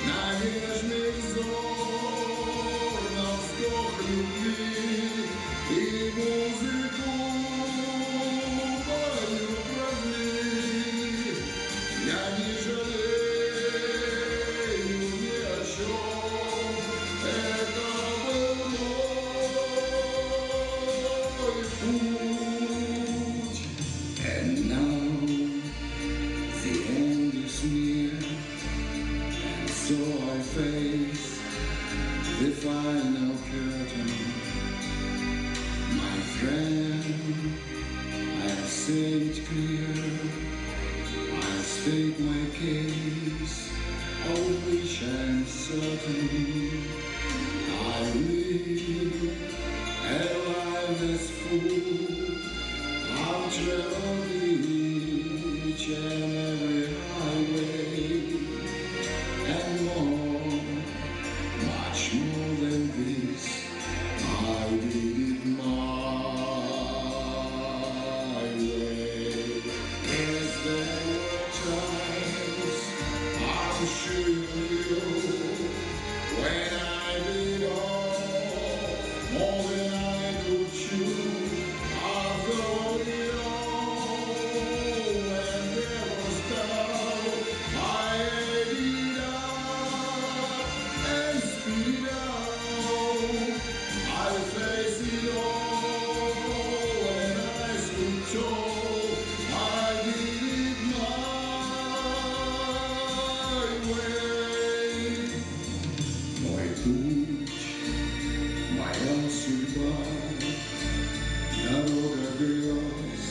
на нежный взор, на вздох любви и музыку мою крови. Я не жалею ни о чем, это был мой путь. And now the end is near, and so I face the final curtain. My friend, I'll say it clear, I'll state my case, of which I'm certain. I live a life that's full, I've traveled each and every highway, and more, much more than this, I did it my way. Yes, there were times, I'm sure you knew, when I did all, more than I could chew. I thought it all, and there was doubt. I ate it up and spit it out. I face it all, and I stood tall. I did it my way. Мой путь, моя судьба, дорога грез,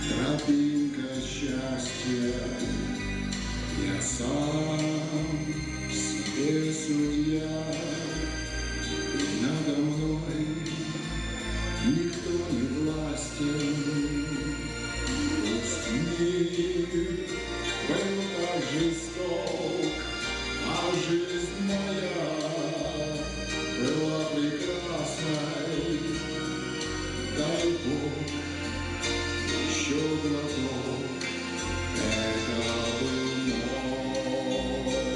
тропинка счастья. Я сам себе судья, и надо мной никто не властен. Пусть мир был так жесток, а жизнь моя была прекрасной. Дай Бог еще глоток, это был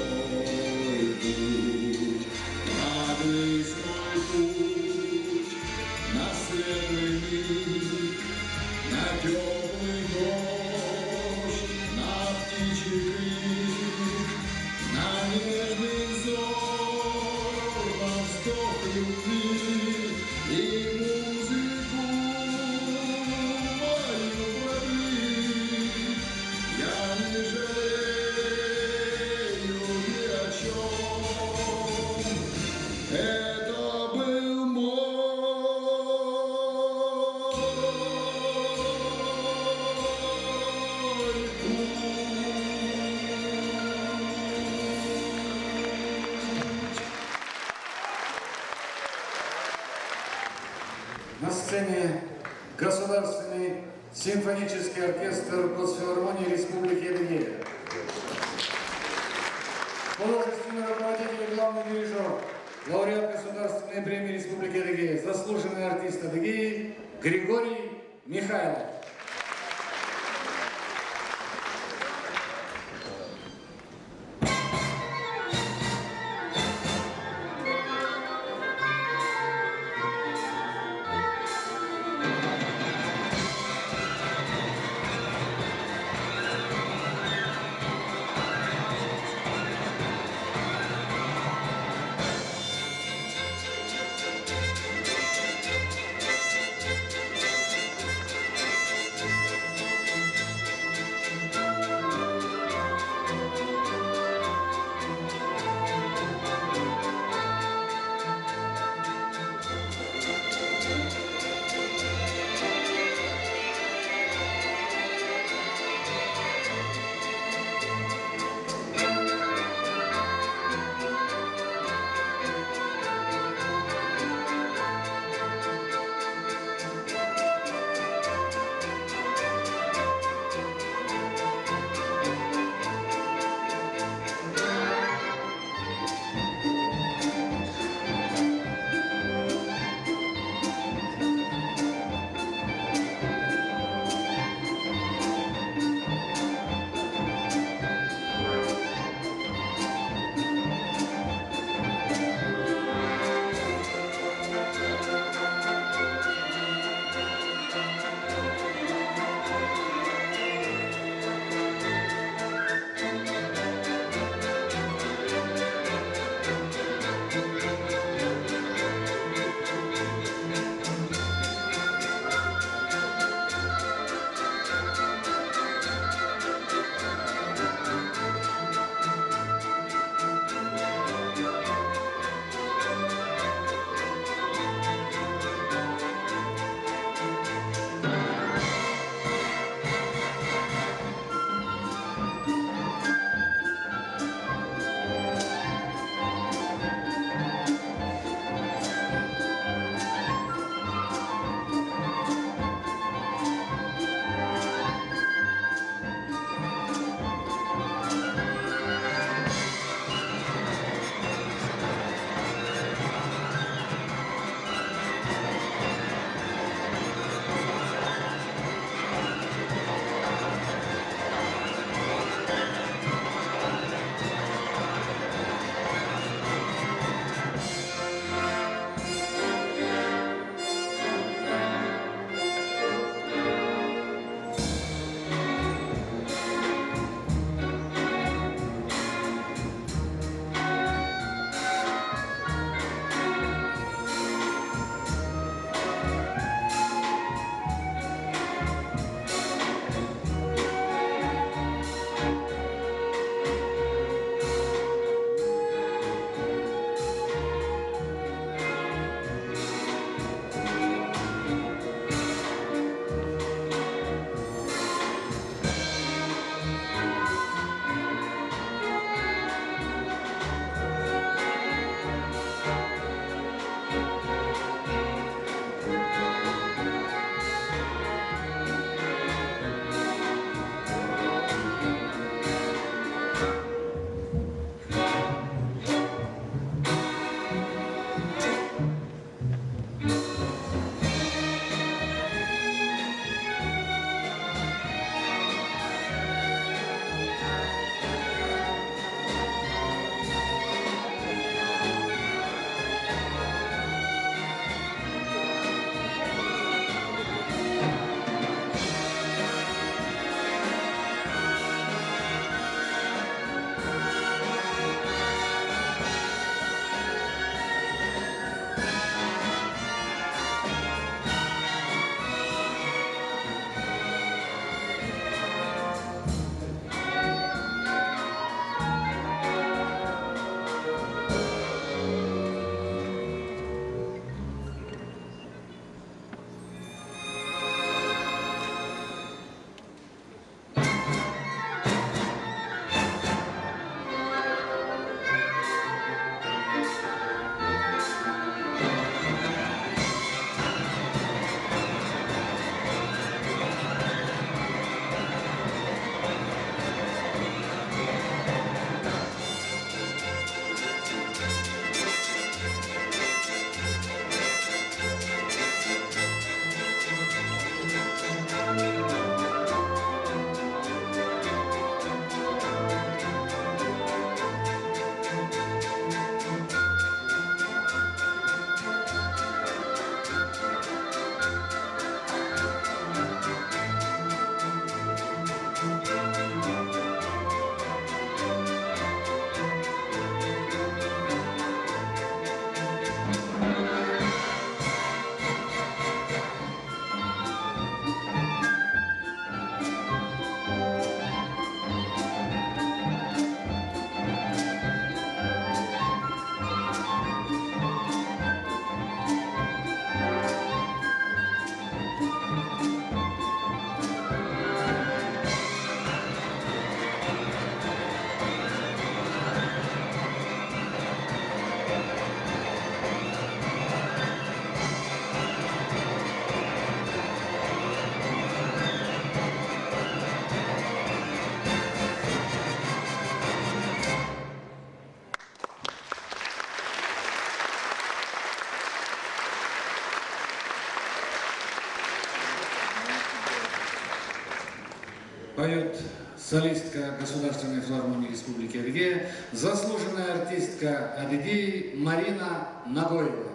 мой путь. Так весь мой путь на светлый миг, на теплый дождь, на птичий крик, на нежный взор, на вздох любви сцене Государственный симфонический оркестр Госфилармонии Республики Адыгея. Художественный руководитель и главный дирижер, лауреат Государственной премии Республики Адыгея, заслуженный артист Адыгеи Григорий Михайлов. поет солистка Государственной филармонии Республики Адыгея, заслуженная артистка Адыгеи Марина Нагоева.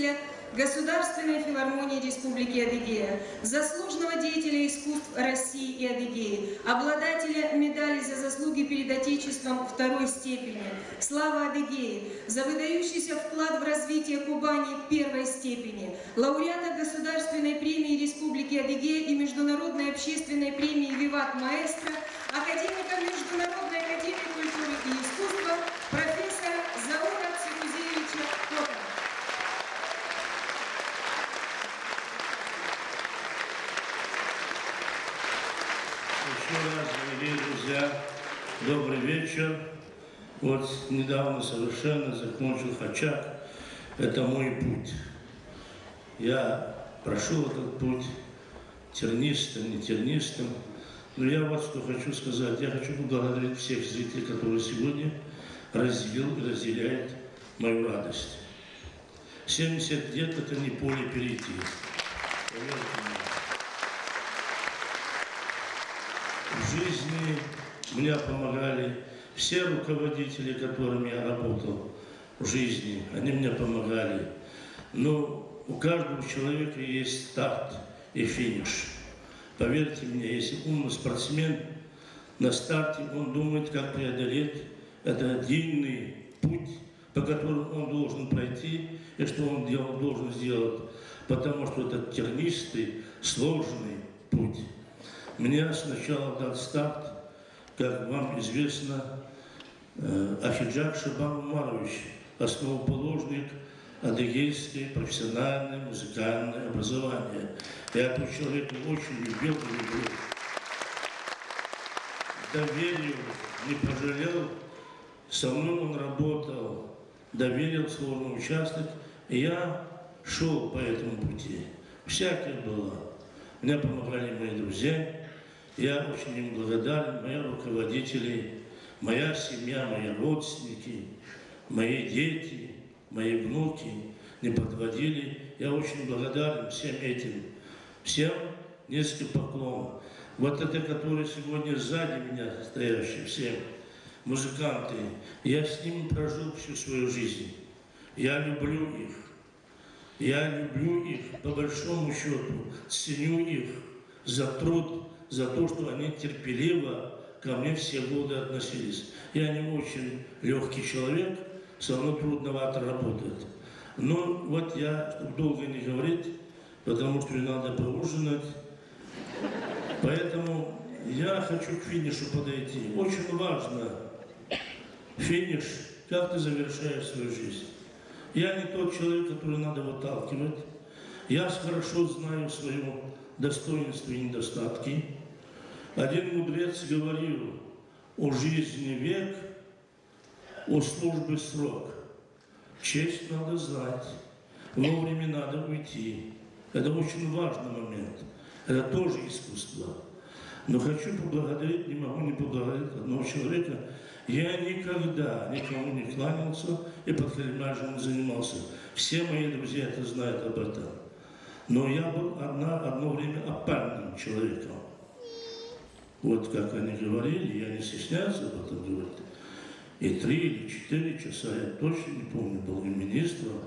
руководителя Государственной филармонии Республики Адыгея, заслуженного деятеля искусств России и Адыгеи, обладателя медали за заслуги перед Отечеством второй степени, слава Адыгеи, за выдающийся вклад в развитие Кубани первой степени, лауреата Государственной премии Республики Адыгея и Международной общественной премии «Виват Маэстро», академика Международной академии культуры и искусства, профессора Заура Цикузевича Кота. Еще раз, дорогие друзья, добрый вечер. Вот недавно совершенно закончил Хачак. Это мой путь. Я прошел этот путь тернистым, не тернистым. Но я вот что хочу сказать. Я хочу поблагодарить всех зрителей, которые сегодня разделяют мою радость. 70 лет – это не поле перейти. Поверьте мне. В жизни мне помогали все руководители, которыми я работал в жизни. Они мне помогали. Но у каждого человека есть старт и финиш. Поверьте мне, если умный спортсмен, на старте он думает, как преодолеть этот длинный путь, по которому он должен пройти, и что он должен сделать, потому что это тернистый, сложный путь. Мне сначала дал старт, как вам известно, Ахиджак Шабан Умарович, основоположник адыгейское профессиональное музыкальное образование. Я этого человека очень любил и люблю. Доверил, не пожалел. Со мной он работал, доверил сложный участок, и я шел по этому пути. Всякое было. Мне помогали мои друзья. Я очень им благодарен, мои руководители, моя семья, мои родственники, мои дети, мои внуки не подводили. Я очень благодарен всем этим. Всем низкий поклон. Вот это, которые сегодня сзади меня стоящие, все музыканты, я с ними прожил всю свою жизнь. Я люблю их. Я люблю их, по большому счету, ценю их за труд, за то, что они терпеливо ко мне все годы относились. Я не очень легкий человек, со мной трудновато работать. Но вот я, чтобы долго не говорить, потому что мне надо поужинать, поэтому я хочу к финишу подойти. Очень важно финиш, как ты завершаешь свою жизнь. Я не тот человек, который надо выталкивать. Я хорошо знаю свое достоинство и недостатки. Один мудрец говорил: о жизни век, о службе срок. Честь надо знать, вовремя надо уйти. Это очень важный момент. Это тоже искусство. Но хочу поблагодарить, не могу не поблагодарить одного человека. Я никогда никому не кланялся и подхалимажем не занимался. Все мои друзья это знают об этом. Но я был одно время опальным человеком. Вот как они говорили, я не стесняюсь об этом говорить. И 3 или 4 часа, я точно не помню, был и министром,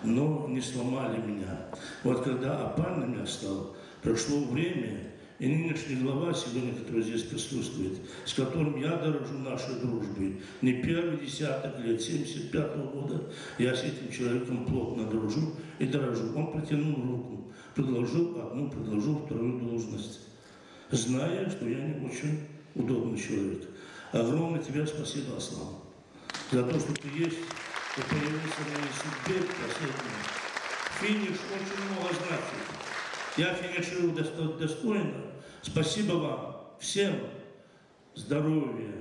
но не сломали меня. Вот когда опальным я стал, прошло время, и нынешний глава сегодня, который здесь присутствует, с которым я дорожу нашей дружбой, не первый десяток лет, 75-го года, я с этим человеком плотно дружу и дорожу. Он протянул руку, предложил одну, предложил вторую должность, зная, что я не очень удобный человек. Огромное тебе спасибо, Аслан, за то, что ты есть, ты появился в моей судьбе последней. Финиш очень много значит. Я финиширую достойно. Спасибо вам всем. Здоровья,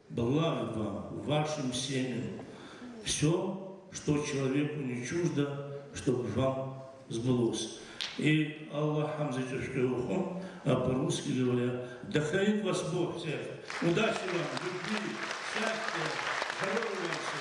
блага вам, вашим семьям. Все, что человеку не чуждо, чтобы вам сбылось. И Аллах Хамзатюшкевухом, а по-русски говоря, да хранит вас Бог всех. Удачи вам, любви, счастья, здоровья.